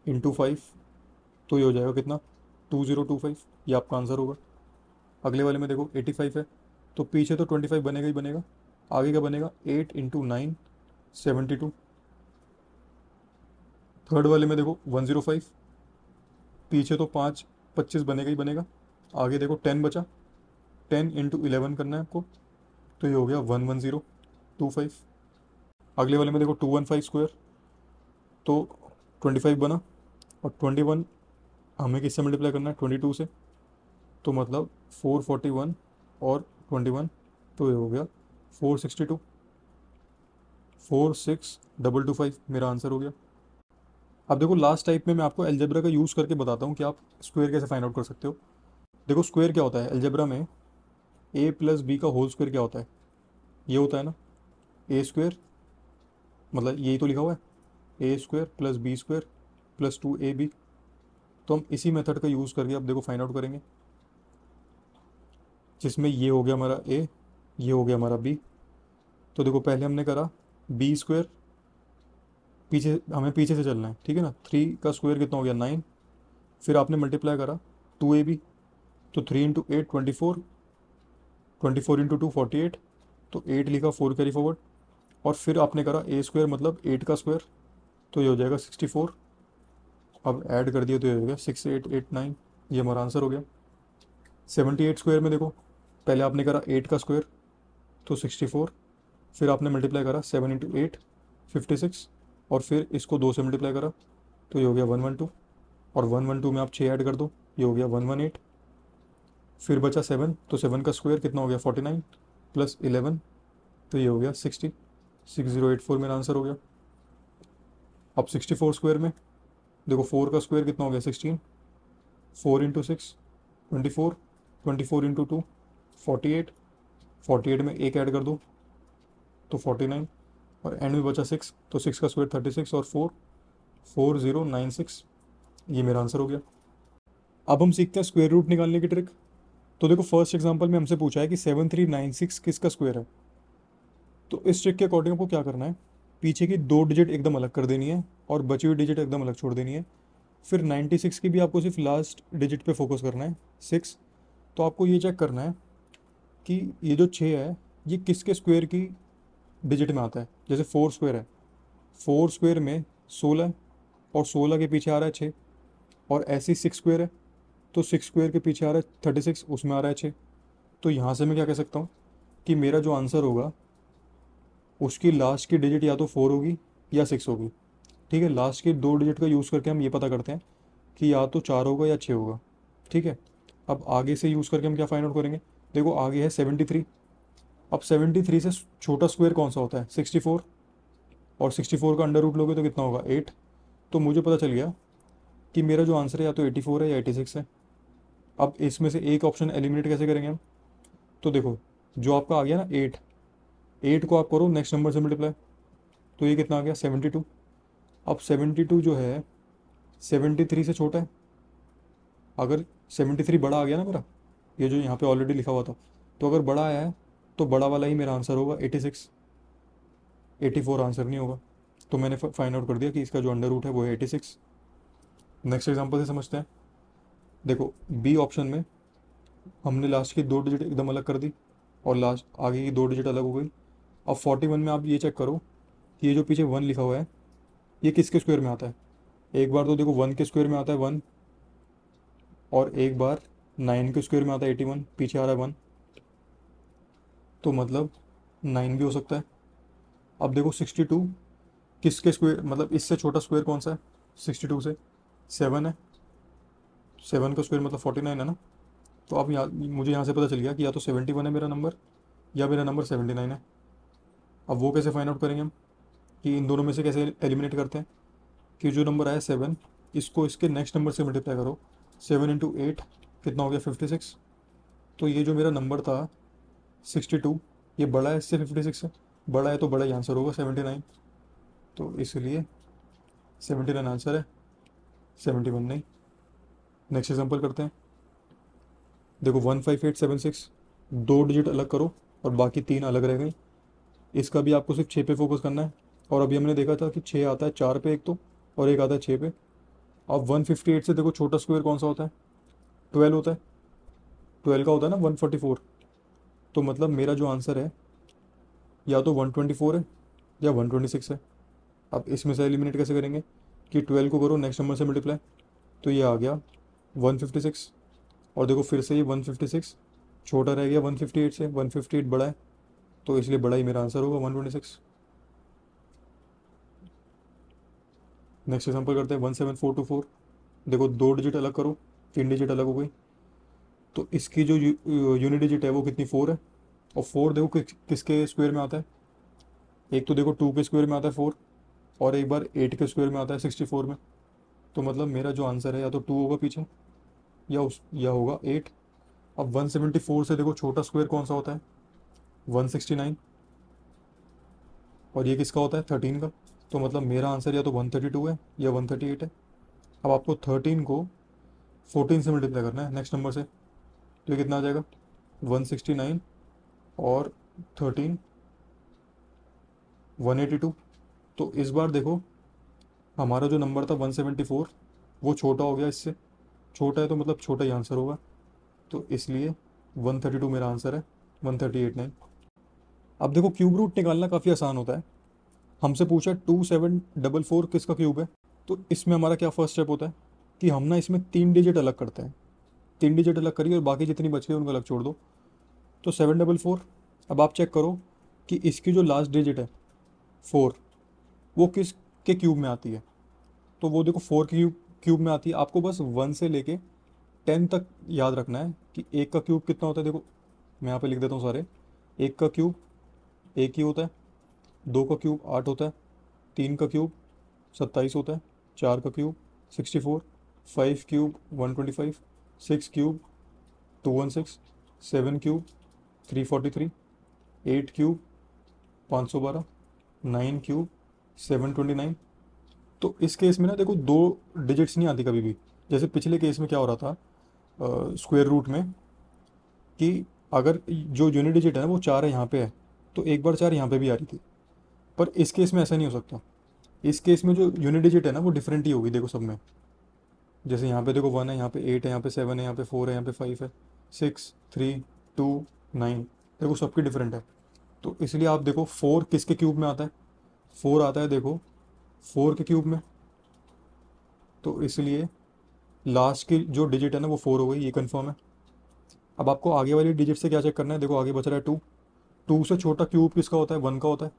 × 5, तो ये हो जाएगा कितना, 2025। ये आपका आंसर होगा। अगले वाले में देखो 85 है, तो पीछे तो 25 बनेगा ही बनेगा, आगे क्या बनेगा, 8 × 9, 72। थर्ड वाले में देखो 105, पीछे तो 5 25 बनेगा ही बनेगा, आगे देखो 10 बचा, 10 × 11 करना है आपको, तो ये हो गया 11025। अगले वाले में देखो 215 स्क्वायर, तो 25 बना, और 21 हमें किससे मल्टीप्लाई करना है, 22 से, तो मतलब 441 और 21, तो ये हो गया 462। 46225 मेरा आंसर हो गया। अब देखो लास्ट टाइप में मैं आपको अलजेब्रा का यूज़ करके बताता हूँ कि आप स्क्वायर कैसे फाइंड आउट कर सकते हो। देखो स्क्वायर क्या होता है अलजेब्रा में, a + b का होल स्क्वायर क्या होता है, ये होता है ना a², मतलब यही तो लिखा हुआ है a² + b² + 2ab। तो हम इसी मेथड का यूज़ करके अब देखो फाइंड आउट करेंगे, जिसमें ये हो गया हमारा a, ये हो गया हमारा b। तो देखो पहले हमने करा b², पीछे हमें पीछे से चलना है, ठीक है ना। 3 का स्क्वायर कितना हो गया, 9। फिर आपने मल्टीप्लाई करा 2ab, तो 3 × 8 24, 24 × 2 48, तो 8 लिखा, 4 कैरी फॉरवर्ड। और फिर आपने करा a² मतलब 8 का स्क्वायर, तो ये हो जाएगा 64। अब ऐड कर दिया तो ये हो गया 6889। ये हमारा आंसर हो गया। 78 स्क्वायर में देखो पहले आपने करा 8 का स्क्वायर, तो 64। फिर आपने मल्टीप्लाई करा 7 × 8, 56। और फिर इसको 2 से मल्टीप्लाई करा, तो ये हो गया 112। और 112 में आप 6 ऐड कर दो, ये हो गया 118। फिर बचा 7, तो 7 का स्क्वायर कितना हो गया, 49 + 11, तो ये हो गया 60। 6084 मेरा आंसर हो गया। अब 64 स्क्वायर में देखो 4 का स्क्वायर कितना हो गया 16, 4 इंटू 6 24, 24 इंटू 2 48, 48 में एक ऐड कर दो तो 49, और एंड में बचा 6, तो 6 का स्क्वायर 36 और 4 4096, ये मेरा आंसर हो गया। अब हम सीखते हैं स्क्वायर रूट निकालने की ट्रिक। तो देखो फर्स्ट एग्जांपल में हमसे पूछा है कि 7396 किसका स्क्वायर है। तो इस ट्रिक के अकॉर्डिंग आपको क्या करना है, पीछे की 2 डिजिट एकदम अलग कर देनी है और बची हुई डिजिट एकदम अलग छोड़ देनी है। फिर 96 की भी आपको सिर्फ लास्ट डिजिट पे फोकस करना है 6। तो आपको ये चेक करना है कि ये जो 6 है ये किसके स्क्वायर की डिजिट में आता है। जैसे 4 स्क्वायर है, 4 स्क्वायर में 16 और 16 के पीछे आ रहा है 6, और ऐसे ही 6 स्क्वायर है तो 6 स्क्वायर के पीछे आ रहा है 36, उसमें आ रहा है 6। तो यहाँ से मैं क्या कह सकता हूँ कि मेरा जो आंसर होगा उसकी लास्ट की डिजिट या तो 4 होगी या 6 होगी। ठीक है, लास्ट के 2 डिजिट का यूज़ करके हम ये पता करते हैं कि या तो 4 होगा या 6 होगा। ठीक है, अब आगे से यूज़ करके हम क्या फाइंड आउट करेंगे। देखो आगे है 73। अब 73 से छोटा स्क्वायर कौन सा होता है 64, और 64 का अंडर रूट लोगे तो कितना होगा 8। तो मुझे पता चल गया कि मेरा जो आंसर है या तो 84 है या 86 है। अब इसमें से एक ऑप्शन एलिमिनेट कैसे करेंगे हम। तो देखो जो आपका आ गया ना 8, 8 को आप करो नेक्स्ट नंबर से मल्टीप्लाई, तो ये कितना आ गया 72। अब 72 जो है 73 से छोटा है। अगर 73 बड़ा आ गया ना मेरा, ये जो यहाँ पे ऑलरेडी लिखा हुआ था, तो अगर बड़ा आया है तो बड़ा वाला ही मेरा आंसर होगा 86, 84 आंसर नहीं होगा। तो मैंने फाइंड आउट कर दिया कि इसका जो अंडर रूट है वो है 86। नेक्स्ट एग्जांपल से समझते हैं। देखो बी ऑप्शन में हमने लास्ट की 2 डिजिट एकदम अलग कर दी और लास्ट आगे की 2 डिजिट अलग हो गई। अब 41 में आप ये चेक करो कि ये जो पीछे 1 लिखा हुआ है ये किसके स्क्वायर में आता है। एक बार तो देखो 1 के स्क्वायर में आता है 1, और एक बार 9 के स्क्वायर में आता है 81, पीछे आ रहा है 1, तो मतलब 9 भी हो सकता है। अब देखो 62 किसके स्क्वायर, मतलब इससे छोटा स्क्वायर कौन सा है 62 से, 7 है। 7 का स्क्वायर मतलब 49 है ना। तो अब यहाँ मुझे यहाँ से पता चल गया कि या तो 71 है मेरा नंबर या मेरा नंबर 79 है। अब वो कैसे फाइंड आउट करेंगे हम कि इन दोनों में से कैसे एलिमिनेट करते हैं। कि जो नंबर आया 7, इसको इसके नेक्स्ट नंबर से मल्टीप्लाई करो, 7 इंटू 8 कितना हो गया 56। तो ये जो मेरा नंबर था 62 ये बड़ा है इससे 56 से, बड़ा है तो बड़ा ही आंसर होगा 79। तो इसलिए 79 आंसर है, 71 नहीं। नेक्स्ट एग्जांपल करते हैं। देखो 15876, 2 डिजिट अलग करो और बाकी 3 अलग रह गई। इसका भी आपको सिर्फ 6 पे फोकस करना है। और अभी हमने देखा था कि 6 आता है 4 पे एक तो, और एक आता है 6 पे। अब 158 से देखो छोटा स्क्वायर कौन सा होता है 12 होता है। 12 का होता है ना 144। तो मतलब मेरा जो आंसर है या तो 124 है या 126 है। अब इसमें से एलिमिनेट कैसे करेंगे कि 12 को करो नेक्स्ट नंबर से मल्टीप्लाई, तो ये आ गया 156। और देखो फिर से ये 156 छोटा रह गया 158 से, 158 बड़ा है तो इसलिए बड़ा ही मेरा आंसर होगा 126। नेक्स्ट एग्जांपल करते हैं 17424। देखो 2 डिजिट अलग करो, 3 डिजिट अलग हो गई। तो इसकी जो यूनिट डिजिट है वो कितनी 4 है। और 4 देखो किसके स्क्वायर में आता है। एक तो देखो 2 के स्क्वायर में आता है 4, और एक बार 8 के स्क्वायर में आता है 64 में। तो मतलब मेरा जो आंसर है या तो 2 होगा पीछे या होगा 8। अब 174 से देखो छोटा स्क्वायर कौन सा होता है 169, और ये किसका होता है 13 का। तो मतलब मेरा आंसर या तो 132 है या 138 है। अब आपको 13 को 14 से मल्टीप्लाई करना है नेक्स्ट नंबर से, तो ये कितना आ जाएगा 169 और 13 182। तो इस बार देखो हमारा जो नंबर था 174 वो छोटा हो गया इससे, छोटा है तो मतलब छोटा ही आंसर होगा। तो इसलिए 132 मेरा आंसर है, 138 नहीं। अब देखो क्यूब रूट निकालना काफ़ी आसान होता है। हमसे पूछा 2744 किसका क्यूब है। तो इसमें हमारा क्या फर्स्ट स्टेप होता है कि हम ना इसमें 3 डिजिट अलग करते हैं। 3 डिजिट अलग करिए और बाकी जितनी बच गई उनको अलग छोड़ दो। तो 744। अब आप चेक करो कि इसकी जो लास्ट डिजिट है 4 वो किस के क्यूब में आती है। तो वो देखो 4 के क्यूब में आती है। आपको बस 1 से लेके 10 तक याद रखना है कि एक का क्यूब कितना होता है। देखो मैं यहाँ पे लिख देता हूँ सारे। एक का क्यूब एक ही होता है, 2 का क्यूब 8 होता है, 3 का क्यूब 27 होता है, 4 का cube 64, 5 cube 125, 6 cube 216, 7 cube 343, 8 cube 512, 9 cube 729। तो इस केस में ना देखो दो डिजिट्स नहीं आती कभी भी। जैसे पिछले केस में क्या हो रहा था स्क्वायर रूट में, कि अगर जो यूनिट डिजिट है ना वो 4 है यहाँ पे है, तो एक बार 4 यहाँ पे भी आ रही थी। पर इस केस में ऐसा नहीं हो सकता। इस केस में जो यूनिट डिजिट है ना वो डिफरेंट ही होगी देखो सब में। जैसे यहाँ पे देखो 1 है, यहाँ पे 8 है, यहाँ पे 7 है, यहाँ पे 4 है, यहाँ पे 5 है, 6 3 2 9, देखो सबकी डिफरेंट है। तो इसलिए आप देखो 4 किसके क्यूब में आता है, 4 आता है देखो 4 के क्यूब में। तो इसलिए लास्ट की जो डिजिट है ना वो 4 हो गई, ये कन्फर्म है। अब आपको आगे वाली डिजिट से क्या चेक करना है, देखो आगे बच रहा है 2। 2 से छोटा क्यूब किसका होता है, 1 का होता है।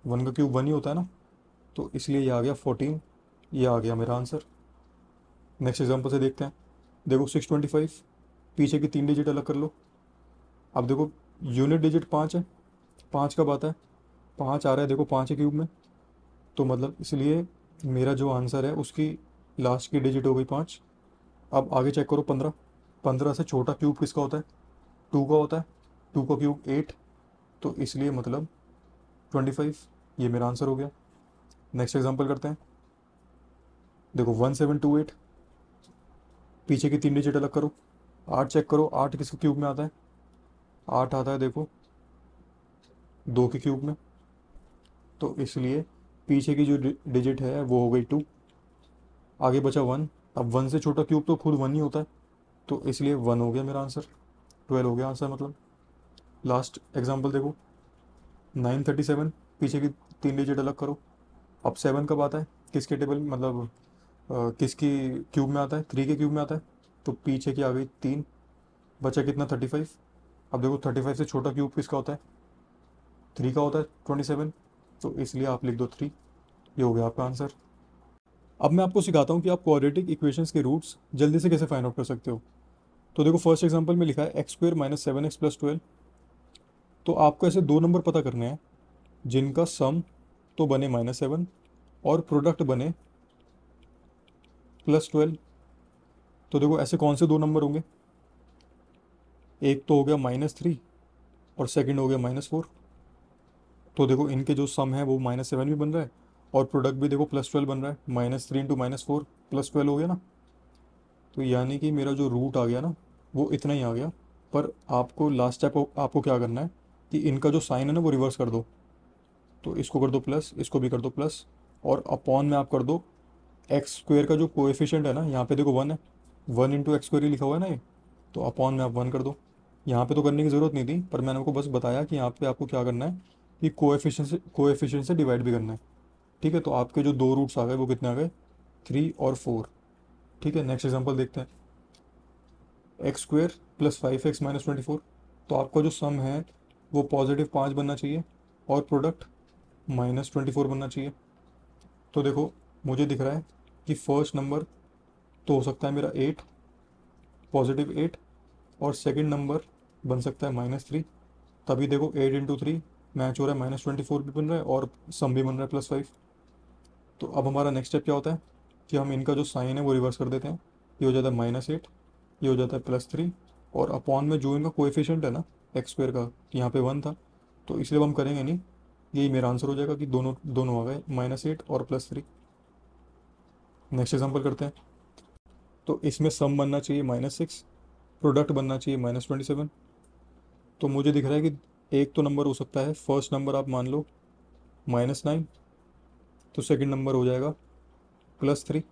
1 का क्यूब 1 ही होता है ना। तो इसलिए ये आ गया 14, ये आ गया मेरा आंसर। नेक्स्ट एग्जाम्पल से देखते हैं। देखो 625, पीछे की 3 डिजिट अलग कर लो। अब देखो यूनिट डिजिट 5 है, 5 कब आता है, 5 आ रहा है देखो 5 के क्यूब में। तो मतलब इसलिए मेरा जो आंसर है उसकी लास्ट की डिजिट हो गई 5। अब आगे चेक करो 15, 15 से छोटा क्यूब किसका होता है, 2 का होता है। 2 का क्यूब 8, तो इसलिए मतलब 25, ये मेरा आंसर हो गया। नेक्स्ट एग्जांपल करते हैं। देखो 1728, पीछे की 3 डिजिट अलग करो। 8 चेक करो, 8 किसके क्यूब में आता है, 8 आता है देखो 2 के क्यूब में। तो इसलिए पीछे की जो डिजिट है वो हो गई 2। आगे बचा 1। अब 1 से छोटा क्यूब तो खुद 1 ही होता है, तो इसलिए 1 हो गया मेरा आंसर। 12 हो गया आंसर मतलब। लास्ट एग्जांपल देखो 937, पीछे की 3 डिजिट अलग करो। अब 7 कब आता है, किसके टेबल मतलब किसकी क्यूब में आता है, 3 के क्यूब में आता है। तो पीछे की आ गई 3, बचा कितना 35। अब देखो 35 से छोटा क्यूब किसका होता है, 3 का होता है 27। तो इसलिए आप लिख दो 3, ये हो गया आपका आंसर। अब मैं आपको सिखाता हूँ कि आप क्वाड्रेटिक इक्वेशंस के रूट्स जल्दी से कैसे फाइंड आउट कर सकते हो। तो देखो फर्स्ट एग्जांपल में लिखा है x square minus 7x plus 12। तो आपको ऐसे दो नंबर पता करने हैं जिनका सम तो बने -7 और प्रोडक्ट बने +12। तो देखो ऐसे कौन से दो नंबर होंगे, एक तो हो गया -3 और सेकंड हो गया -4। तो देखो इनके जो सम है वो -7 भी बन रहा है और प्रोडक्ट भी देखो +12 बन रहा है। -3 इंटू -4 +12 हो गया ना। तो यानी कि मेरा जो रूट आ गया ना वो इतना ही आ गया। पर आपको लास्ट स्टेप आपको क्या करना है कि इनका जो साइन है ना वो रिवर्स कर दो। तो इसको कर दो प्लस, इसको भी कर दो प्लस, और अपॉन में आप कर दो एक्स स्क्वेयर का जो कोएफिशिएंट है ना, यहाँ पे देखो 1 है, 1 इंटू एक्स स्क्वेयर ही लिखा हुआ है ना ये। तो अपॉन में आप 1 कर दो। यहाँ पे तो करने की ज़रूरत नहीं थी, पर मैंने आपको बस बताया कि यहाँ पे आपको क्या करना है कि कोएफिशिएंट से डिवाइड भी करना है। ठीक है, तो आपके जो दो रूट्स आ गए वो कितने आ गए, 3 और 4। ठीक है, नेक्स्ट एग्जाम्पल देखते हैं। X square plus 5x minus 24। तो आपका जो सम है वो +5 बनना चाहिए और प्रोडक्ट -24 बनना चाहिए। तो देखो मुझे दिख रहा है कि फर्स्ट नंबर तो हो सकता है मेरा 8, +8, और सेकंड नंबर बन सकता है -3। तभी देखो 8 इंटू 3 मैच हो रहा है, -24 भी बन रहा है और सम भी बन रहा है +5। तो अब हमारा नेक्स्ट स्टेप क्या होता है कि हम इनका जो साइन है वो रिवर्स कर देते हैं। ये हो जाता है -8, ये हो जाता है +3, और अपॉन में जो इनका कोएफिशिएंट है ना एक्स स्क्वेयर का, यहाँ पे 1 था, तो इसलिए हम करेंगे नहीं। यही मेरा आंसर हो जाएगा कि दोनों दोनों आ गए -8 और +3। नेक्स्ट एग्जाम्पल करते हैं। तो इसमें सम बनना चाहिए -6, प्रोडक्ट बनना चाहिए -27। तो मुझे दिख रहा है कि एक तो नंबर हो सकता है, फर्स्ट नंबर आप मान लो -9, तो सेकंड नंबर हो जाएगा +3।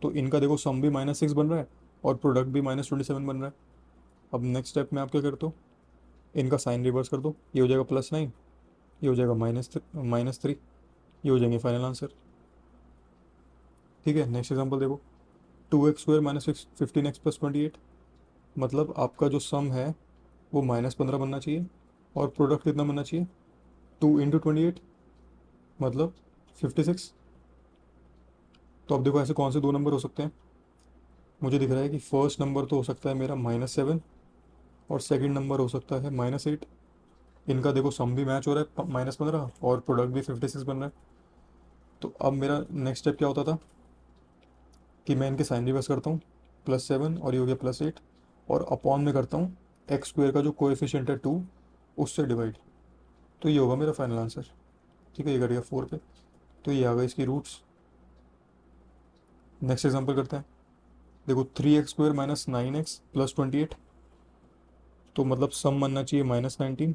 तो इनका देखो सम भी -6 बन रहा है और प्रोडक्ट भी -27 बन रहा है। अब नेक्स्ट स्टेप में आप क्या करते हो, इनका साइन रिवर्स कर दो। ये हो जाएगा +9, ये हो जाएगा -3, ये हो जाएंगे फाइनल आंसर। ठीक है, नेक्स्ट एग्जाम्पल देखो। 2x square minus 15x plus 28। मतलब आपका जो सम है वो -15 बनना चाहिए और प्रोडक्ट कितना बनना चाहिए, 2 इंटू 28 मतलब 56। तो अब देखो ऐसे कौन से दो नंबर हो सकते हैं। मुझे दिख रहा है कि फर्स्ट नंबर तो हो सकता है मेरा -7 और सेकंड नंबर हो सकता है -8। इनका देखो सम भी मैच हो रहा है -15 और प्रोडक्ट भी 56 बन रहा है। तो अब मेरा नेक्स्ट स्टेप क्या होता था कि मैं इनके साइन रिवर्स करता हूँ, +7 और ये हो गया +8, और अपॉन में करता हूँ एक्स स्क्वायर का जो कोएफिशिएंट है 2 उससे डिवाइड। तो ये होगा मेरा फाइनल आंसर। ठीक है, ये कटेगा 4 पे, तो ये आ गए इसकी रूट्स। नेक्स्ट एग्जांपल करते हैं। देखो 3x² - 9x + 28, तो मतलब सम बनना चाहिए -19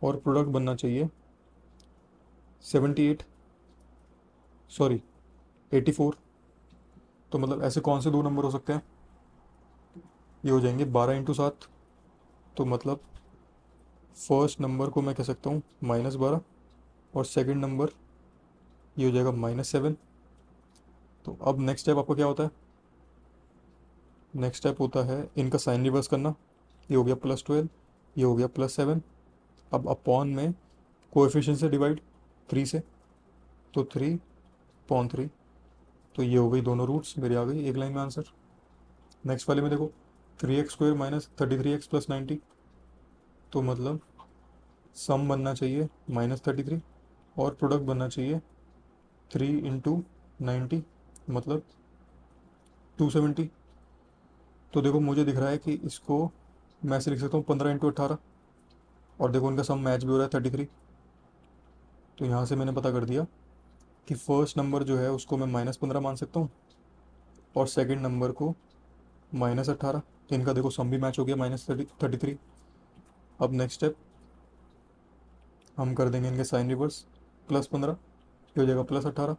और प्रोडक्ट बनना चाहिए 78, सॉरी 84। तो मतलब ऐसे कौन से दो नंबर हो सकते हैं? ये हो जाएंगे 12 × 7, तो मतलब फर्स्ट नंबर को मैं कह सकता हूँ -12 और सेकंड नंबर ये हो जाएगा -7। तो अब नेक्स्ट स्टेप आपका क्या होता है? नेक्स्ट स्टेप होता है इनका साइन रिवर्स करना। ये हो गया +12, ये हो गया +7। अब अपॉन में कोएफिशिएंट से डिवाइड 3 से, तो 3/3। तो ये हो गई दोनों रूट्स मेरी आ गई एक लाइन में आंसर। नेक्स्ट वाले में देखो 3x² - 33x + 90, तो मतलब सम बनना चाहिए -33 और प्रोडक्ट बनना चाहिए 3 × 90, मतलब 270। तो देखो मुझे दिख रहा है कि इसको मैं ऐसे लिख सकता हूँ 15 × 18, और देखो उनका सम मैच भी हो रहा है 33। तो यहाँ से मैंने पता कर दिया कि फर्स्ट नंबर जो है उसको मैं -15 मान सकता हूँ और सेकंड नंबर को -18। इनका देखो सम भी मैच हो गया -33। अब नेक्स्ट स्टेप हम कर देंगे इनके साइन रिवर्स, +15 ये हो जाएगा +18,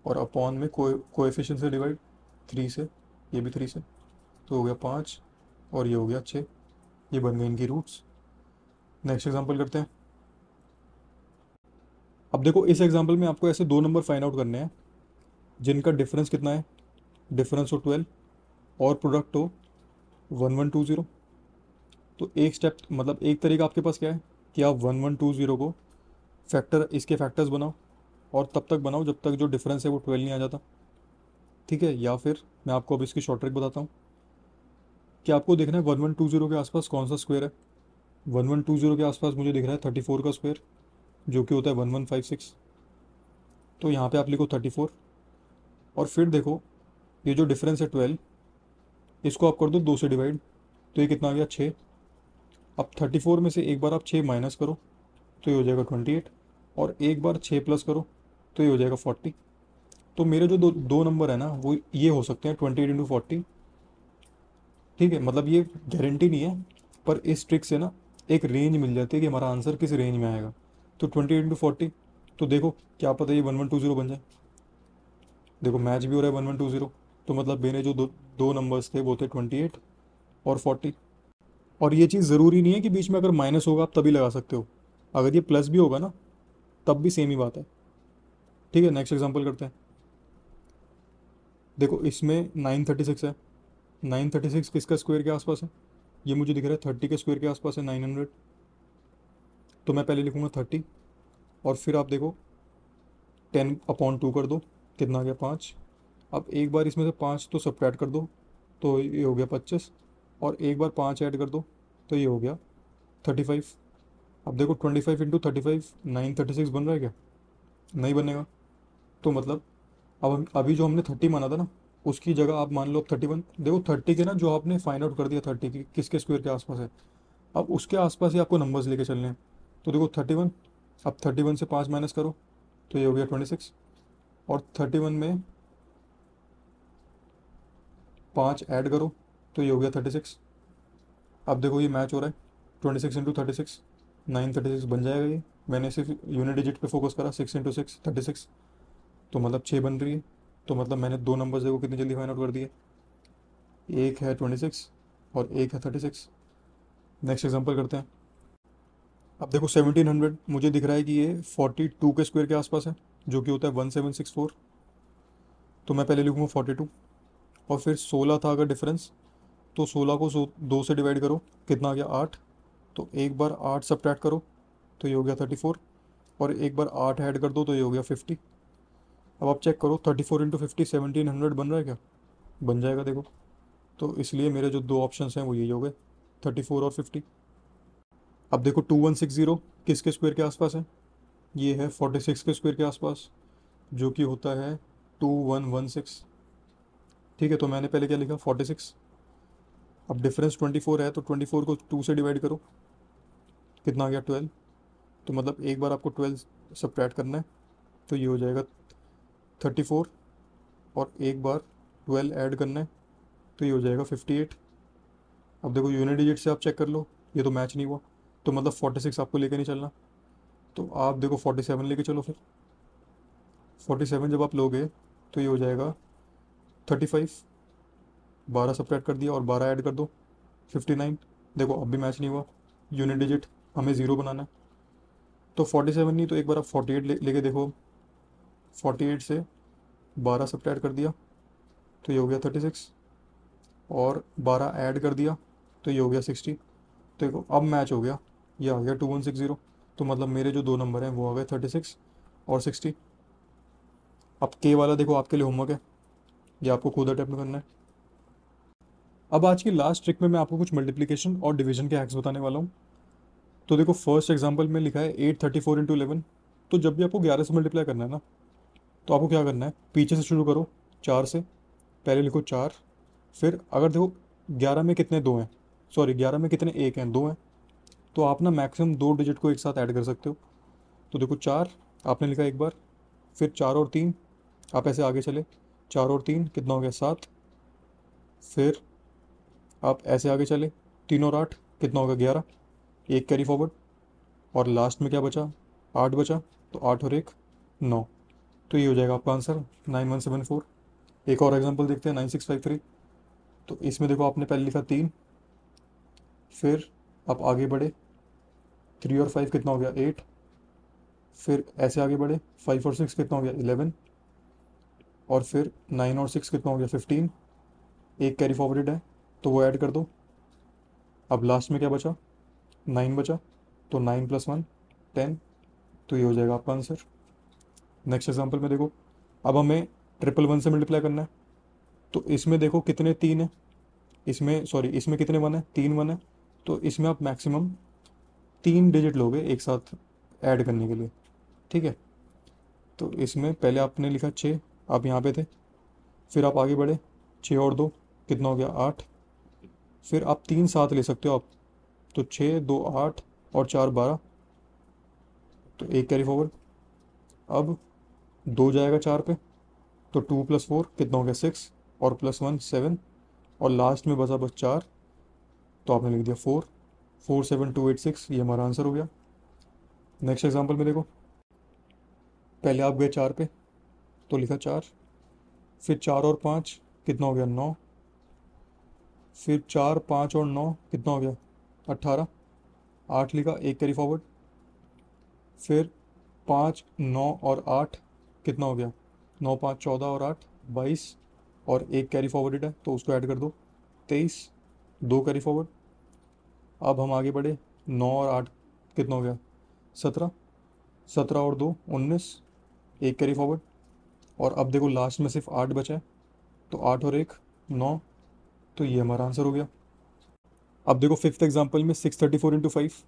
और अपॉन में कोएफिशिएंट से डिवाइड 3 से, ये भी 3 से, तो हो गया 5 और ये हो गया 6। ये बन गई इनकी रूट्स। नेक्स्ट एग्जांपल करते हैं। अब देखो इस एग्जांपल में आपको ऐसे दो नंबर फाइंड आउट करने हैं जिनका डिफरेंस कितना है, डिफरेंस हो 12 और प्रोडक्ट हो 1120। तो एक स्टेप मतलब एक तरीका आपके पास क्या है कि आप 1120 को फैक्टर, इसके फैक्टर्स बनाओ और तब तक बनाओ जब तक जो डिफरेंस है वो 12 नहीं आ जाता। ठीक है, या फिर मैं आपको अब इसकी शॉर्ट ट्रिक बताता हूँ कि आपको देखना है 1120 के आसपास कौन सा स्क्वायर है। 1120 के आसपास मुझे दिख रहा है 34 का स्क्वायर, जो कि होता है 1156। तो यहाँ पे आप लिखो 34, और फिर देखो ये जो डिफरेंस है 12, इसको आप कर दो 2 से डिवाइड, तो ये कितना आ गया 6। अब 34 में से एक बार आप 6 माइनस करो तो ये हो जाएगा 28, और एक बार 6 प्लस करो तो ये हो जाएगा 40। तो मेरे जो दो दो नंबर है ना वो ये हो सकते हैं 28 × 40। ठीक है, मतलब ये गारंटी नहीं है, पर इस ट्रिक से ना एक रेंज मिल जाती है कि हमारा आंसर किस रेंज में आएगा। तो 28 × 40, तो देखो क्या पता ये 1120 बन जाए। देखो मैच भी हो रहा है 1120, तो मतलब मेरे जो दो नंबर्स थे वो थे 28 और 40। और ये चीज़ ज़रूरी नहीं है कि बीच में अगर माइनस होगा आप तभी लगा सकते हो, अगर ये प्लस भी होगा ना तब भी सेम ही बात है। ठीक है, नेक्स्ट एग्जांपल करते हैं। देखो इसमें 936 है, 936 किसका स्क्वायर के आसपास है? ये मुझे दिख रहा है 30 के स्क्वायर के आसपास है 900। तो मैं पहले लिखूंगा 30, और फिर आप देखो 10/2 कर दो, कितना आ गया 5। अब एक बार इसमें से 5 तो सब्ट्रैक्ट कर दो, तो ये हो गया 25, और एक बार 5 ऐड कर दो तो ये हो गया 35। अब देखो 25 × 35 936 बन रहा है क्या? नहीं बनेगा। तो मतलब अब अभी जो हमने 30 माना था ना उसकी जगह आप मान लो अब 31। देखो 30 के ना जो आपने फाइंड आउट कर दिया 30 की किसके स्क्वायर के आसपास है, अब उसके आसपास ही आपको नंबर्स लेके चलने हैं। तो देखो 31, अब 31 से 5 माइनस करो तो ये हो गया 26, और 31 में 5 ऐड करो तो ये हो गया 36। अब देखो ये मैच हो रहा है 26 × 36, 936 बन जाएगा ये। मैंने सिर्फ यूनिट डिजिट पे फोकस करा, 6 × 6 36, तो मतलब 6 बन रही है। तो मतलब मैंने दो नंबर्स देखो कितनी जल्दी फाइंड आउट कर दिए, एक है 26 और एक है 36। नेक्स्ट एग्जांपल करते हैं। अब देखो 1700 मुझे दिख रहा है कि ये 42 के स्क्वायर के आसपास है, जो कि होता है 1764। तो मैं पहले लिखूँगा 42, और फिर 16 था अगर डिफरेंस, तो 16 को 2 से डिवाइड करो, कितना आ गया 8। तो एक बार 8 सब्ट्रैक्ट करो तो ये हो गया 34, और एक बार 8 ऐड कर दो तो ये हो गया 50। अब आप चेक करो 34 × 50 1700 बन रहा है क्या? बन जाएगा देखो। तो इसलिए मेरे जो दो ऑप्शंस हैं वो यही हो गए, 34 और 50। अब देखो 2160 किसके स्क्वायर के आसपास है? ये है 46 के स्क्वायर के आसपास, जो कि होता है 2116। ठीक है, तो मैंने पहले क्या लिखा 46। अब डिफरेंस 24 है तो 24 को 2 से डिवाइड करो, कितना आ गया 12। तो मतलब एक बार आपको 12 सब्ट्रैक्ट करना है तो ये हो जाएगा 34, और एक बार 12 ऐड करना है तो ये हो जाएगा 58। अब देखो यूनिट डिजिट से आप चेक कर लो, ये तो मैच नहीं हुआ, तो मतलब 46 आपको लेके नहीं चलना। तो आप देखो 47 लेके चलो फिर। 47 जब आप लोगे तो ये हो जाएगा 35, 12 सब्ट्रैक्ट कर दिया और 12 ऐड कर दो 59। देखो अब भी मैच नहीं हुआ, यूनिट डिजिट हमें ज़ीरो बनाना है। तो 47 नहीं तो एक बार आप 48 लेके देखो। 48 से 12 सब्ट्रैक्ट कर दिया तो ये हो गया 36, और 12 ऐड कर दिया तो ये हो गया 60। देखो अब मैच हो गया, ये आ गया 2160। तो मतलब मेरे जो दो नंबर हैं वो आ गए 36 और 60। अब के वाला देखो आपके लिए होमवर्क है, ये आपको खुद अटेम्प्ट करना है। अब आज की लास्ट ट्रिक में मैं आपको कुछ मल्टीप्लिकेशन और डिवीजन के हैक्स बताने वाला हूँ। तो देखो फर्स्ट एग्जांपल में लिखा है 834 × 11। तो जब भी आपको 11 से मल्टीप्लाई करना है ना, तो आपको क्या करना है, पीछे से शुरू करो 4 से। पहले लिखो 4, फिर अगर देखो 11 में कितने दो हैं, सॉरी 11 में कितने एक हैं, दो हैं, तो आप ना मैक्सिमम दो डिजिट को एक साथ ऐड कर सकते हो। तो देखो 4 आपने लिखा एक बार, फिर 4 और 3 आप ऐसे आगे चले, 4 और 3 कितना हो गया 7, फिर आप ऐसे आगे चले, 3 और 8 कितना होगा 11, एक कैरी फॉरवर्ड, और लास्ट में क्या बचा, 8 बचा, तो 8 और एक 9। तो ये हो जाएगा आपका आंसर 9174। एक और एग्जांपल देखते हैं 9653। तो इसमें देखो आपने पहले लिखा 3, फिर आप आगे बढ़े, 3 और 5 कितना हो गया 8, फिर ऐसे आगे बढ़े, 5 और 6 कितना हो गया 11, और फिर 9 और 6 कितना हो गया 15, एक कैरी फॉरवर्ड है तो वो ऐड कर दो। अब लास्ट में क्या बचा, 9 बचा, तो 9 + 1 10। तो ये हो जाएगा आपका आंसर। नेक्स्ट एग्जांपल में देखो, अब हमें 111 से मल्टीप्लाई करना है। तो इसमें देखो कितने 3 है, इसमें सॉरी इसमें कितने 1 है, 3 1 है। तो इसमें आप मैक्सिमम 3 डिजिट लोगे एक साथ ऐड करने के लिए, ठीक है। तो इसमें पहले आपने लिखा 6, आप यहाँ पे थे, फिर आप आगे बढ़े, 6 और 2 कितना हो गया 8, फिर आप 3 साथ ले सकते हो आप, तो 6 2 8 और 4 12, तो एक कैरी फॉरवर्ड। अब 2 जाएगा 4 पे, तो 2 + 4 कितना हो गया 6, और +1 7, और लास्ट में बचा बस 4, तो आपने लिख दिया 4, 47286, ये हमारा आंसर हो गया। नेक्स्ट एग्जांपल में देखो, पहले आप गए 4 पे तो लिखा 4, फिर 4 और 5 कितना हो गया 9, फिर 4 5 और 9 कितना हो गया 18, 8 लिखा, एक कैरी फॉरवर्ड, फिर 5 9 और 8 कितना हो गया 9 5 14 और 8 22, और एक कैरी फॉरवर्ड है तो उसको ऐड कर दो 23, दो कैरी फॉरवर्ड। अब हम आगे बढ़े, 9 और 8 कितना हो गया 17, 17 और 2 19, एक कैरी फॉरवर्ड, और अब देखो लास्ट में सिर्फ 8 बचा है, तो 8 और एक 9। तो ये हमारा आंसर हो गया। अब देखो फिफ्थ एग्जांपल में 634 × 5।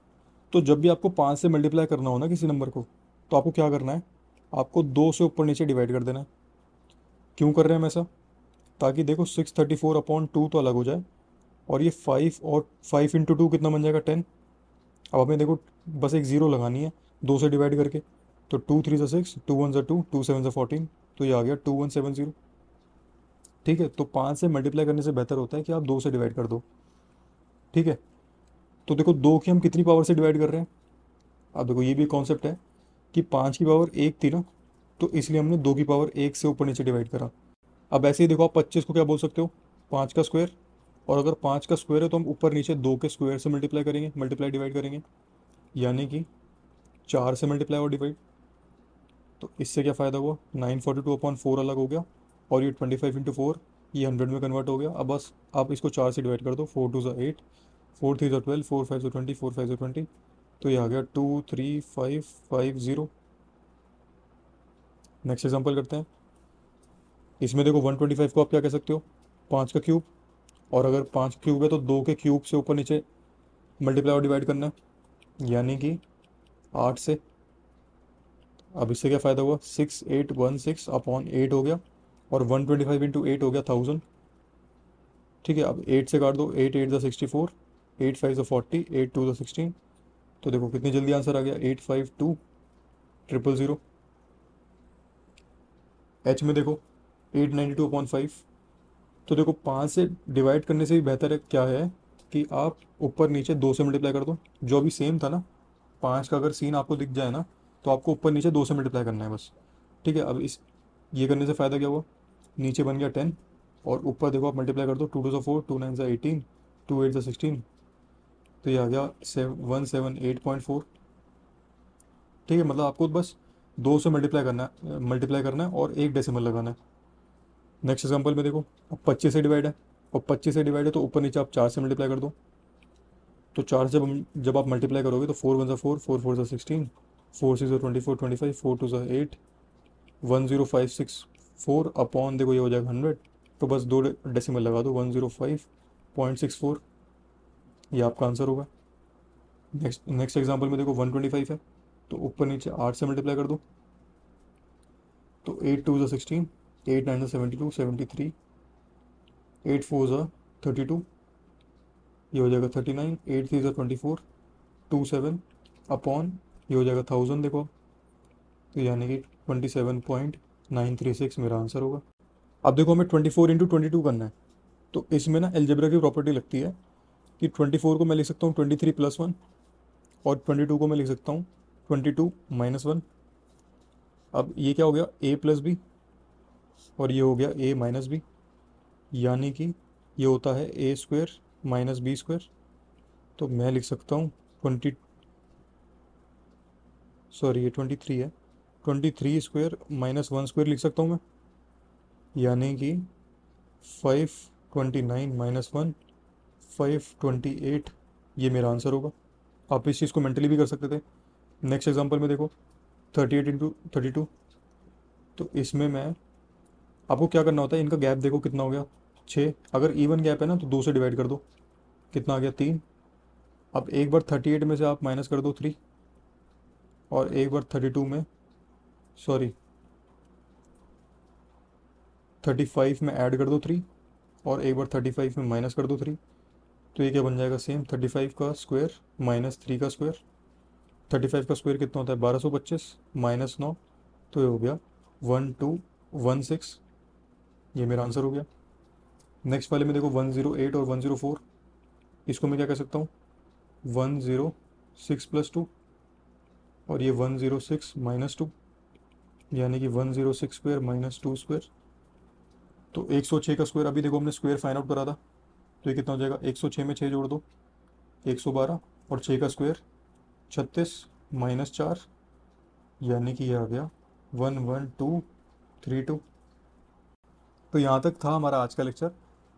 तो जब भी आपको 5 से मल्टीप्लाई करना हो ना किसी नंबर को, तो आपको क्या करना है, आपको 2 से ऊपर नीचे डिवाइड कर देना है। क्यों कर रहे हैं हम ऐसा, ताकि देखो 634/2 तो अलग हो जाए, और ये 5 और 5 × 2 कितना बन जाएगा 10। अब हमें देखो बस एक ज़ीरो लगानी है 2 से डिवाइड करके, तो 2 3 6, 2 1 2, 2 7 14, तो ये आ गया 2170। ठीक है, तो 5 से मल्टीप्लाई करने से बेहतर होता है कि आप 2 से डिवाइड कर दो, ठीक है। तो देखो 2 की हम कितनी पावर से डिवाइड कर रहे हैं, अब देखो ये भी कॉन्सेप्ट है कि 5 की पावर 1 थी ना, तो इसलिए हमने 2 की पावर 1 से ऊपर नीचे डिवाइड करा। अब ऐसे ही देखो आप 25 को क्या बोल सकते हो, 5 का स्क्वायर, और अगर 5 का स्क्वायर है तो हम ऊपर नीचे 2 के स्क्वायर से मल्टीप्लाई करेंगे, मल्टीप्लाई डिवाइड करेंगे, यानी कि 4 से मल्टीप्लाई और डिवाइड। तो इससे क्या फ़ायदा हुआ, 942/4 अलग हो गया, और ये 25 × 4 ये 100 में कन्वर्ट हो गया। अब बस आप इसको 4 से डिवाइड कर दो, 4 2 8, 4 3 12, 4 5 20, 4 5 20, तो ये आ गया 23550। नेक्स्ट एग्जांपल करते हैं। इसमें देखो 125 को आप क्या कह सकते हो, 5 का क्यूब, और अगर 5 क्यूब है तो 2 के क्यूब से ऊपर नीचे मल्टीप्लाई और डिवाइड करना है, यानी कि 8 से। अब इससे क्या फ़ायदा हुआ, 6816/8 हो गया, और 125 × 8 हो गया 1000, ठीक है, अब 8 से काट दो, 8 8 ज़ा 64, 8 5 ज़ा 40, 8 2 ज़ा 16। तो देखो कितनी जल्दी आंसर आ गया, 852000। एच में देखो 892/5। तो देखो 5 से डिवाइड करने से भी बेहतर है क्या है कि आप ऊपर नीचे 2 से मल्टीप्लाई कर दो। जो अभी सेम था ना, 5 का अगर सीन आपको दिख जाए ना, तो आपको ऊपर नीचे 2 से मल्टीप्लाई करना है बस। ठीक है, अब इस ये करने से फ़ायदा क्या हुआ, नीचे बन गया 10 और ऊपर देखो आप मल्टीप्लाई कर दो, 2 2 ज़ा 4, 2 9 ज़ा 18, 2 8 ज़ा 16। तो ये आ गया 178.4। ठीक है, मतलब आपको बस 2 से मल्टीप्लाई करना है और एक डेसिमल लगाना है। नेक्स्ट एग्जांपल में देखो, अब 25 से डिवाइड है, और 25 से डिवाइड है तो ऊपर नीचे आप 4 से मल्टीप्लाई कर दो। तो 4 से जब आप मल्टीप्लाई करोगे तो 4 1 ज़ा 4, 4 4 ज़ा 16, 4 6 ज़ा 24 25, 4 2 ज़ा 8, 10564 अपॉन देखो ये हो जाएगा 100। तो बस 2 डेसिमल लगा दो, 105.64। ये आपका आंसर होगा। नेक्स्ट एग्जांपल में देखो 125 है, तो ऊपर नीचे 8 से मल्टीप्लाई कर दो। तो 8 2 ज़ा 16, 8 9 ज़ा 72, 73, 8 4 ज़ा 32, ये हो जाएगा 39, 8 3 ज़ा 24, 27 अपॉन ये हो जाएगा 1000 देखो। तो यानी कि 27.936 मेरा आंसर होगा। अब देखो हमें 24 × 22 करना है। तो इसमें ना अलजेब्रा की प्रॉपर्टी लगती है कि 24 को मैं लिख सकता हूँ 23 + 1, और 22 को मैं लिख सकता हूँ 22 - 1। अब ये क्या हो गया, a + b, और ये हो गया a - b, यानी कि ये होता है a² - b²। तो मैं लिख सकता हूँ 20, सॉरी ये 23 है, 23² - 1² लिख सकता हूँ मैं, यानी कि 529 - 1, 528। ये मेरा आंसर होगा। आप इस चीज़ को मेंटली भी कर सकते थे। नेक्स्ट एग्जांपल में देखो 38 × 32। तो इसमें मैं आपको क्या करना होता है, इनका गैप देखो कितना हो गया, 6। अगर इवन गैप है ना तो 2 से डिवाइड कर दो, कितना आ गया 3। अब एक बार 38 में से आप माइनस कर दो 3, और एक बार 32 में, सॉरी 35 में ऐड कर दो 3, और एक बार 35 में माइनस कर दो 3। तो ये क्या बन जाएगा, सेम 35 का स्क्वायर - 3 का स्क्वायर। 35 का स्क्वायर कितना होता है, 1225 - 9। तो ये हो गया 1216। ये मेरा आंसर हो गया। नेक्स्ट वाले में देखो 108 और 104। इसको मैं क्या कह सकता हूँ, 106 + 2, और ये 106 - 2, यानी कि 106² - 2²। तो 106 का स्क्वायर, अभी देखो हमने स्क्वायर फाइंड आउट करा था, तो ये कितना हो जाएगा, 106 में 6 जोड़ दो, 112, और 6 का स्क्वायर 36 - 4, यानी कि ये आ गया 11232। तो यहाँ तक था हमारा आज का लेक्चर।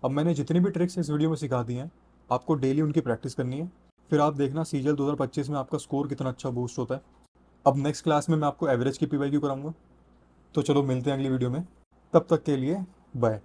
अब मैंने जितनी भी ट्रिक्स इस वीडियो में सिखा दी हैं, आपको डेली उनकी प्रैक्टिस करनी है, फिर आप देखना सीजीएल 2025 में आपका स्कोर कितना अच्छा बूस्ट होता है। अब नेक्स्ट क्लास में मैं आपको एवरेज की पीवाईक्यू कराऊंगा। तो चलो मिलते हैं अगली वीडियो में, तब तक के लिए बाय।